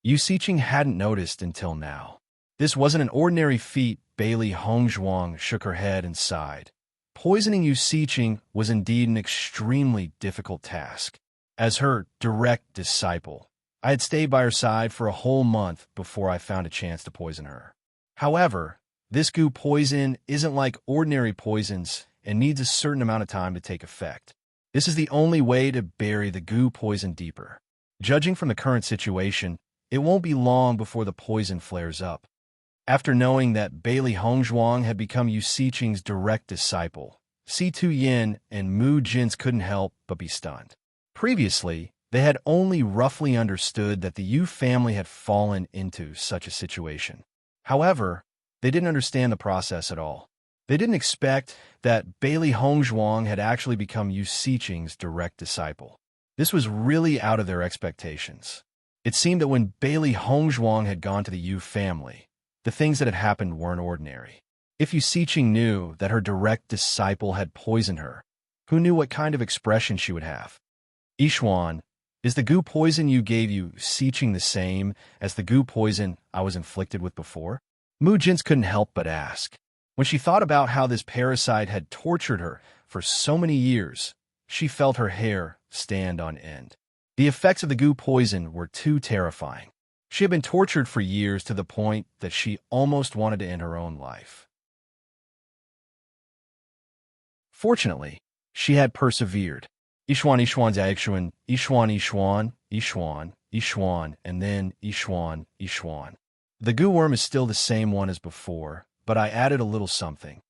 Yu Siqing hadn't noticed until now. This wasn't an ordinary feat. Bailey Hongzhuang shook her head and sighed. Poisoning Yu Siqing was indeed an extremely difficult task. As her direct disciple, I had stayed by her side for a whole month before I found a chance to poison her. However, this goo poison isn't like ordinary poisons and needs a certain amount of time to take effect. This is the only way to bury the goo poison deeper. Judging from the current situation, it won't be long before the poison flares up. After knowing that Bailey Hongzhuang had become Yu Siqing's direct disciple, Si Tuyin and Mu Jin's couldn't help but be stunned. Previously, they had only roughly understood that the Yu family had fallen into such a situation. However, they didn't understand the process at all. They didn't expect that Bailey Hongzhuang had actually become Yu Siqing's direct disciple. This was really out of their expectations. It seemed that when Bailey Hongzhuang had gone to the Yu family, the things that had happened weren't ordinary. If Yu Siqing knew that her direct disciple had poisoned her, who knew what kind of expression she would have? Yixuan, is the goo poison you gave Yu Siqing the same as the goo poison I was inflicted with before? Mu Jins couldn't help but ask. When she thought about how this parasite had tortured her for so many years, she felt her hair stand on end. The effects of the goo poison were too terrifying. She had been tortured for years to the point that she almost wanted to end her own life. Fortunately, she had persevered. Yixuan, Yixuan, Yixuan, Yixuan, Yixuan, Yixuan, Yixuan, and then Yixuan, Yixuan. The goo worm is still the same one as before, but I added a little something.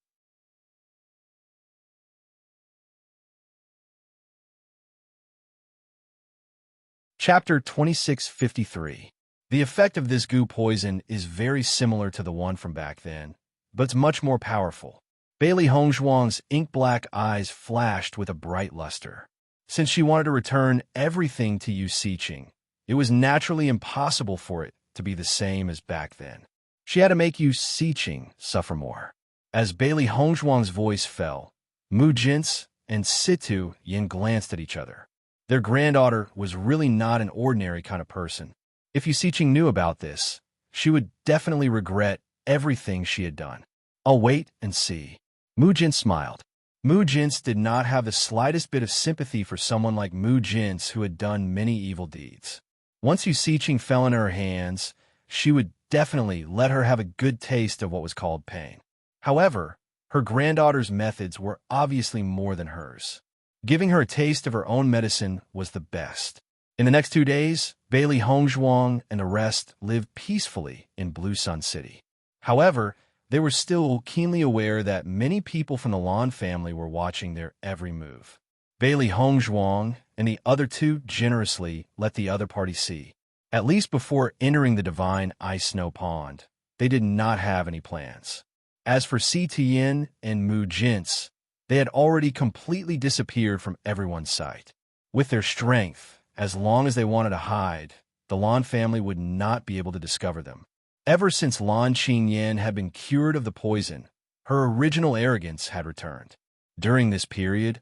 Chapter 2653. The effect of this goo poison is very similar to the one from back then, but it's much more powerful. Bailey Hongzhuang's ink-black eyes flashed with a bright luster. Since she wanted to return everything to Yu Siqing, it was naturally impossible for it to be the same as back then. She had to make Yu Siqing suffer more. As Bailey Hongzhuang's voice fell, Mu Jin's and Si Tuyin glanced at each other. Their granddaughter was really not an ordinary kind of person. If Yu Siqing knew about this, she would definitely regret everything she had done. I'll wait and see. Mu Jin smiled. Mu Jin's did not have the slightest bit of sympathy for someone like Mu Jin's who had done many evil deeds. Once Yu Siqing fell into her hands, she would definitely let her have a good taste of what was called pain. However, her granddaughter's methods were obviously more than hers. Giving her a taste of her own medicine was the best. In the next 2 days, Bailey Hongzhuang and the rest lived peacefully in Blue Sun City. However, they were still keenly aware that many people from the Lan family were watching their every move. Bailey Hongzhuang and the other two generously let the other party see. At least before entering the divine ice snow pond, they did not have any plans. As for Si Tian and Mu Jin's, they had already completely disappeared from everyone's sight. With their strength, as long as they wanted to hide, the Lan family would not be able to discover them. Ever since Lan Qingyan had been cured of the poison, her original arrogance had returned. During this period,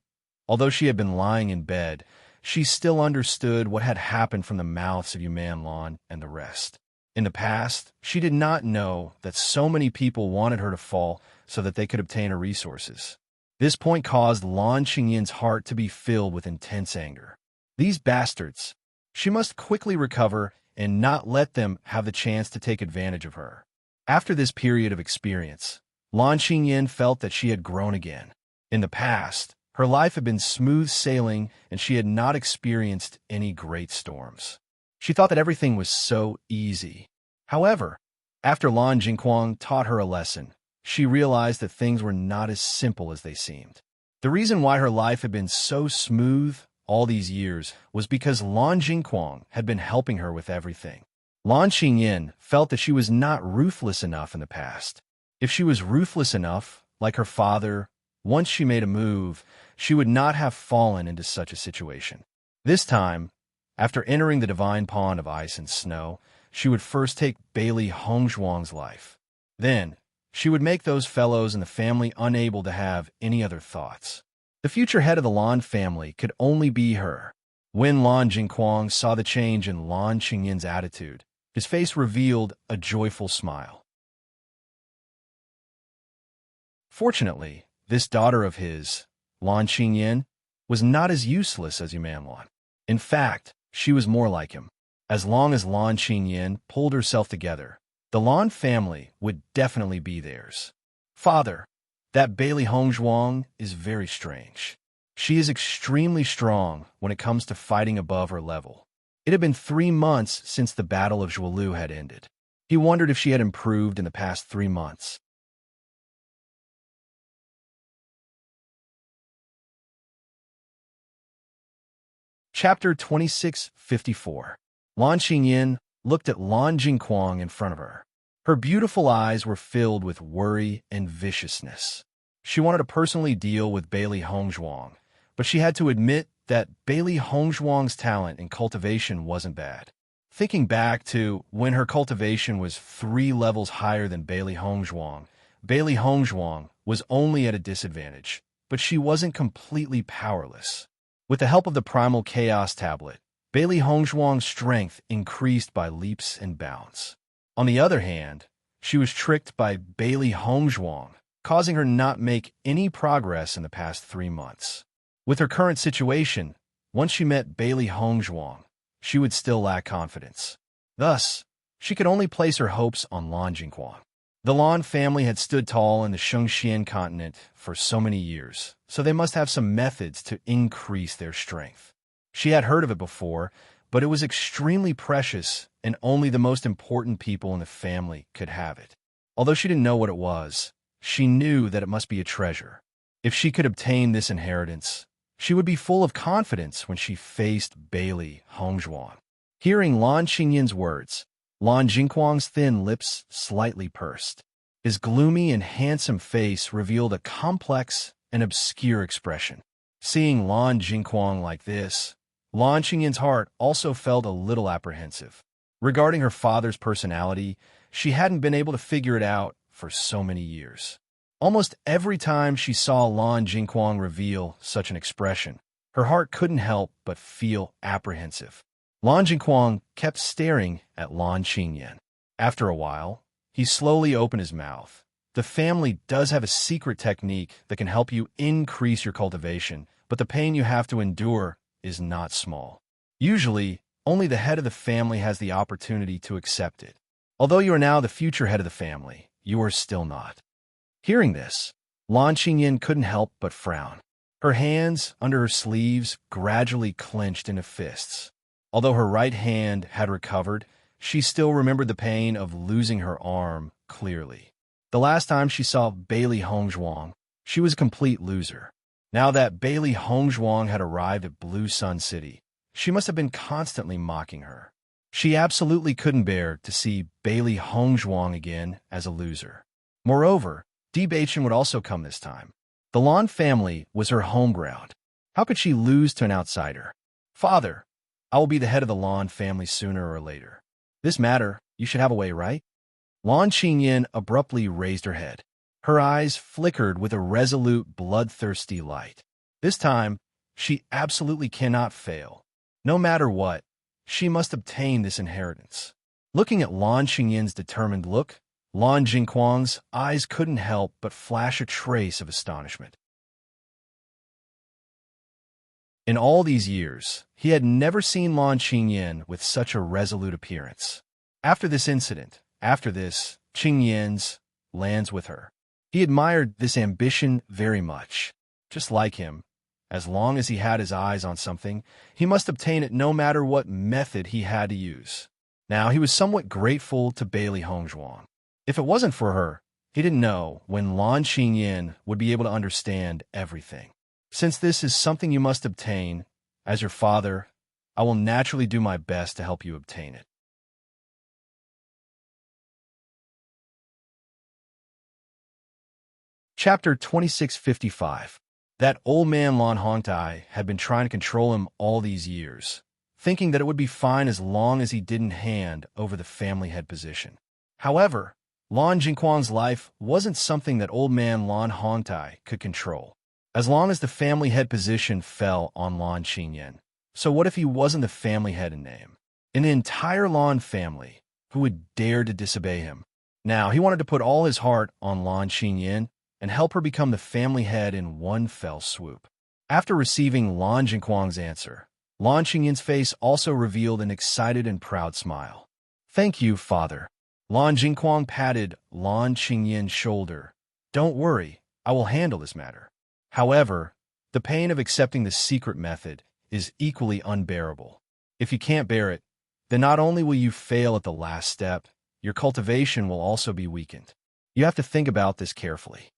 although she had been lying in bed, she still understood what had happened from the mouths of Yuman Lan and the rest. In the past, she did not know that so many people wanted her to fall so that they could obtain her resources. This point caused Lan Qingyan's heart to be filled with intense anger. These bastards! She must quickly recover and not let them have the chance to take advantage of her. After this period of experience, Lan Qingyan felt that she had grown again. In the past, her life had been smooth sailing and she had not experienced any great storms. She thought that everything was so easy. However, after Lan Jingquang taught her a lesson, she realized that things were not as simple as they seemed. The reason why her life had been so smooth all these years was because Lan Jingquang had been helping her with everything. Lan Qingyan felt that she was not ruthless enough in the past. If she was ruthless enough, like her father, once she made a move, she would not have fallen into such a situation. This time, after entering the divine pond of ice and snow, she would first take Bailey Hongzhuang's life. Then, she would make those fellows in the family unable to have any other thoughts. The future head of the Lan family could only be her. When Lan Jingquang saw the change in Lan Qingyan's attitude, his face revealed a joyful smile. Fortunately, this daughter of his, Lan Qingyan, was not as useless as Yuman Lan. In fact, she was more like him. As long as Lan Qingyan pulled herself together, the Lan family would definitely be theirs. Father, that Bailey Hongzhuang is very strange. She is extremely strong when it comes to fighting above her level. It had been 3 months since the Battle of Zhuolu had ended. He wondered if she had improved in the past 3 months. Chapter 2654. Lan Qingyan looked at Lan Jingquang in front of her. Her beautiful eyes were filled with worry and viciousness. She wanted to personally deal with Bailey Hongzhuang, but she had to admit that Bailey Hongzhuang's talent in cultivation wasn't bad. Thinking back to when her cultivation was 3 levels higher than Bailey Hongzhuang was only at a disadvantage, but she wasn't completely powerless. With the help of the Primal Chaos Tablet, Bailey Hongzhuang's strength increased by leaps and bounds. On the other hand, she was tricked by Bailey Hongzhuang, causing her not make any progress in the past 3 months. With her current situation, once she met Bailey Hongzhuang, she would still lack confidence. Thus, she could only place her hopes on Lan Jingquang. The Lan family had stood tall in the Shengxian continent for so many years, so they must have some methods to increase their strength. She had heard of it before, but it was extremely precious and only the most important people in the family could have it. Although she didn't know what it was, she knew that it must be a treasure. If she could obtain this inheritance, she would be full of confidence when she faced Bailey Hongzhuang. Hearing Lan Qingyan's words, Lan Jingquang's thin lips slightly pursed. His gloomy and handsome face revealed a complex and obscure expression. Seeing Lan Jingquang like this, Lan Qingyan's heart also felt a little apprehensive. Regarding her father's personality, she hadn't been able to figure it out for so many years. Almost every time she saw Lan Jingquang reveal such an expression, her heart couldn't help but feel apprehensive. Lan Jingquang kept staring at Lan Qingyan. After a while, he slowly opened his mouth. The family does have a secret technique that can help you increase your cultivation, but the pain you have to endure is not small. Usually, only the head of the family has the opportunity to accept it. Although you are now the future head of the family, you are still not. Hearing this, Lan Qingyan couldn't help but frown. Her hands under her sleeves gradually clenched into fists. Although her right hand had recovered, she still remembered the pain of losing her arm clearly. The last time she saw Bailey Hongzhuang, she was a complete loser. Now that Bailey Hongzhuang had arrived at Blue Sun City, she must have been constantly mocking her. She absolutely couldn't bear to see Bailey Hongzhuang again as a loser. Moreover, Di Baichen would also come this time. The Lan family was her home ground. How could she lose to an outsider? Father, I will be the head of the Lan family sooner or later. This matter, you should have a way, right? Lan Qingyin abruptly raised her head. Her eyes flickered with a resolute, bloodthirsty light. This time, she absolutely cannot fail. No matter what, she must obtain this inheritance. Looking at Lan Qingyin's determined look, Lan Jingquang's eyes couldn't help but flash a trace of astonishment. In all these years, he had never seen Lan Qingyin with such a resolute appearance. After this incident, Qingyin's lands with her. He admired this ambition very much. Just like him, as long as he had his eyes on something, he must obtain it no matter what method he had to use. Now, he was somewhat grateful to Bailey Hongzhuang. If it wasn't for her, he didn't know when Lan Qingyin would be able to understand everything. Since this is something you must obtain, as your father, I will naturally do my best to help you obtain it. Chapter 2655. That old man Lan Hongtai had been trying to control him all these years, thinking that it would be fine as long as he didn't hand over the family head position. However, Lan Jingquang's life wasn't something that old man Lan Hongtai could control, as long as the family head position fell on Lan Qingyin. So what if he wasn't the family head in name? In the entire Lan family, who would dare to disobey him? Now, he wanted to put all his heart on Lan Qingyin and help her become the family head in one fell swoop. After receiving Lan Jingquang's answer, Lan Qingyin's face also revealed an excited and proud smile. "Thank you, father." Lan Jingquang patted Lan Qingyin's shoulder. "Don't worry, I will handle this matter." However, the pain of accepting the secret method is equally unbearable. If you can't bear it, then not only will you fail at the last step, your cultivation will also be weakened. You have to think about this carefully.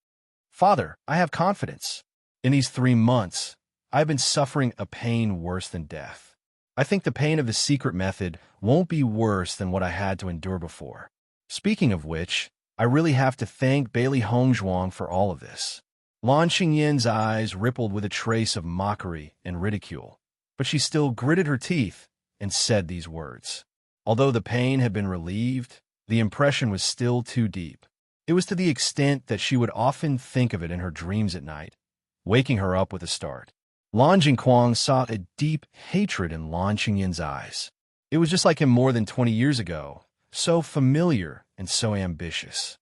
Father, I have confidence. In these 3 months, I have been suffering a pain worse than death. I think the pain of the secret method won't be worse than what I had to endure before. Speaking of which, I really have to thank Bailey Hongzhuang for all of this. Lan Qingyin's eyes rippled with a trace of mockery and ridicule, but she still gritted her teeth and said these words. Although the pain had been relieved, the impression was still too deep. It was to the extent that she would often think of it in her dreams at night, waking her up with a start. Lan Jingquang saw a deep hatred in Lan Qingyin's eyes. It was just like him more than 20 years ago, so familiar and so ambitious.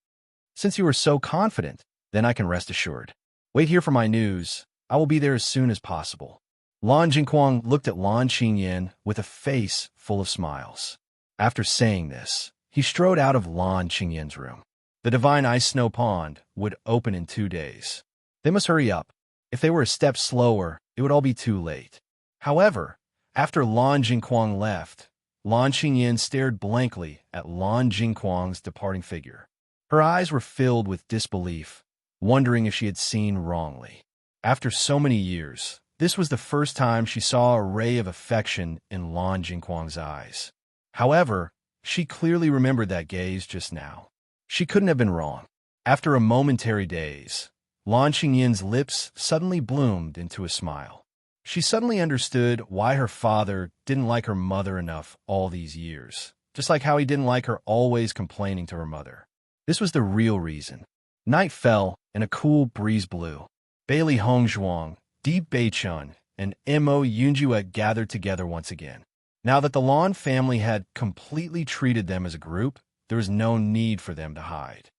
"Since you are so confident, then I can rest assured. Wait here for my news. I will be there as soon as possible." Lan Jingquang looked at Lan Qingyin with a face full of smiles. After saying this, he strode out of Lan Qingyin's room. The divine ice snow pond would open in 2 days. They must hurry up. If they were a step slower, it would all be too late. However, after Lan Jingquang left, Lan Qingyin stared blankly at Lan Jingquang's departing figure. Her eyes were filled with disbelief, wondering if she had seen wrongly. After so many years, this was the first time she saw a ray of affection in Lan Jingquang's eyes. However, she clearly remembered that gaze just now. She couldn't have been wrong. After a momentary daze, Lan Qingyin's lips suddenly bloomed into a smile. She suddenly understood why her father didn't like her mother enough all these years, just like how he didn't like her always complaining to her mother. This was the real reason. Night fell, and a cool breeze blew. Bailey Hongzhuang, Di Baichen, and Mo Yunjue gathered together once again. Now that the Lan family had completely treated them as a group, there was no need for them to hide.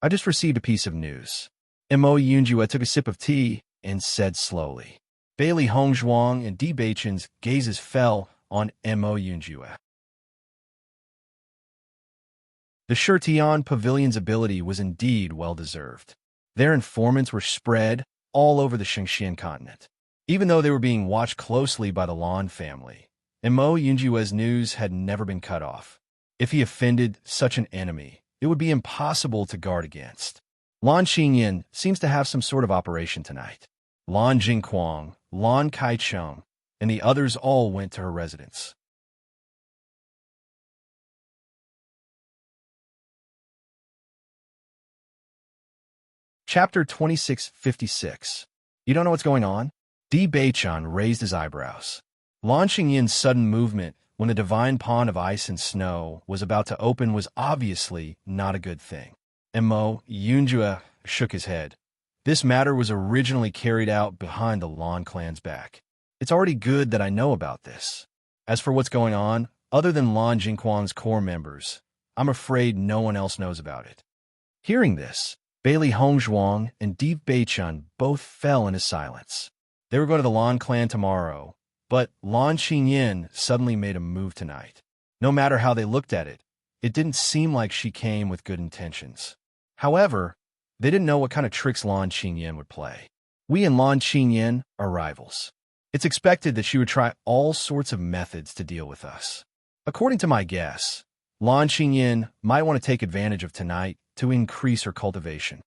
"I just received a piece of news." Mo Yunjue took a sip of tea and said slowly. Bailey Hongzhuang and Di Baichen's gazes fell on Mo Yunjue. The Shurtian Pavilion's ability was indeed well-deserved. Their informants were spread all over the Shengxian continent. Even though they were being watched closely by the Lan family, Mo Yunjue's news had never been cut off. If he offended such an enemy, it would be impossible to guard against. Lan Qingyin seems to have some sort of operation tonight. Lan Jingquang, Lan Kaicheng, and the others all went to her residence. Chapter 2656. You don't know what's going on? Di Beichan raised his eyebrows. Launching Yin's sudden movement when the divine pond of ice and snow was about to open was obviously not a good thing. Mo Yunjue shook his head. This matter was originally carried out behind the Lan clan's back. It's already good that I know about this. As for what's going on, other than Lan Jingquan's core members, I'm afraid no one else knows about it. Hearing this, Bailey Hongzhuang and Di Beichan both fell into silence. They were going to the Lan clan tomorrow, but Lan Qingyin suddenly made a move tonight. No matter how they looked at it, it didn't seem like she came with good intentions. However, they didn't know what kind of tricks Lan Qingyin would play. We and Lan Qingyin are rivals. It's expected that she would try all sorts of methods to deal with us. According to my guess, Lan Qingyin might want to take advantage of tonight to increase her cultivation.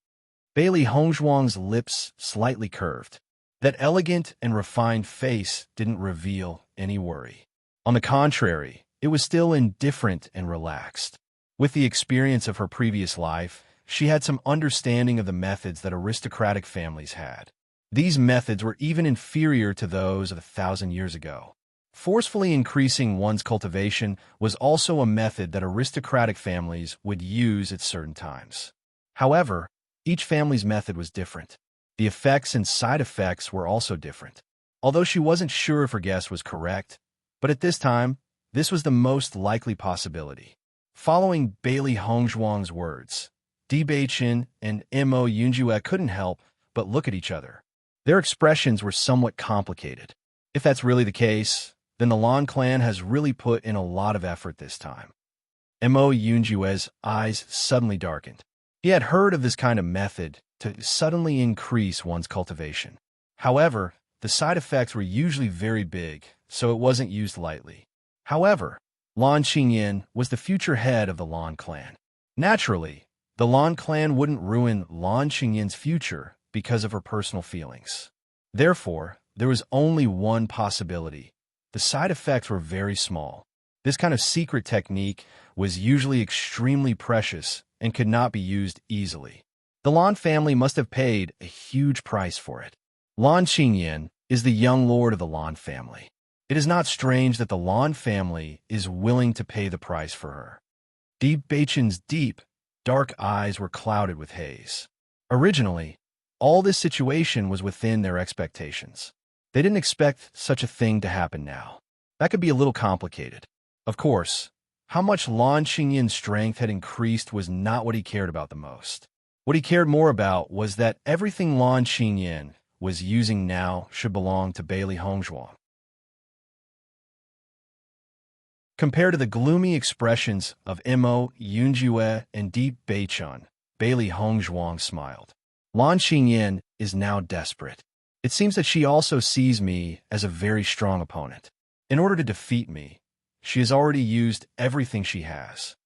Bailey Hongzhuang's lips slightly curved. That elegant and refined face didn't reveal any worry. On the contrary, it was still indifferent and relaxed. With the experience of her previous life, she had some understanding of the methods that aristocratic families had. These methods were even inferior to those of 1,000 years ago. Forcefully increasing one's cultivation was also a method that aristocratic families would use at certain times. However, each family's method was different. The effects and side effects were also different. Although she wasn't sure if her guess was correct, but at this time, this was the most likely possibility. Following Bailey Hongzhuang's words, Di Beichan and Mo Yunjue couldn't help but look at each other. Their expressions were somewhat complicated. If that's really the case, then the Lan clan has really put in a lot of effort this time. Mo Yunjue's eyes suddenly darkened. He had heard of this kind of method to suddenly increase one's cultivation. However, the side effects were usually very big, so it wasn't used lightly. However, Lan Qingyin was the future head of the Lan clan. Naturally, the Lan clan wouldn't ruin Lan Qingyin's future because of her personal feelings. Therefore, there was only one possibility. The side effects were very small. This kind of secret technique was usually extremely precious and could not be used easily. The Lan family must have paid a huge price for it. Lan Qingyin is the young lord of the Lan family. It is not strange that the Lan family is willing to pay the price for her. Di Beichan's deep, dark eyes were clouded with haze. Originally, all this situation was within their expectations. They didn't expect such a thing to happen now. That could be a little complicated. Of course, how much Lan Qingyin's strength had increased was not what he cared about the most. What he cared more about was that everything Lan Qingyin was using now should belong to Bailey Hongzhuang. Compared to the gloomy expressions of Mo Yunjue and Di Beichan, Bailey Hongzhuang smiled. Lan Qingyin is now desperate. It seems that she also sees me as a very strong opponent. In order to defeat me, she has already used everything she has.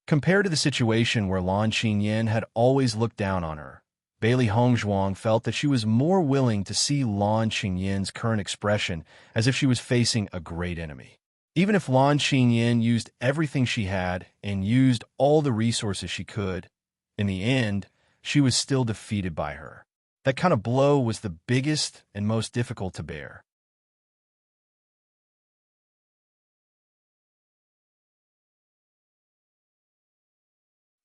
Compared to the situation where Lan Qingyin had always looked down on her, Bailey Hongzhuang felt that she was more willing to see Lan Qingyin's current expression as if she was facing a great enemy. Even if Lan Qingyin used everything she had and used all the resources she could, in the end, she was still defeated by her. That kind of blow was the biggest and most difficult to bear.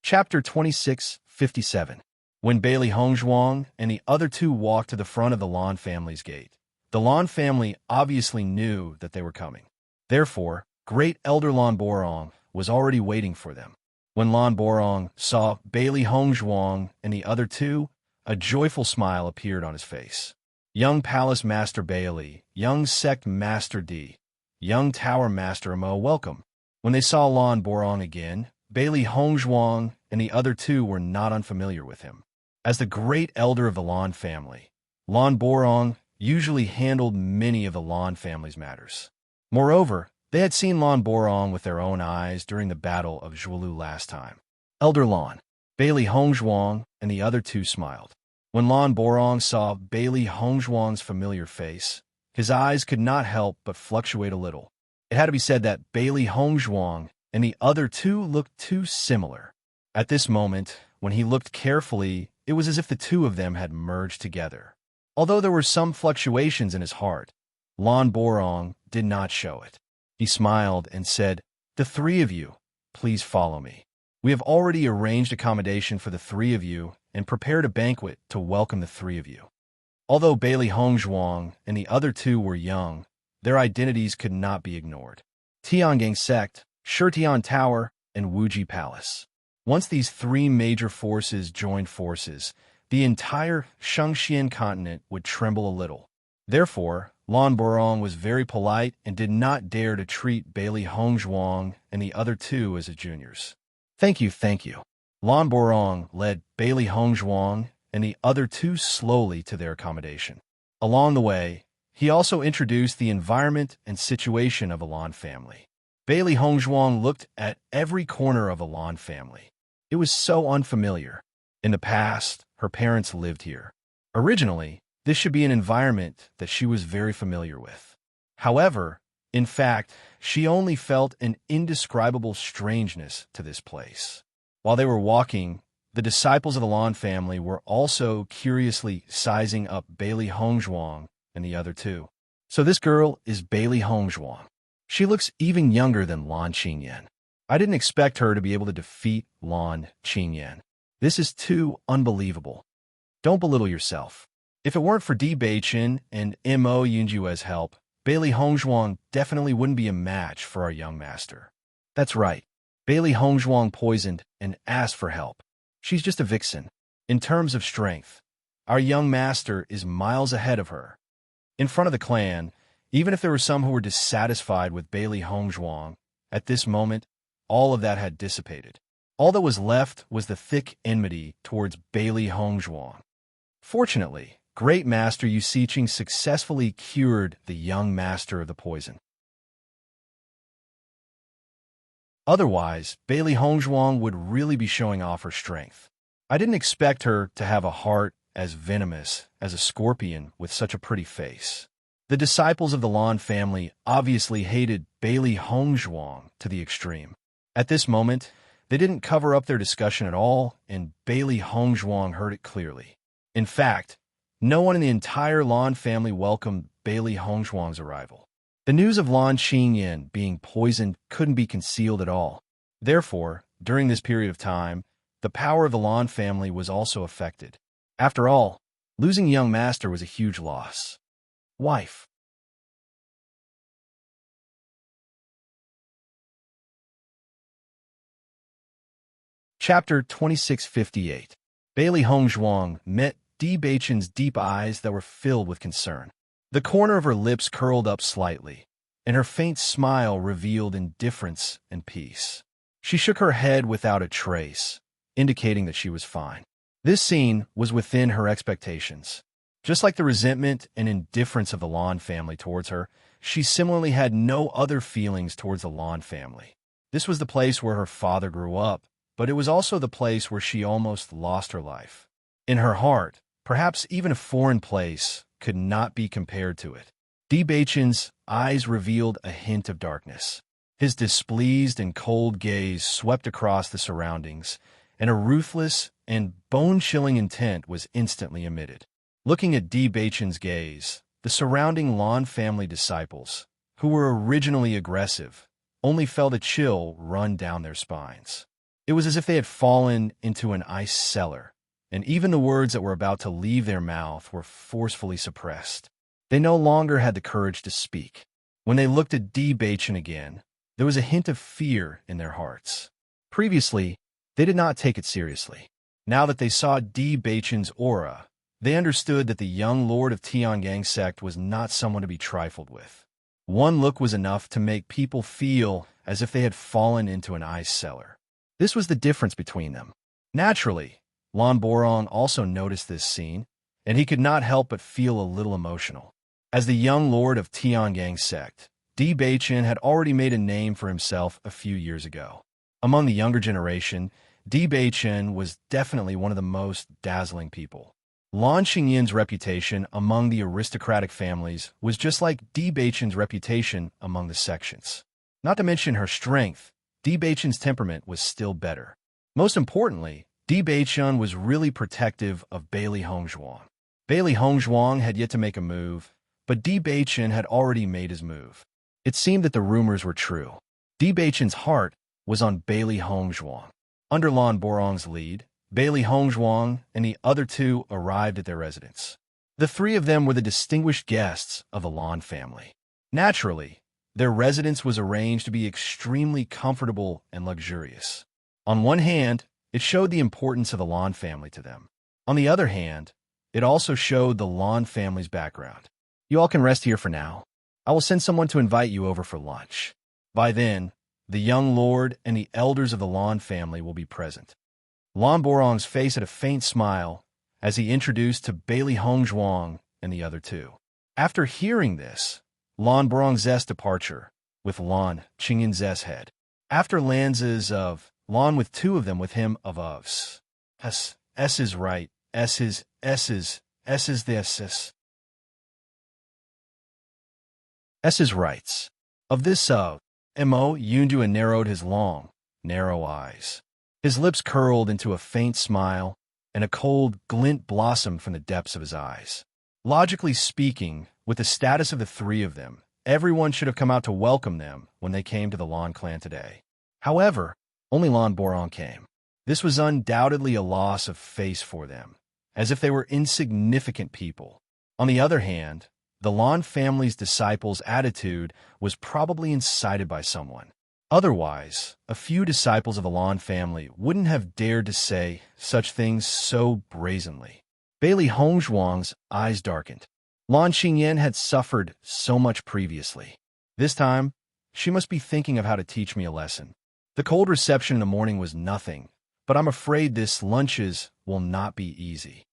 Chapter 2657. When Bailey Hongzhuang and the other two walked to the front of the Lan family's gate, the Lan family obviously knew that they were coming. Therefore, Great Elder Lan Borong was already waiting for them. When Lan Borong saw Bailey Hongzhuang and the other two, a joyful smile appeared on his face. Young Palace Master Bailey, young Sect Master D, young Tower Master Mo, welcome. When they saw Lan Borong again, Bailey Hongzhuang and the other two were not unfamiliar with him. As the great elder of the Lan family, Lan Borong usually handled many of the Lan family's matters. Moreover, they had seen Lan Borong with their own eyes during the Battle of Zhuolu last time. Elder Lan, Bailey Hongzhuang, and the other two smiled. When Lan Borong saw Bailey Hongzhuang's familiar face, his eyes could not help but fluctuate a little. It had to be said that Bailey Hongzhuang and the other two looked too similar. At this moment, when he looked carefully it was as if the two of them had merged together. Although there were some fluctuations in his heart, Lan Borong did not show it. He smiled and said, "The three of you, please follow me. We have already arranged accommodation for the three of you and prepared a banquet to welcome the three of you." Although Bailey Hongzhuang and the other two were young, their identities could not be ignored. Tiangang Sect, Shitian Tower, and Wuji Palace. Once these three major forces joined forces, the entire Shangxian continent would tremble a little. Therefore, Lan Borong was very polite and did not dare to treat Bailey Hongzhuang and the other two as his juniors. Thank you. Lan Borong led Bailey Hongzhuang and the other two slowly to their accommodation. Along the way, he also introduced the environment and situation of the Lan family. Bailey Hongzhuang looked at every corner of the Lan family. It was so unfamiliar. In the past, her parents lived here. Originally, this should be an environment that she was very familiar with. However, in fact, she only felt an indescribable strangeness to this place. While they were walking, the disciples of the Lan family were also curiously sizing up Bailey Hongzhuang and the other two. So this girl is Bailey Hongzhuang. She looks even younger than Lan Qingyan. I didn't expect her to be able to defeat Lan Qingyan. This is too unbelievable. Don't belittle yourself. If it weren't for Di Beichen and Mo Yunjue's help, Bailey Hongzhuang definitely wouldn't be a match for our young master. That's right. Bailey Hongzhuang poisoned and asked for help. She's just a vixen. In terms of strength, our young master is miles ahead of her. In front of the clan, even if there were some who were dissatisfied with Bailey Hongzhuang, at this moment, all of that had dissipated. All that was left was the thick enmity towards Bailey Hongzhuang. Fortunately, Great Master Yu Siqing successfully cured the young master of the poison. Otherwise, Bailey Hongzhuang would really be showing off her strength. I didn't expect her to have a heart as venomous as a scorpion with such a pretty face. The disciples of the Lan family obviously hated Bailey Hongzhuang to the extreme. At this moment, they didn't cover up their discussion at all, and Bailey Hongzhuang heard it clearly. In fact, no one in the entire Lan family welcomed Bailey Hongzhuang's arrival. The news of Lan Qingyan being poisoned couldn't be concealed at all. Therefore, during this period of time, the power of the Lan family was also affected. After all, losing a young master was a huge loss. Wife. Chapter 2658. Bailey Hongzhuang met Di Beichen's deep eyes that were filled with concern. The corner of her lips curled up slightly, and her faint smile revealed indifference and peace. She shook her head without a trace, indicating that she was fine. This scene was within her expectations. Just like the resentment and indifference of the Lan family towards her, she similarly had no other feelings towards the Lan family. This was the place where her father grew up, but it was also the place where she almost lost her life. In her heart, perhaps even a foreign place could not be compared to it. Di Beichen's eyes revealed a hint of darkness. His displeased and cold gaze swept across the surroundings, and a ruthless and bone-chilling intent was instantly emitted. Looking at Di Beichen's gaze, the surrounding Lan family disciples, who were originally aggressive, only felt a chill run down their spines. It was as if they had fallen into an ice cellar, and even the words that were about to leave their mouth were forcefully suppressed. They no longer had the courage to speak. When they looked at Di Beichen again, there was a hint of fear in their hearts. Previously, they did not take it seriously. Now that they saw Di Beichen's aura, they understood that the young lord of Tiangang Sect was not someone to be trifled with. One look was enough to make people feel as if they had fallen into an ice cellar. This was the difference between them. Naturally, Lan Borong also noticed this scene, and he could not help but feel a little emotional. As the young lord of Tiangang Sect, Di Beichen had already made a name for himself a few years ago. Among the younger generation, Di Beichen was definitely one of the most dazzling people. Lan Qingyan's reputation among the aristocratic families was just like Di Beichen's reputation among the sections. Not to mention her strength, Di Beichen's temperament was still better. Most importantly, Di Baichun was really protective of Bailey Hongzhuang. Bailey Hongzhuang had yet to make a move, but Di Baichun had already made his move. It seemed that the rumors were true. Di Baichun's heart was on Bailey Hongzhuang. Under Lan Borong's lead, Bailey Hongzhuang and the other two arrived at their residence. The three of them were the distinguished guests of the Lan family. Naturally, their residence was arranged to be extremely comfortable and luxurious. On one hand, it showed the importance of the Lan family to them. On the other hand, it also showed the Lan family's background. You all can rest here for now. I will send someone to invite you over for lunch. By then, the young lord and the elders of the Lan family will be present. Lan Borong's face had a faint smile as he introduced to Bailey Hongzhuang and the other two. After hearing this, Lan Borong's departure, with Lan Qingyan's head. After Lan's of Lan with two of them with him of us. S is right. S is this. S is rights. Of this of. Mo Yunjua narrowed his long, narrow eyes. His lips curled into a faint smile, and a cold glint blossomed from the depths of his eyes. Logically speaking, with the status of the three of them, everyone should have come out to welcome them when they came to the Lan clan today. However, only Lan Borong came. This was undoubtedly a loss of face for them, as if they were insignificant people. On the other hand, the Lan family's disciples' attitude was probably incited by someone. Otherwise, a few disciples of the Lan family wouldn't have dared to say such things so brazenly. Bailey Hongzhuang's eyes darkened. Lan Qingyan had suffered so much previously. This time, she must be thinking of how to teach me a lesson. The cold reception in the morning was nothing, but I'm afraid this lunches will not be easy.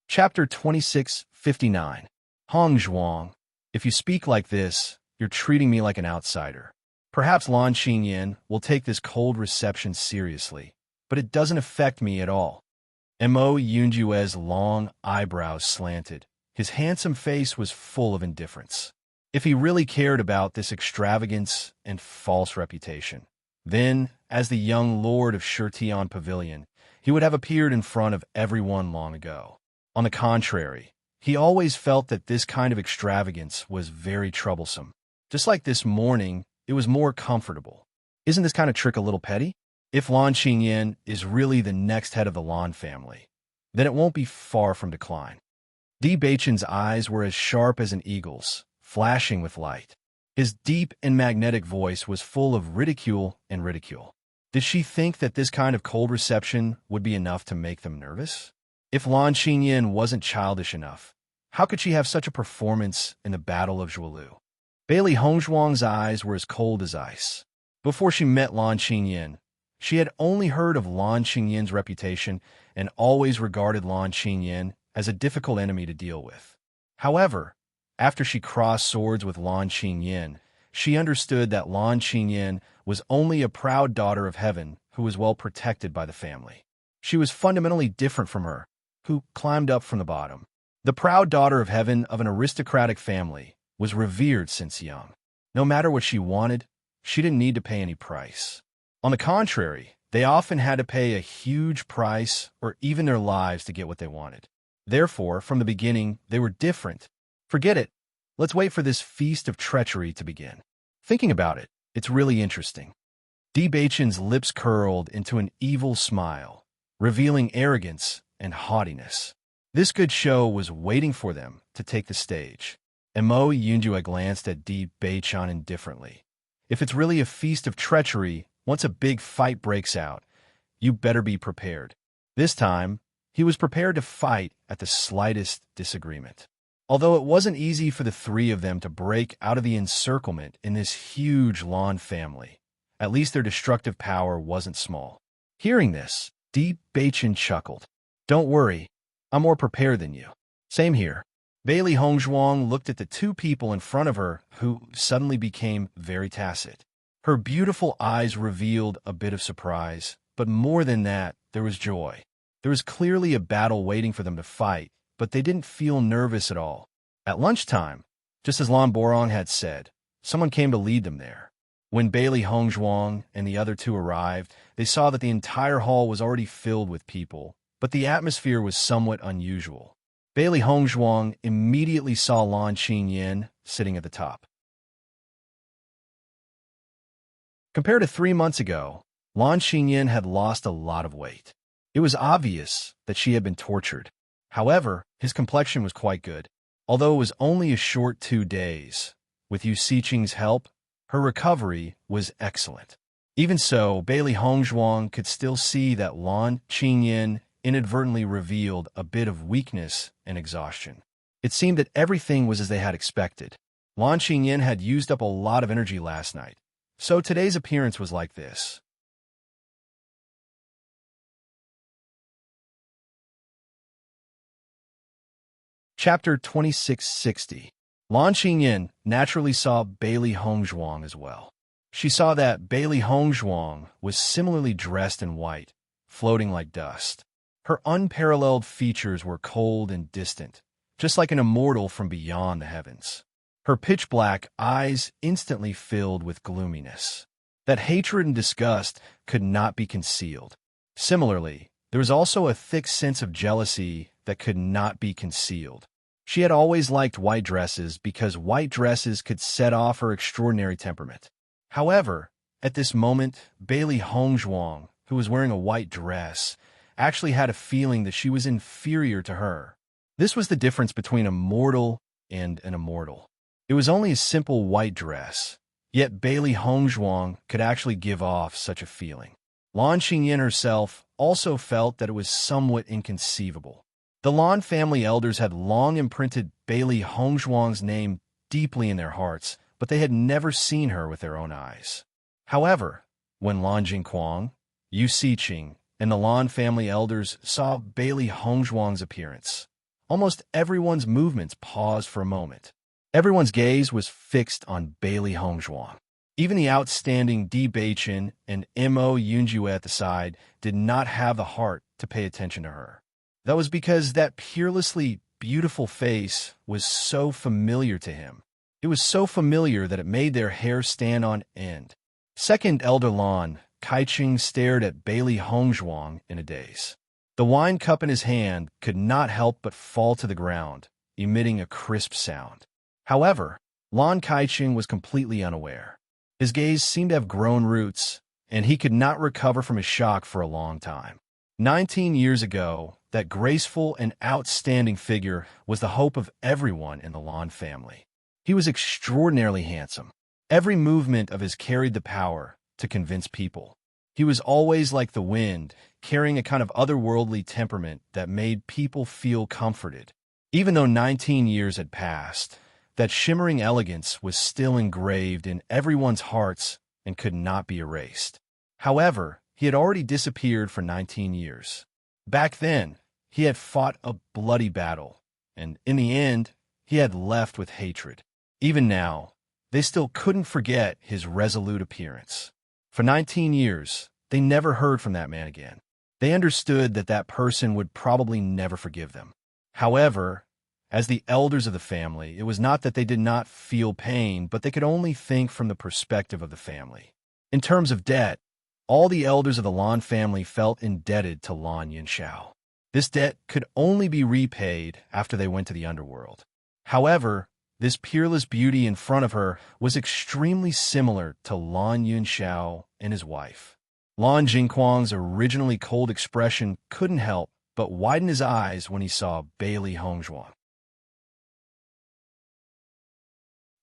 Chapter 26:59. Hongzhuang, if you speak like this, you're treating me like an outsider. Perhaps Lan Qingyan will take this cold reception seriously, but it doesn't affect me at all. Mo Yunjue's long eyebrows slanted. His handsome face was full of indifference. If he really cared about this extravagance and false reputation, then, as the young lord of Shurtian Pavilion, he would have appeared in front of everyone long ago. On the contrary, he always felt that this kind of extravagance was very troublesome. Just like this morning, it was more comfortable. Isn't this kind of trick a little petty? If Lan Qingyan is really the next head of the Lan family, then it won't be far from decline. Di Baichun's eyes were as sharp as an eagle's, flashing with light. His deep and magnetic voice was full of ridicule and ridicule. Did she think that this kind of cold reception would be enough to make them nervous? If Lan Qingyan wasn't childish enough, how could she have such a performance in the Battle of Zhuolu? Bailey Hongzhuang's eyes were as cold as ice. Before she met Lan Qingyan, she had only heard of Lan Qingyan's reputation and always regarded Lan Qingyan as a difficult enemy to deal with. However, after she crossed swords with Lan Qingyan, she understood that Lan Qingyan was only a proud daughter of heaven who was well protected by the family. She was fundamentally different from her, who climbed up from the bottom. The proud daughter of heaven of an aristocratic family was revered since young. No matter what she wanted, she didn't need to pay any price. On the contrary, they often had to pay a huge price or even their lives to get what they wanted. Therefore, from the beginning, they were different. Forget it. Let's wait for this feast of treachery to begin. Thinking about it, it's really interesting. Di Baichun's lips curled into an evil smile, revealing arrogance and haughtiness. This good show was waiting for them to take the stage. Mo Yunjue glanced at Di Baichun indifferently. If it's really a feast of treachery, once a big fight breaks out, you better be prepared. This time, he was prepared to fight at the slightest disagreement. Although it wasn't easy for the three of them to break out of the encirclement in this huge Lan family, at least their destructive power wasn't small. Hearing this, Di Baichun chuckled. Don't worry, I'm more prepared than you. Same here. Bailey Hongzhuang looked at the two people in front of her who suddenly became very tacit. Her beautiful eyes revealed a bit of surprise, but more than that, there was joy. There was clearly a battle waiting for them to fight, but they didn't feel nervous at all. At lunchtime, just as Lan Borong had said, someone came to lead them there. When Bailey Hongzhuang and the other two arrived, they saw that the entire hall was already filled with people, but the atmosphere was somewhat unusual. Bailey Hongzhuang immediately saw Lan Qingyin sitting at the top. Compared to 3 months ago, Lan Qingyin had lost a lot of weight. It was obvious that she had been tortured. However, his complexion was quite good. Although it was only a short 2 days, with Yu Siqing's help, her recovery was excellent. Even so, Bailey Hongzhuang could still see that Lan Qingyin inadvertently revealed a bit of weakness and exhaustion. It seemed that everything was as they had expected. Lan Qingyin had used up a lot of energy last night, so today's appearance was like this. Chapter 2660. Lan Qingyin naturally saw Bailey Hongzhuang as well. She saw that Bailey Hongzhuang was similarly dressed in white, floating like dust. Her unparalleled features were cold and distant, just like an immortal from beyond the heavens. Her pitch-black eyes instantly filled with gloominess. That hatred and disgust could not be concealed. Similarly, there was also a thick sense of jealousy that could not be concealed. She had always liked white dresses because white dresses could set off her extraordinary temperament. However, at this moment, Bailey Hongzhuang, who was wearing a white dress, actually had a feeling that she was inferior to her. This was the difference between a mortal and an immortal. It was only a simple white dress, yet Bailey Hongzhuang could actually give off such a feeling. Lan Qingyin herself also felt that it was somewhat inconceivable. The Lan family elders had long imprinted Bailey Hongzhuang's name deeply in their hearts, but they had never seen her with their own eyes. However, when Lan Jingquang, Yu Siqing, and the Lan family elders saw Bailey Hongzhuang's appearance, almost everyone's movements paused for a moment. Everyone's gaze was fixed on Bailey Hongzhuang. Even the outstanding Di Beichen and Mo Yunjue at the side did not have the heart to pay attention to her. That was because that peerlessly beautiful face was so familiar to him. It was so familiar that it made their hair stand on end. Second elder Lan, Kaiqing stared at Bailey Hongzhuang in a daze. The wine cup in his hand could not help but fall to the ground, emitting a crisp sound. However, Lan Kaiqing was completely unaware. His gaze seemed to have grown roots, and he could not recover from his shock for a long time. 19 years ago, that graceful and outstanding figure was the hope of everyone in the Lan family. He was extraordinarily handsome. Every movement of his carried the power to convince people. He was always like the wind, carrying a kind of otherworldly temperament that made people feel comforted. Even though 19 years had passed, that shimmering elegance was still engraved in everyone's hearts and could not be erased. However, he had already disappeared for 19 years. Back then, he had fought a bloody battle, and in the end, he had left with hatred. Even now, they still couldn't forget his resolute appearance. For 19 years, they never heard from that man again. They understood that that person would probably never forgive them. However, as the elders of the family, it was not that they did not feel pain, but they could only think from the perspective of the family. In terms of debt, all the elders of the Lan family felt indebted to Lan Yunxiao. This debt could only be repaid after they went to the underworld. However, this peerless beauty in front of her was extremely similar to Lan Yunxiao and his wife. Lan Jingquang's originally cold expression couldn't help but widen his eyes when he saw Bailey Hongzhuang.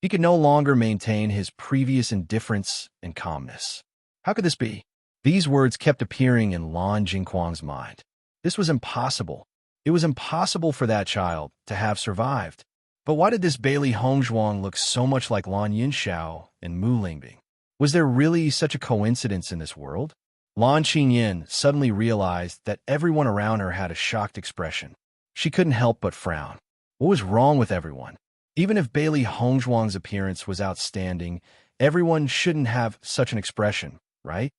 He could no longer maintain his previous indifference and calmness. How could this be? These words kept appearing in Lan Jingquang's mind. This was impossible. It was impossible for that child to have survived. But why did this Bailey Hongzhuang look so much like Lan Yunxiao and Mu Lingbing? Was there really such a coincidence in this world? Lan Qingyin suddenly realized that everyone around her had a shocked expression. She couldn't help but frown. What was wrong with everyone? Even if Bailey Hongzhuang's appearance was outstanding, everyone shouldn't have such an expression, right?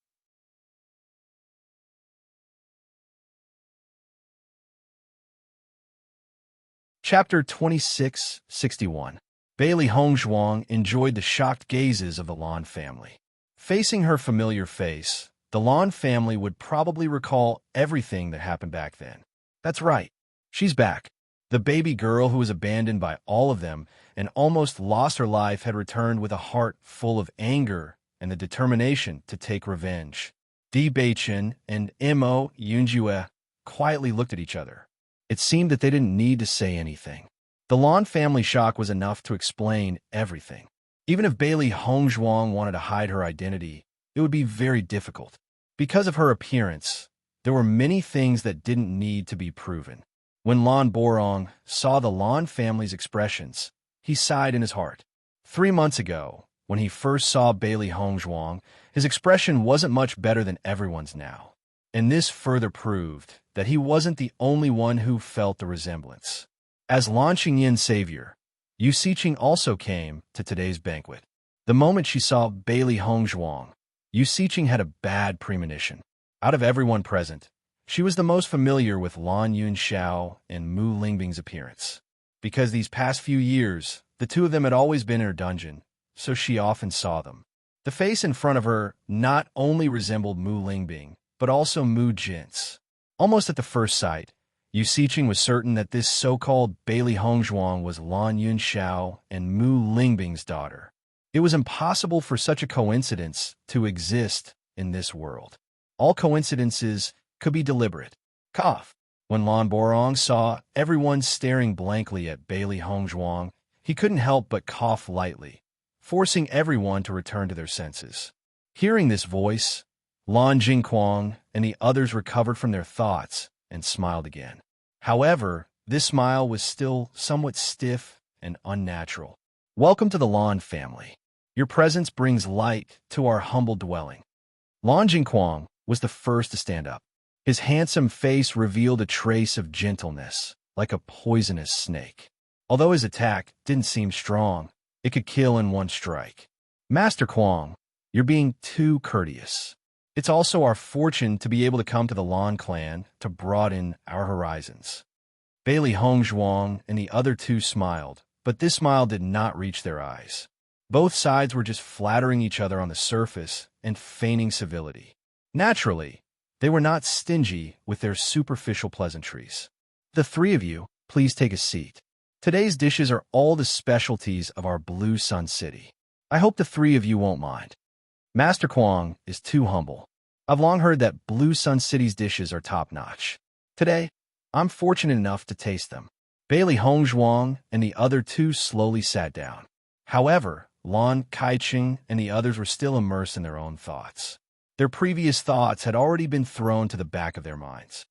Chapter 2661. Bailey Hongzhuang enjoyed the shocked gazes of the Lan family. Facing her familiar face, the Lan family would probably recall everything that happened back then. That's right. She's back. The baby girl who was abandoned by all of them and almost lost her life had returned with a heart full of anger and the determination to take revenge. Di Beichen and Mo Yunjue quietly looked at each other. It seemed that they didn't need to say anything. The Lan family shock was enough to explain everything. Even if Bailey Hongzhuang wanted to hide her identity, it would be very difficult. Because of her appearance, there were many things that didn't need to be proven. When Lan Borong saw the Lan family's expressions, he sighed in his heart. 3 months ago, when he first saw Bailey Hongzhuang, his expression wasn't much better than everyone's now. And this further proved that he wasn't the only one who felt the resemblance. As Lan Qingyin's savior, Yu Siqing also came to today's banquet. The moment she saw Bailey Hongzhuang, Yu Siqing had a bad premonition. Out of everyone present, she was the most familiar with Lan Yunxiao and Mu Lingbing's appearance. Because these past few years, the two of them had always been in her dungeon, so she often saw them. The face in front of her not only resembled Mu Lingbing, but also Mu Jin's. Almost at the first sight, Yu Siqing was certain that this so-called Bailey Hongzhuang was Lan Yunxiao and Mu Lingbing's daughter. It was impossible for such a coincidence to exist in this world. All coincidences could be deliberate. Cough. When Lan Borong saw everyone staring blankly at Bailey Hongzhuang, he couldn't help but cough lightly, forcing everyone to return to their senses. Hearing this voice, Lan Jingquang and the others recovered from their thoughts and smiled again. However, this smile was still somewhat stiff and unnatural. Welcome to the Lan family. Your presence brings light to our humble dwelling. Lan Jingquang was the first to stand up. His handsome face revealed a trace of gentleness, like a poisonous snake. Although his attack didn't seem strong, it could kill in one strike. Master Quang, you're being too courteous. It's also our fortune to be able to come to the Lan clan to broaden our horizons. Bailey Hongzhuang and the other two smiled, but this smile did not reach their eyes. Both sides were just flattering each other on the surface and feigning civility. Naturally, they were not stingy with their superficial pleasantries. The three of you, please take a seat. Today's dishes are all the specialties of our Blue Sun City. I hope the three of you won't mind. Master Quang is too humble. I've long heard that Blue Sun City's dishes are top-notch. Today, I'm fortunate enough to taste them. Bailey Hongzhuang and the other two slowly sat down. However, Lan Kaiching and the others were still immersed in their own thoughts. Their previous thoughts had already been thrown to the back of their minds.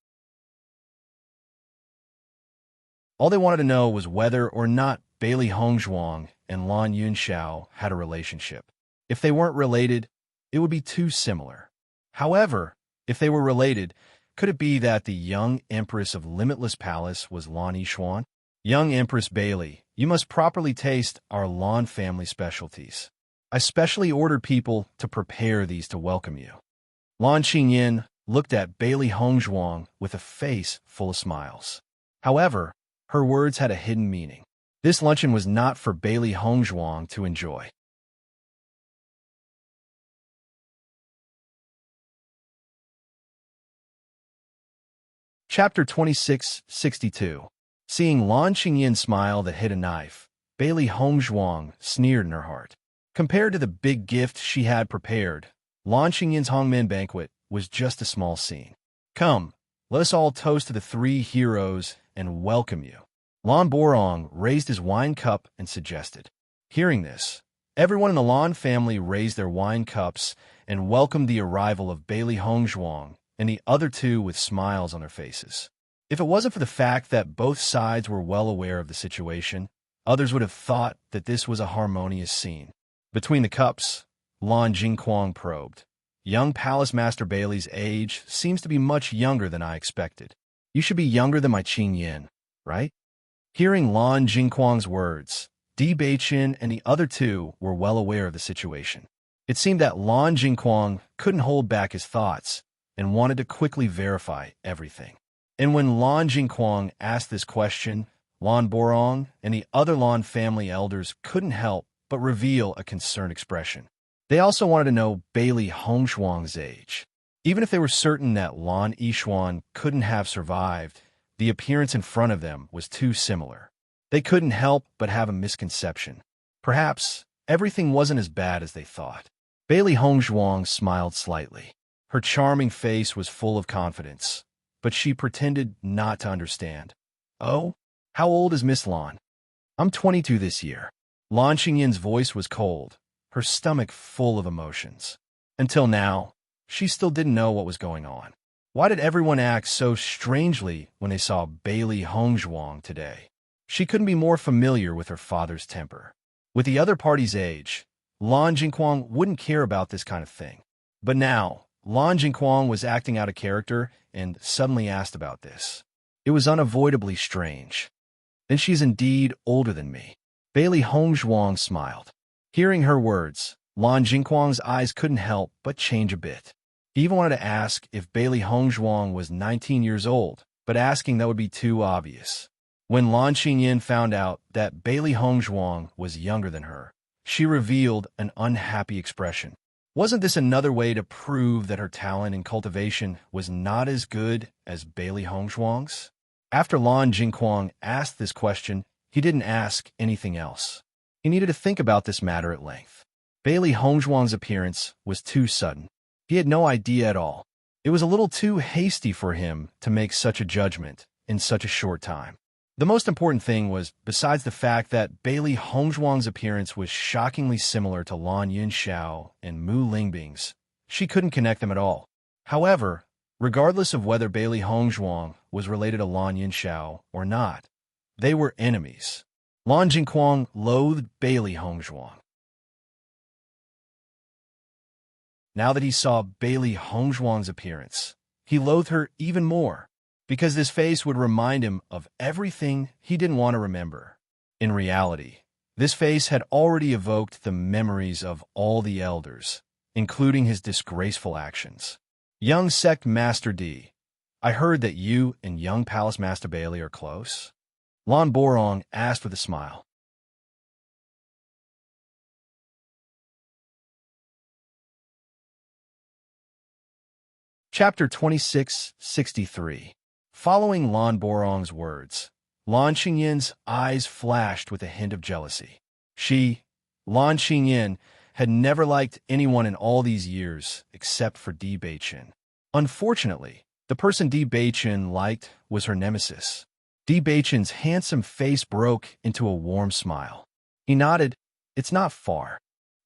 All they wanted to know was whether or not Bailey Hongzhuang and Lan Yunxiao had a relationship. If they weren't related, it would be too similar. However, if they were related, could it be that the young Empress of Limitless Palace was Lan Yixuan? Young Empress Bailey, you must properly taste our Lan family specialties. I specially ordered people to prepare these to welcome you. Lan Qingyin looked at Bailey Hongzhuang with a face full of smiles. However, her words had a hidden meaning. This luncheon was not for Bailey Hongzhuang to enjoy. Chapter 2662. Seeing Lan Qingyin smile that hid a knife, Bailey Hongzhuang sneered in her heart. Compared to the big gift she had prepared, Lan Qingyin's Hongmen banquet was just a small scene. Come, let us all toast to the three heroes and welcome you. Lan Borong raised his wine cup and suggested. Hearing this, everyone in the Lan family raised their wine cups and welcomed the arrival of Bailey Hongzhuang and the other two with smiles on their faces. If it wasn't for the fact that both sides were well aware of the situation, others would have thought that this was a harmonious scene. Between the cups, Lan Jingquang probed. Young Palace Master Bailey's age seems to be much younger than I expected. You should be younger than my Qingyin, right? Hearing Lan Jingquang's words, Di Beichen and the other two were well aware of the situation. It seemed that Lan Jingquang couldn't hold back his thoughts and wanted to quickly verify everything. And when Lan Jingquang asked this question, Lan Borong and the other Lan family elders couldn't help but reveal a concerned expression. They also wanted to know Bailey Hongshuang's age. Even if they were certain that Lan Yishuan couldn't have survived, the appearance in front of them was too similar. They couldn't help but have a misconception. Perhaps everything wasn't as bad as they thought. Bailey Hongshuang smiled slightly. Her charming face was full of confidence, but she pretended not to understand. "Oh, how old is Miss Lan?" "I'm 22 this year." Lan Xinyan's voice was cold, her stomach full of emotions. Until now, she still didn't know what was going on. Why did everyone act so strangely when they saw Bailey Hongshuang today? She couldn't be more familiar with her father's temper. With the other party's age, Lan Jingquang wouldn't care about this kind of thing. But now, Lan Jingquang was acting out of character and suddenly asked about this. It was unavoidably strange. "Then she's indeed older than me." Bailey Hongshuang smiled. Hearing her words, Lan Jingquang's eyes couldn't help but change a bit. He even wanted to ask if Bailey Hongshuang was 19 years old, but asking that would be too obvious. When Lan Xinyan found out that Bailey Hongshuang was younger than her, she revealed an unhappy expression. Wasn't this another way to prove that her talent in cultivation was not as good as Bailey Hongshuang's? After Lan Jingquang asked this question, he didn't ask anything else. He needed to think about this matter at length. Bailey Hongshuang's appearance was too sudden. He had no idea at all. It was a little too hasty for him to make such a judgment in such a short time. The most important thing was, besides the fact that Bailey Hongshuang's appearance was shockingly similar to Lan Yunxiao and Mu Lingbing's, she couldn't connect them at all. However, regardless of whether Bailey Hongshuang was related to Lan Yunxiao or not, they were enemies. Lan Jingquang loathed Bailey Hongshuang. Now that he saw Bailey Hongshuang's appearance, he loathed her even more, because this face would remind him of everything he didn't want to remember. In reality, this face had already evoked the memories of all the elders, including his disgraceful actions. "Young Sect Master D, I heard that you and young Palace Master Bailey are close?" Lan Borong asked with a smile. Chapter 2663. Following Lan Borong's words, Lan Xinyan's eyes flashed with a hint of jealousy. She, Lan Xinyan, had never liked anyone in all these years except for Di Beichen. Unfortunately, the person Di Beichen liked was her nemesis. Di Beichen's handsome face broke into a warm smile. He nodded. "It's not far.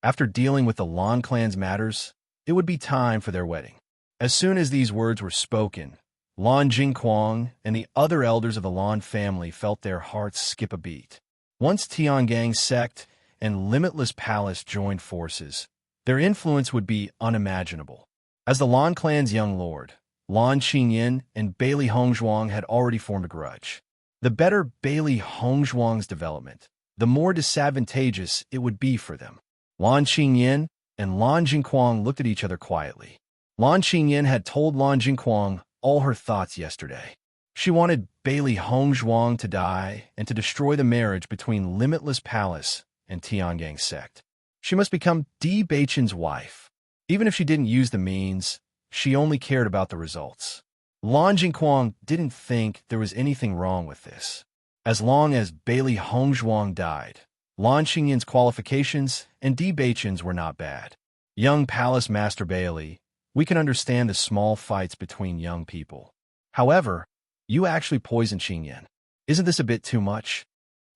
After dealing with the Lan clan's matters, it would be time for their wedding." As soon as these words were spoken, Lan Jingquang and the other elders of the Lan family felt their hearts skip a beat. Once Tiangang's sect and Limitless Palace joined forces, their influence would be unimaginable. As the Lan clan's young lord, Lan Xinyan and Bailey Hongshuang had already formed a grudge. The better Bailey Hongshuang's development, the more disadvantageous it would be for them. Lan Xinyan and Lan Jingquang looked at each other quietly. Lan Xinyan had told Lan Jingquang all her thoughts yesterday. She wanted Bailey Hongshuang to die and to destroy the marriage between Limitless Palace and Tiangang's sect. She must become Di Beichen's wife. Even if she didn't use the means, she only cared about the results. Lan Jingquang didn't think there was anything wrong with this. As long as Bailey Hongshuang died, Lan Xinyan's qualifications and Di Beichen's were not bad. Young Palace Master Bailey, we can understand the small fights between young people. However, you actually poisoned Xinyan. Isn't this a bit too much?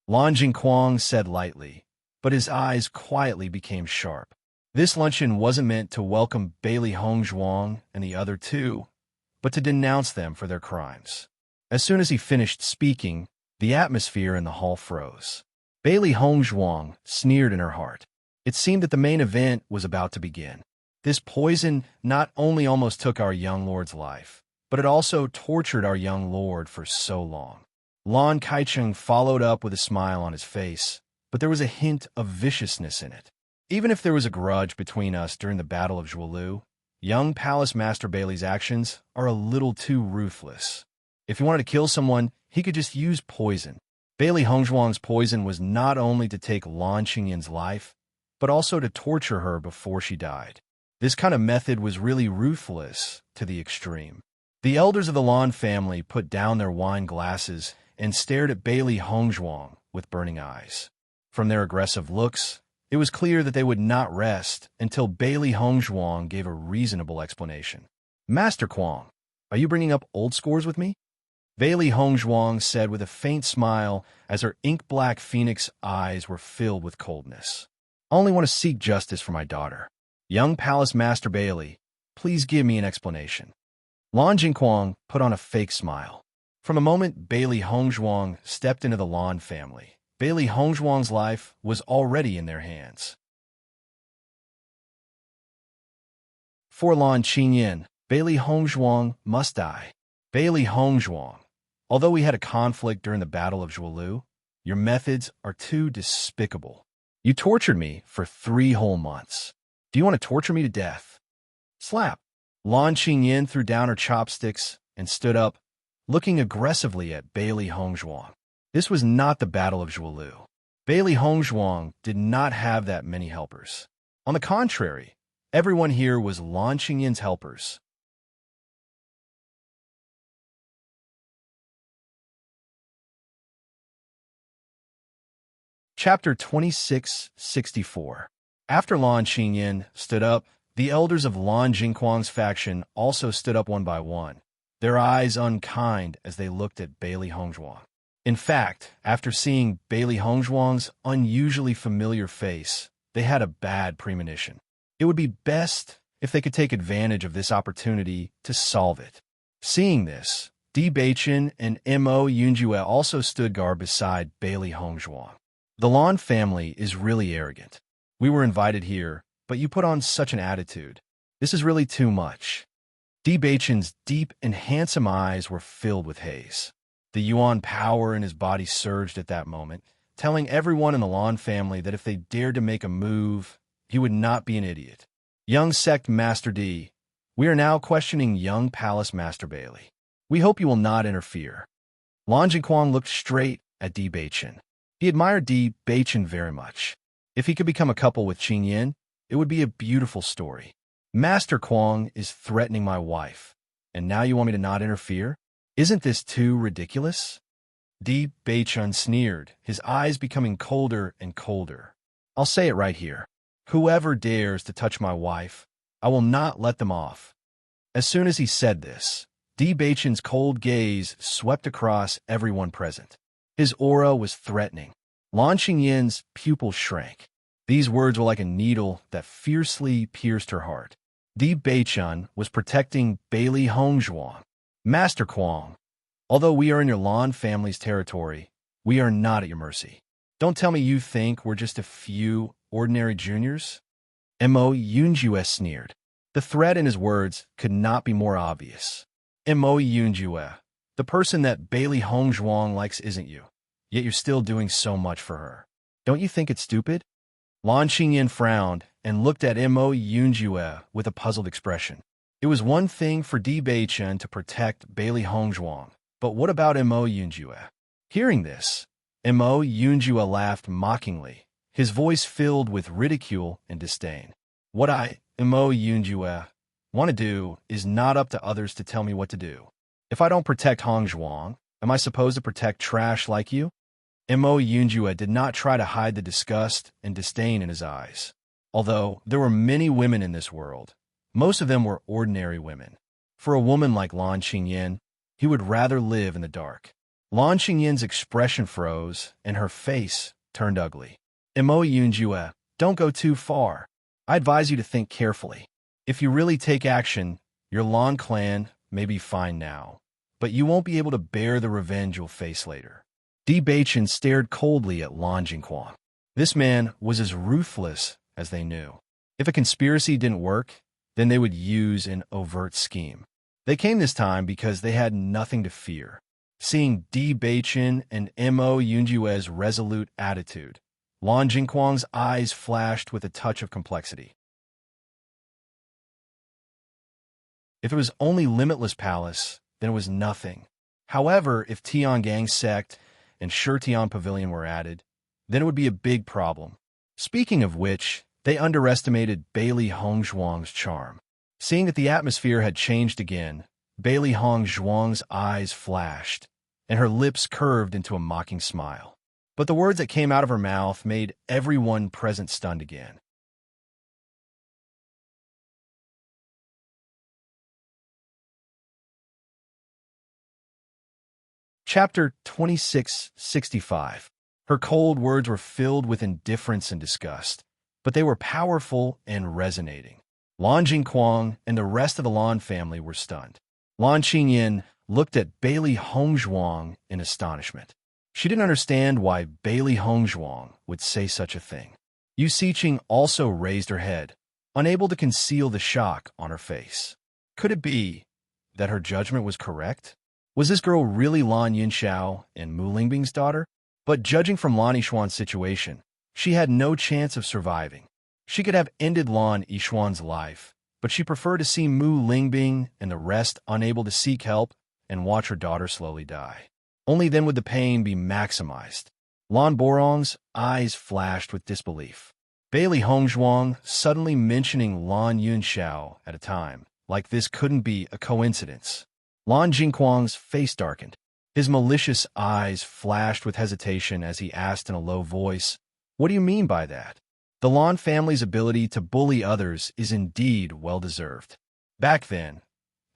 Lan Jingquang said lightly, but his eyes quietly became sharp. This luncheon wasn't meant to welcome Bailey Hongshuang and the other two, but to denounce them for their crimes. As soon as he finished speaking, the atmosphere in the hall froze. Bailey Hongshuang sneered in her heart. It seemed that the main event was about to begin. This poison not only almost took our young lord's life, but it also tortured our young lord for so long. Lan Kaicheng followed up with a smile on his face, but there was a hint of viciousness in it. Even if there was a grudge between us during the Battle of Zhuolu, young Palace Master Bailey's actions are a little too ruthless. If he wanted to kill someone, he could just use poison. Bailey Hongzhuang's poison was not only to take Lan Qingyin's life, but also to torture her before she died. This kind of method was really ruthless to the extreme. The elders of the Lan family put down their wine glasses and stared at Bailey Hongzhuang with burning eyes. From their aggressive looks, it was clear that they would not rest until Bailey Hongzhuang gave a reasonable explanation. "Master Kuang, are you bringing up old scores with me?" Bailey Hongzhuang said with a faint smile as her ink-black phoenix eyes were filled with coldness. "I only want to seek justice for my daughter. Young Palace Master Bailey, please give me an explanation." Lan Jingquang put on a fake smile. From the moment Bailey Hongzhuang stepped into the Lan family, Bailey Hongzhuang's life was already in their hands. For Lan Qinyin, Bailey Hongzhuang must die. Bailey Hongzhuang, although we had a conflict during the Battle of Zhuolu, your methods are too despicable. You tortured me for 3 whole months. Do you want to torture me to death? Slap. Lan Qinyin threw down her chopsticks and stood up, looking aggressively at Bailey Hongzhuang. This was not the Battle of Zhuolu. Bailey Hongzhuang did not have that many helpers. On the contrary, everyone here was Lan Qingyin's helpers. Chapter 2664. After Lan Qinyin stood up, the elders of Lan Jingquang's faction also stood up one by one, their eyes unkind as they looked at Bailey Hongzhuang. In fact, after seeing Bailey Hongzhuang's unusually familiar face, they had a bad premonition. It would be best if they could take advantage of this opportunity to solve it. Seeing this, Di Beichen and Mo Yunjue also stood guard beside Bailey Hongzhuang. The Lan family is really arrogant. We were invited here, but you put on such an attitude. This is really too much. Di Beichen's deep and handsome eyes were filled with haze. The Yuan power in his body surged at that moment, telling everyone in the Lan family that if they dared to make a move, he would not be an idiot. Young Sect Master D, we are now questioning young Palace Master Bailey. We hope you will not interfere. Lan Jingquang looked straight at Di Beichen. He admired Di Beichen very much. If he could become a couple with Qin Yin, it would be a beautiful story. Master Kuang is threatening my wife, and now you want me to not interfere? Isn't this too ridiculous? Di Beichen sneered, his eyes becoming colder and colder. I'll say it right here. Whoever dares to touch my wife, I will not let them off. As soon as he said this, Di Beichen's cold gaze swept across everyone present. His aura was threatening. Lan Qingyin's pupils shrank. These words were like a needle that fiercely pierced her heart. Di Beichen was protecting Bailey Hongzhuang. Master Kuang, although we are in your Lan family's territory, we are not at your mercy. Don't tell me you think we're just a few ordinary juniors? Mo Yunjue sneered. The threat in his words could not be more obvious. Mo Yunjue, the person that Bailey Hongzhuang likes isn't you, yet you're still doing so much for her. Don't you think it's stupid? Lan Qinyin frowned and looked at Mo Yunjue with a puzzled expression. It was one thing for Di Beichen to protect Bailey Hongzhuang, but what about Mo Yunjue? Hearing this, Mo Yunjue laughed mockingly, his voice filled with ridicule and disdain. What Mo Yunjue, want to do is not up to others to tell me what to do. If I don't protect Hongzhuang, am I supposed to protect trash like you? Mo Yunjue did not try to hide the disgust and disdain in his eyes. Although there were many women in this world, most of them were ordinary women. For a woman like Lan Qinyin, he would rather live in the dark. Lan Qingyin's expression froze, and her face turned ugly. Mo Yunjue, don't go too far. I advise you to think carefully. If you really take action, your Lan clan may be fine now, but you won't be able to bear the revenge you'll face later. Di Beichen stared coldly at Lan Jingquang. This man was as ruthless as they knew. If a conspiracy didn't work, then they would use an overt scheme. They came this time because they had nothing to fear. Seeing Di Beichen and Mo Yunjue's resolute attitude, Lan Jingquang's eyes flashed with a touch of complexity. If it was only Limitless Palace, then it was nothing. However, if Tiangang's sect and Shirtian Pavilion were added, then it would be a big problem. Speaking of which, they underestimated Bailey Hongzhuang's charm. Seeing that the atmosphere had changed again, Bailey Hongzhuang's eyes flashed, and her lips curved into a mocking smile. But the words that came out of her mouth made everyone present stunned again. Chapter 2665. Her cold words were filled with indifference and disgust, but they were powerful and resonating. Lan Jingquang and the rest of the Lan family were stunned. Lan Qingyin looked at Bailey Hongzhuang in astonishment. She didn't understand why Bailey Hongzhuang would say such a thing. Yu Siqing also raised her head, unable to conceal the shock on her face. Could it be that her judgment was correct? Was this girl really Lan Yunxiao and Mu Lingbing's daughter? But judging from Lan Yishuan's situation, she had no chance of surviving. She could have ended Lan Yishuan's life, but she preferred to see Mu Lingbing and the rest unable to seek help and watch her daughter slowly die. Only then would the pain be maximized. Lan Borong's eyes flashed with disbelief. Bailey Hongzhuang suddenly mentioning Lan Yunxiao at a time like this couldn't be a coincidence. Lan Jingquang's face darkened. His malicious eyes flashed with hesitation as he asked in a low voice, "What do you mean by that?" The Lan family's ability to bully others is indeed well-deserved. Back then,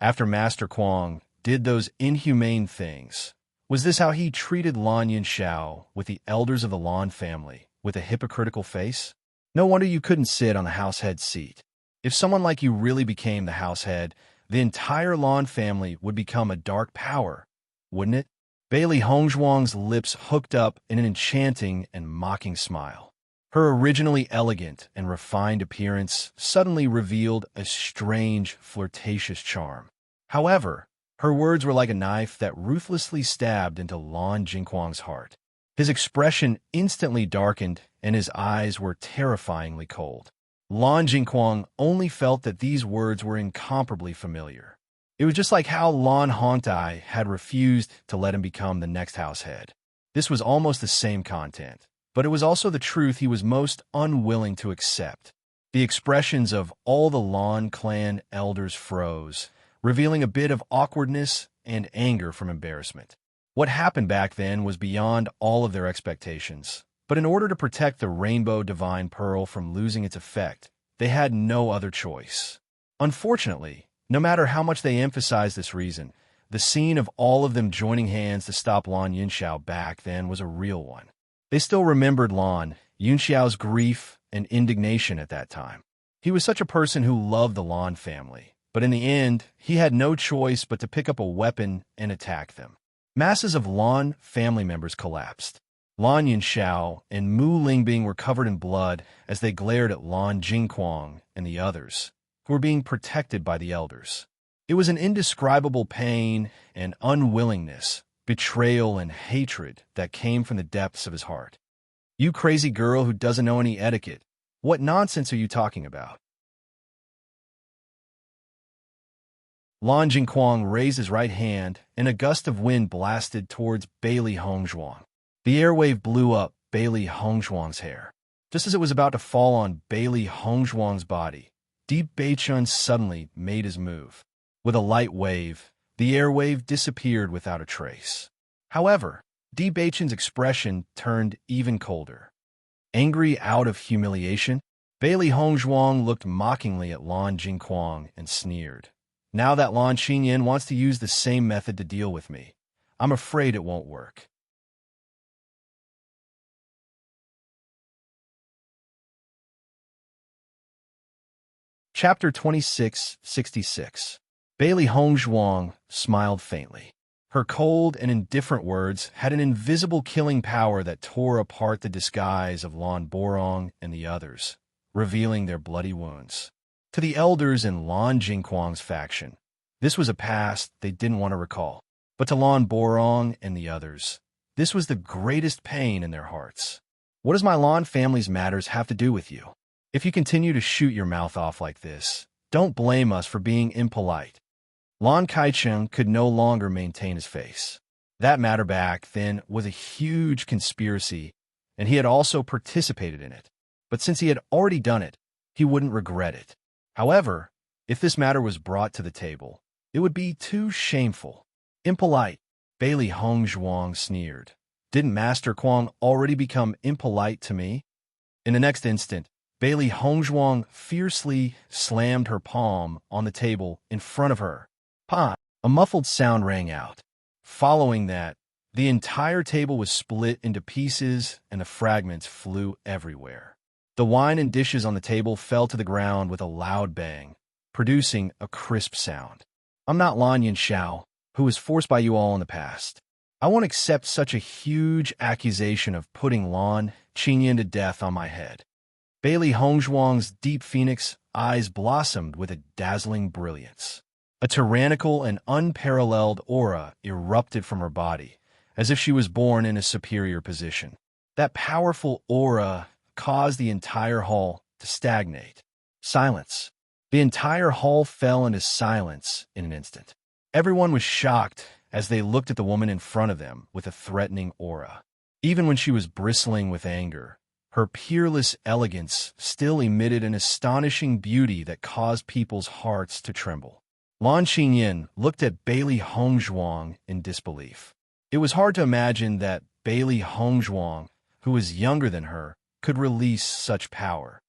after Master Quang did those inhumane things, was this how he treated Lan Yunxiao with the elders of the Lan family, with a hypocritical face? No wonder you couldn't sit on the househead seat. If someone like you really became the househead, the entire Lan family would become a dark power, wouldn't it? Bailey Hongzhuang's lips hooked up in an enchanting and mocking smile. Her originally elegant and refined appearance suddenly revealed a strange, flirtatious charm. However, her words were like a knife that ruthlessly stabbed into Lan Jingquang's heart. His expression instantly darkened, and his eyes were terrifyingly cold. Lan Jingquang only felt that these words were incomparably familiar. It was just like how Lan Hongtai had refused to let him become the next househead. This was almost the same content, but it was also the truth he was most unwilling to accept. The expressions of all the Lan clan elders froze, revealing a bit of awkwardness and anger from embarrassment. What happened back then was beyond all of their expectations. But in order to protect the Rainbow Divine Pearl from losing its effect, they had no other choice. Unfortunately, no matter how much they emphasized this reason, the scene of all of them joining hands to stop Lan Yunxiao back then was a real one. They still remembered Lan Yunxiao's grief and indignation at that time. He was such a person who loved the Lan family, but in the end, he had no choice but to pick up a weapon and attack them. Masses of Lan family members collapsed. Lan Yunxiao and Mu Lingbing were covered in blood as they glared at Lan Jingquang and the others, who were being protected by the elders. It was an indescribable pain and unwillingness, betrayal and hatred that came from the depths of his heart. "You crazy girl who doesn't know any etiquette. What nonsense are you talking about?" Lan Jingquang raised his right hand, and a gust of wind blasted towards Bailey Hongzhuang. The airwave blew up Bailey Hongzhuang's hair. Just as it was about to fall on Bailey Hongzhuang's body, Deep Beichun suddenly made his move. With a light wave, the airwave disappeared without a trace. However, Deep Beichun's expression turned even colder. Angry out of humiliation, Bailey Hongzhuang looked mockingly at Lan Jingquang and sneered. "Now that Lan Qingyin wants to use the same method to deal with me, I'm afraid it won't work." Chapter 2666. Bailey Hongzhuang smiled faintly. Her cold and indifferent words had an invisible killing power that tore apart the disguise of Lan Borong and the others, revealing their bloody wounds. To the elders in Lan Jingquang's faction, this was a past they didn't want to recall. But to Lan Borong and the others, this was the greatest pain in their hearts. "What does my Lan family's matters have to do with you? If you continue to shoot your mouth off like this, don't blame us for being impolite." Lan Kaicheng could no longer maintain his face. That matter back then was a huge conspiracy, and he had also participated in it. But since he had already done it, he wouldn't regret it. However, if this matter was brought to the table, it would be too shameful. Impolite, Bailey Hongzhuang sneered. Didn't Master Kwang already become impolite to me? In the next instant, Bailey Hongzhuang fiercely slammed her palm on the table in front of her. Pa! A muffled sound rang out. Following that, the entire table was split into pieces and the fragments flew everywhere. The wine and dishes on the table fell to the ground with a loud bang, producing a crisp sound. I'm not Lan Yanxiao, who was forced by you all in the past. I won't accept such a huge accusation of putting Lan Qingyan to death on my head. Bailey Hongzhuang's deep phoenix eyes blossomed with a dazzling brilliance. A tyrannical and unparalleled aura erupted from her body, as if she was born in a superior position. That powerful aura caused the entire hall to stagnate. Silence. The entire hall fell into silence in an instant. Everyone was shocked as they looked at the woman in front of them with a threatening aura. Even when she was bristling with anger, her peerless elegance still emitted an astonishing beauty that caused people's hearts to tremble. Lan Qingyan looked at Bailey Hongzhuang in disbelief. It was hard to imagine that Bailey Hongzhuang, who was younger than her, could release such power.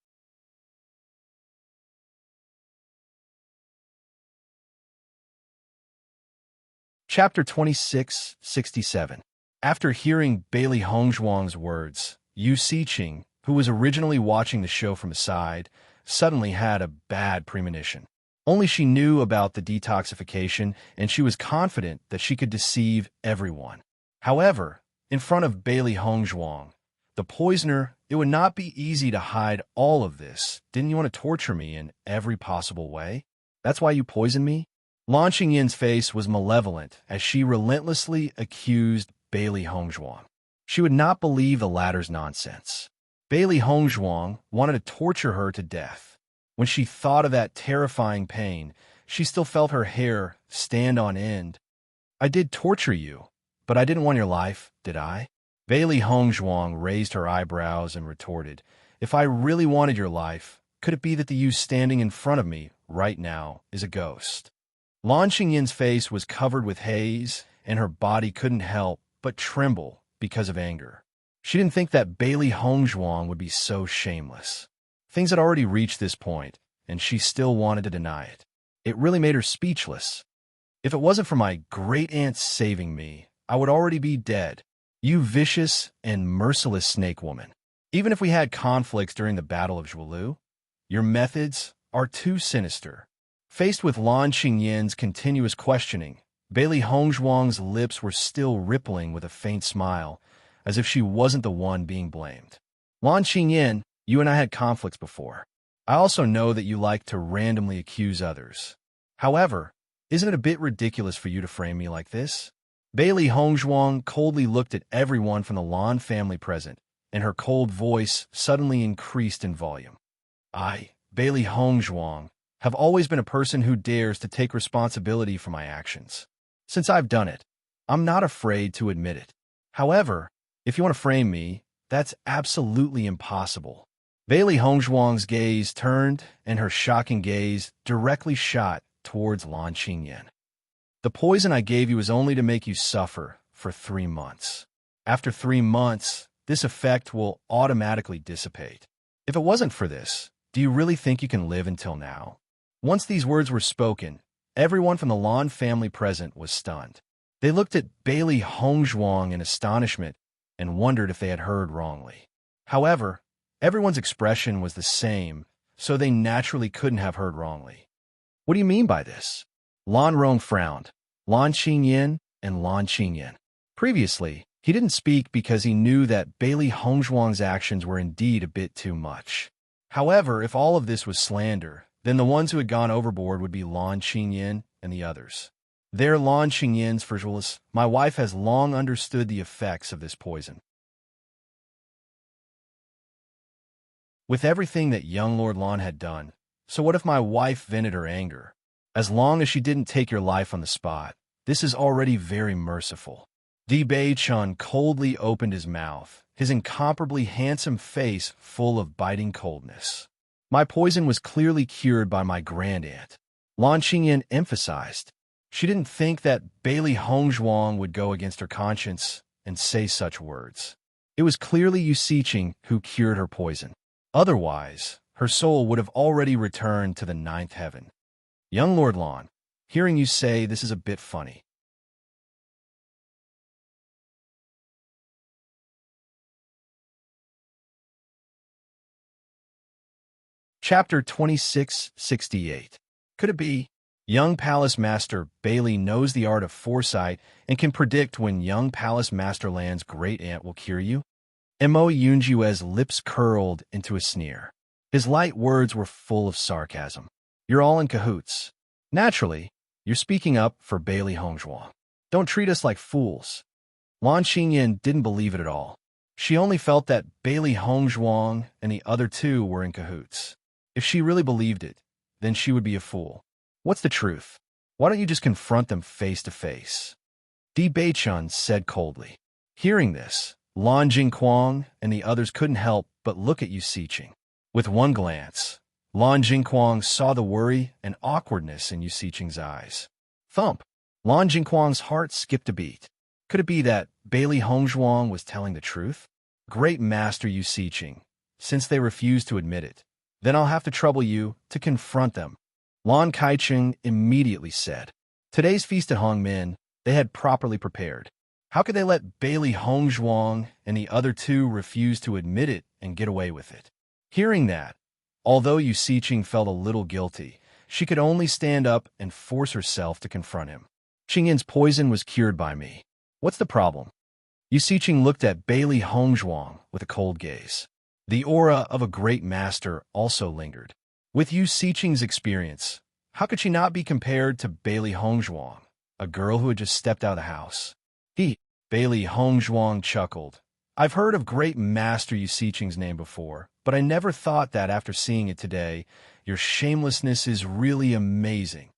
Chapter 2667. After hearing Bailey Hongzhuang's words, Yu Siqing, who was originally watching the show from the side, suddenly had a bad premonition. Only she knew about the detoxification, and she was confident that she could deceive everyone. However, in front of Bailey Hongzhuang, the poisoner, it would not be easy to hide all of this. Didn't you want to torture me in every possible way? That's why you poisoned me? Lan Qingyan's face was malevolent as she relentlessly accused Bailey Hongzhuang. She would not believe the latter's nonsense. Bailey Hongzhuang wanted to torture her to death. When she thought of that terrifying pain, she still felt her hair stand on end. I did torture you, but I didn't want your life, did I? Bailey Hongzhuang raised her eyebrows and retorted, If I really wanted your life, could it be that the you standing in front of me right now is a ghost? Lan Qingyan's face was covered with haze, and her body couldn't help but tremble because of anger. She didn't think that Bailey Hongzhuang would be so shameless. Things had already reached this point, and she still wanted to deny it. It really made her speechless. If it wasn't for my great-aunt saving me, I would already be dead. You vicious and merciless snake woman. Even if we had conflicts during the Battle of Zhuelu, your methods are too sinister. Faced with Lan Qingyan's continuous questioning, Bailey Hongzhuang's lips were still rippling with a faint smile, as if she wasn't the one being blamed. Lan Qingyan, you and I had conflicts before. I also know that you like to randomly accuse others. However, isn't it a bit ridiculous for you to frame me like this? Bailey Hongzhuang coldly looked at everyone from the Lan family present, and her cold voice suddenly increased in volume. I, Bailey Hongzhuang, have always been a person who dares to take responsibility for my actions. Since I've done it, I'm not afraid to admit it. However, if you want to frame me, that's absolutely impossible. Bailey Hongzhuang's gaze turned, and her shocking gaze directly shot towards Lan Qingyan. The poison I gave you is only to make you suffer for 3 months. After 3 months, this effect will automatically dissipate. If it wasn't for this, do you really think you can live until now? Once these words were spoken, everyone from the Lan family present was stunned. They looked at Bailey Hongzhuang in astonishment and wondered if they had heard wrongly. However, everyone's expression was the same, so they naturally couldn't have heard wrongly. What do you mean by this? Lan Rong frowned. Lan Qingyan and Lan Qingyan. Previously, he didn't speak because he knew that Bailey Hongzhuang's actions were indeed a bit too much. However, if all of this was slander, then the ones who had gone overboard would be Lan Qingyan and the others. They're Lan Qingyan's virtualists. My wife has long understood the effects of this poison. With everything that young Lord Lan had done, so what if my wife vented her anger? As long as she didn't take your life on the spot, this is already very merciful. Di Bei-chun coldly opened his mouth, his incomparably handsome face full of biting coldness. My poison was clearly cured by my grandaunt. Lan Qingyan emphasized. She didn't think that Bailey Hongzhuang would go against her conscience and say such words. It was clearly Yu Siqing who cured her poison. Otherwise, her soul would have already returned to the ninth heaven. Young Lord Lan, hearing you say this is a bit funny. Chapter 2668. Could it be? Young Palace Master Bailey knows the art of foresight and can predict when young Palace Master Lan's great aunt will cure you? Mo Yunjue's lips curled into a sneer. His light words were full of sarcasm. You're all in cahoots. Naturally, you're speaking up for Bailey Hongzhuang. Don't treat us like fools. Lan Qingyan didn't believe it at all. She only felt that Bailey Hongzhuang and the other two were in cahoots. If she really believed it, then she would be a fool. What's the truth? Why don't you just confront them face to face? Di Bei-chun said coldly. Hearing this, Lan Jingquang and the others couldn't help but look at Yu Siqing. With one glance, Lan Jingquang saw the worry and awkwardness in Yu Siqing's eyes. Thump! Lan Jingquang's heart skipped a beat. Could it be that Bailey Hongzhuang was telling the truth? Great Master Yu Siqing, since they refuse to admit it, then I'll have to trouble you to confront them. Lan Kaicheng immediately said. Today's feast at Hongmin, they had properly prepared. How could they let Bailey Hongzhuang and the other two refuse to admit it and get away with it? Hearing that, although Yu Siqing felt a little guilty, she could only stand up and force herself to confront him. Qingyan's poison was cured by me. What's the problem? Yu Siqing looked at Bailey Hongzhuang with a cold gaze. The aura of a great master also lingered. With Yu Siqing's experience, how could she not be compared to Bailey Hongzhuang, a girl who had just stepped out of the house? Bailey Hongzhuang chuckled. I've heard of great master Yu Siqing's name before, but I never thought that after seeing it today, your shamelessness is really amazing.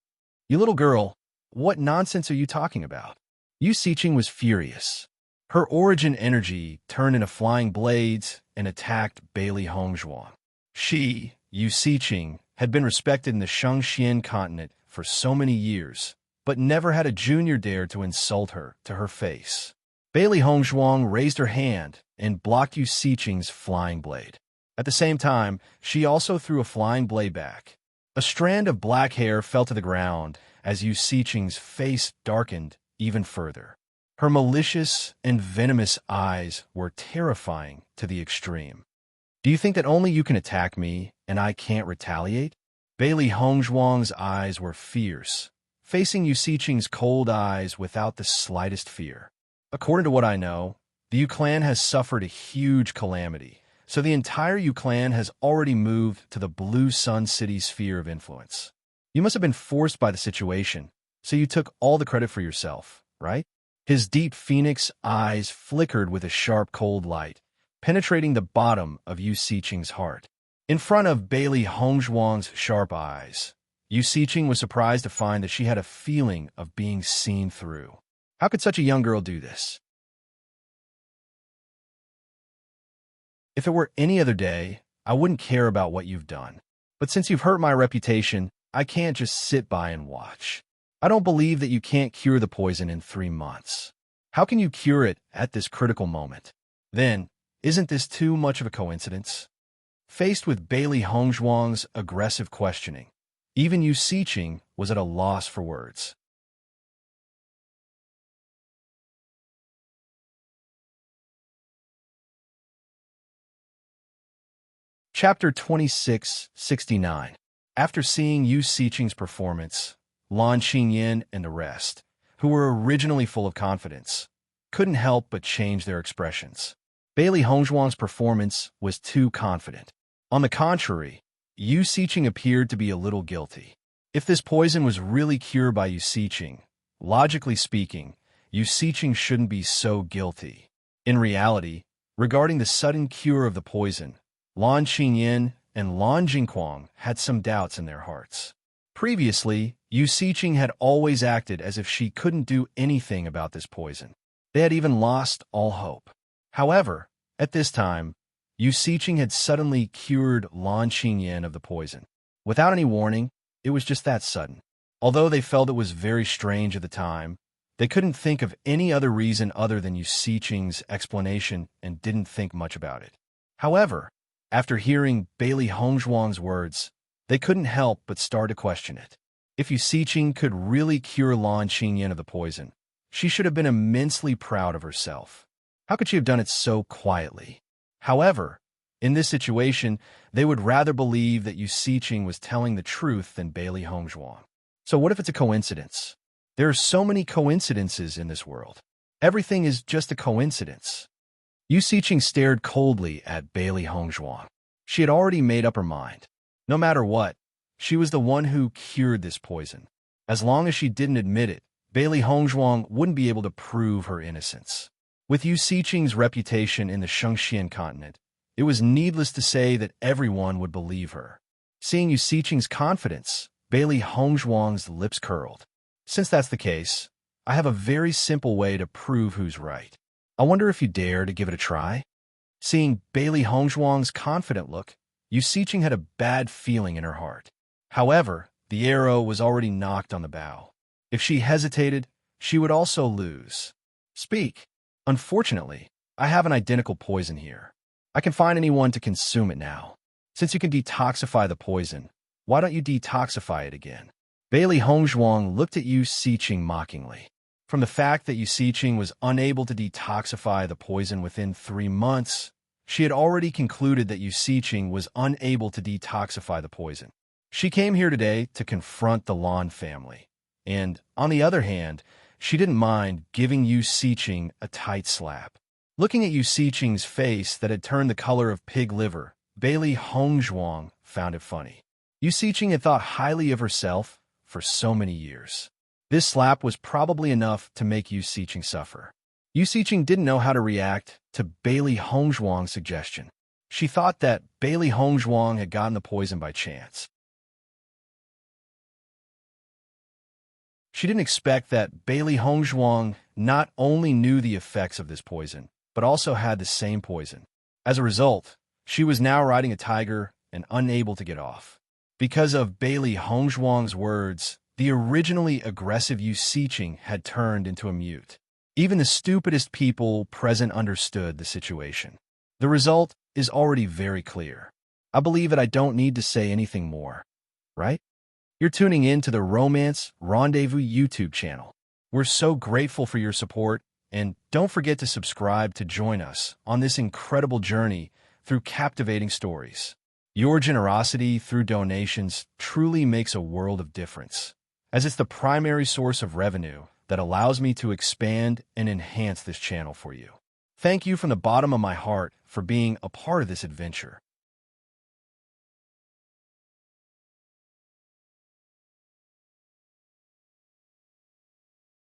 You little girl, what nonsense are you talking about? Yu Siqing was furious. Her origin energy turned into flying blades and attacked Bailey Hongzhuang. She, Yu Siqing, had been respected in the Shangxian continent for so many years, but never had a junior dare to insult her to her face. Bailey Hongzhuang raised her hand and blocked Yu Siqing's flying blade. At the same time, she also threw a flying blade back. A strand of black hair fell to the ground as Yu Siqing's face darkened even further. Her malicious and venomous eyes were terrifying to the extreme. Do you think that only you can attack me and I can't retaliate? Bailey Hongzhuang's eyes were fierce, facing Yu Siqing's cold eyes without the slightest fear. According to what I know, the Yu clan has suffered a huge calamity, so the entire Yu clan has already moved to the Blue Sun City sphere of influence. You must have been forced by the situation, so you took all the credit for yourself, right? His deep phoenix eyes flickered with a sharp cold light, penetrating the bottom of Yu Siqing's heart. In front of Bailey Hongzhuang's sharp eyes, Yu Siqing was surprised to find that she had a feeling of being seen through. How could such a young girl do this? If it were any other day, I wouldn't care about what you've done. But since you've hurt my reputation, I can't just sit by and watch. I don't believe that you can't cure the poison in 3 months. How can you cure it at this critical moment? Then, isn't this too much of a coincidence? Faced with Bailey Hongzhuang's aggressive questioning, even Yu Siqing was at a loss for words. Chapter 2669. After seeing Yu Siqing's performance, Lan Qingyan and the rest, who were originally full of confidence, couldn't help but change their expressions. Bailey Hongzhuang's performance was too confident. On the contrary, Yu Siqing appeared to be a little guilty. If this poison was really cured by Yu Siqing, logically speaking, Yu Siqing shouldn't be so guilty. In reality, regarding the sudden cure of the poison, Lan Qingyan and Lan Jingquang had some doubts in their hearts. Previously, Yu Siqing had always acted as if she couldn't do anything about this poison. They had even lost all hope. However, at this time, Yu Siqing had suddenly cured Lan Qingyan of the poison. Without any warning, it was just that sudden. Although they felt it was very strange at the time, they couldn't think of any other reason other than Yu Siqing's explanation and didn't think much about it. However, after hearing Bailey Hongzhuang's words, they couldn't help but start to question it. If Yu Siqing could really cure Lan Qingyan of the poison, she should have been immensely proud of herself. How could she have done it so quietly? However, in this situation, they would rather believe that Yu Siqing was telling the truth than Bailey Hongzhuang. So what if it's a coincidence? There are so many coincidences in this world. Everything is just a coincidence. Yu Siqing stared coldly at Bailey Hongzhuang. She had already made up her mind. No matter what, she was the one who cured this poison. As long as she didn't admit it, Bailey Hongzhuang wouldn't be able to prove her innocence. With Yu Siqing's reputation in the Shengxian continent, it was needless to say that everyone would believe her. Seeing Yu Siqing's confidence, Bailey Hongzhuang's lips curled. Since that's the case, I have a very simple way to prove who's right. I wonder if you dare to give it a try? Seeing Bailey Hongzhuang's confident look, Yu Siqing had a bad feeling in her heart. However, the arrow was already knocked on the bow. If she hesitated, she would also lose. Speak. Unfortunately, I have an identical poison here. I can find anyone to consume it now. Since you can detoxify the poison, why don't you detoxify it again? Bailey Hongzhuang looked at Yu Siqing mockingly. From the fact that Yu Siqing was unable to detoxify the poison within 3 months, she had already concluded that Yu Siqing was unable to detoxify the poison. She came here today to confront the Lan family. And, on the other hand, she didn't mind giving Yu Siqing a tight slap. Looking at Yu Siqing's face that had turned the color of pig liver, Bailey Hongzhuang found it funny. Yu Siqing had thought highly of herself for so many years. This slap was probably enough to make Yu Siqing suffer. Yu Siqing didn't know how to react to Bailey Hongzhuang's suggestion. She thought that Bailey Hongzhuang had gotten the poison by chance. She didn't expect that Bailey Hongzhuang not only knew the effects of this poison, but also had the same poison. As a result, she was now riding a tiger and unable to get off. Because of Bailey Hongzhuang's words, the originally aggressive Yu Siqing had turned into a mute. Even the stupidest people present understood the situation. The result is already very clear. I believe that I don't need to say anything more, right? You're tuning in to the Romance Rendezvous YouTube channel. We're so grateful for your support, and don't forget to subscribe to join us on this incredible journey through captivating stories. Your generosity through donations truly makes a world of difference, as it's the primary source of revenue that allows me to expand and enhance this channel for you. Thank you from the bottom of my heart for being a part of this adventure.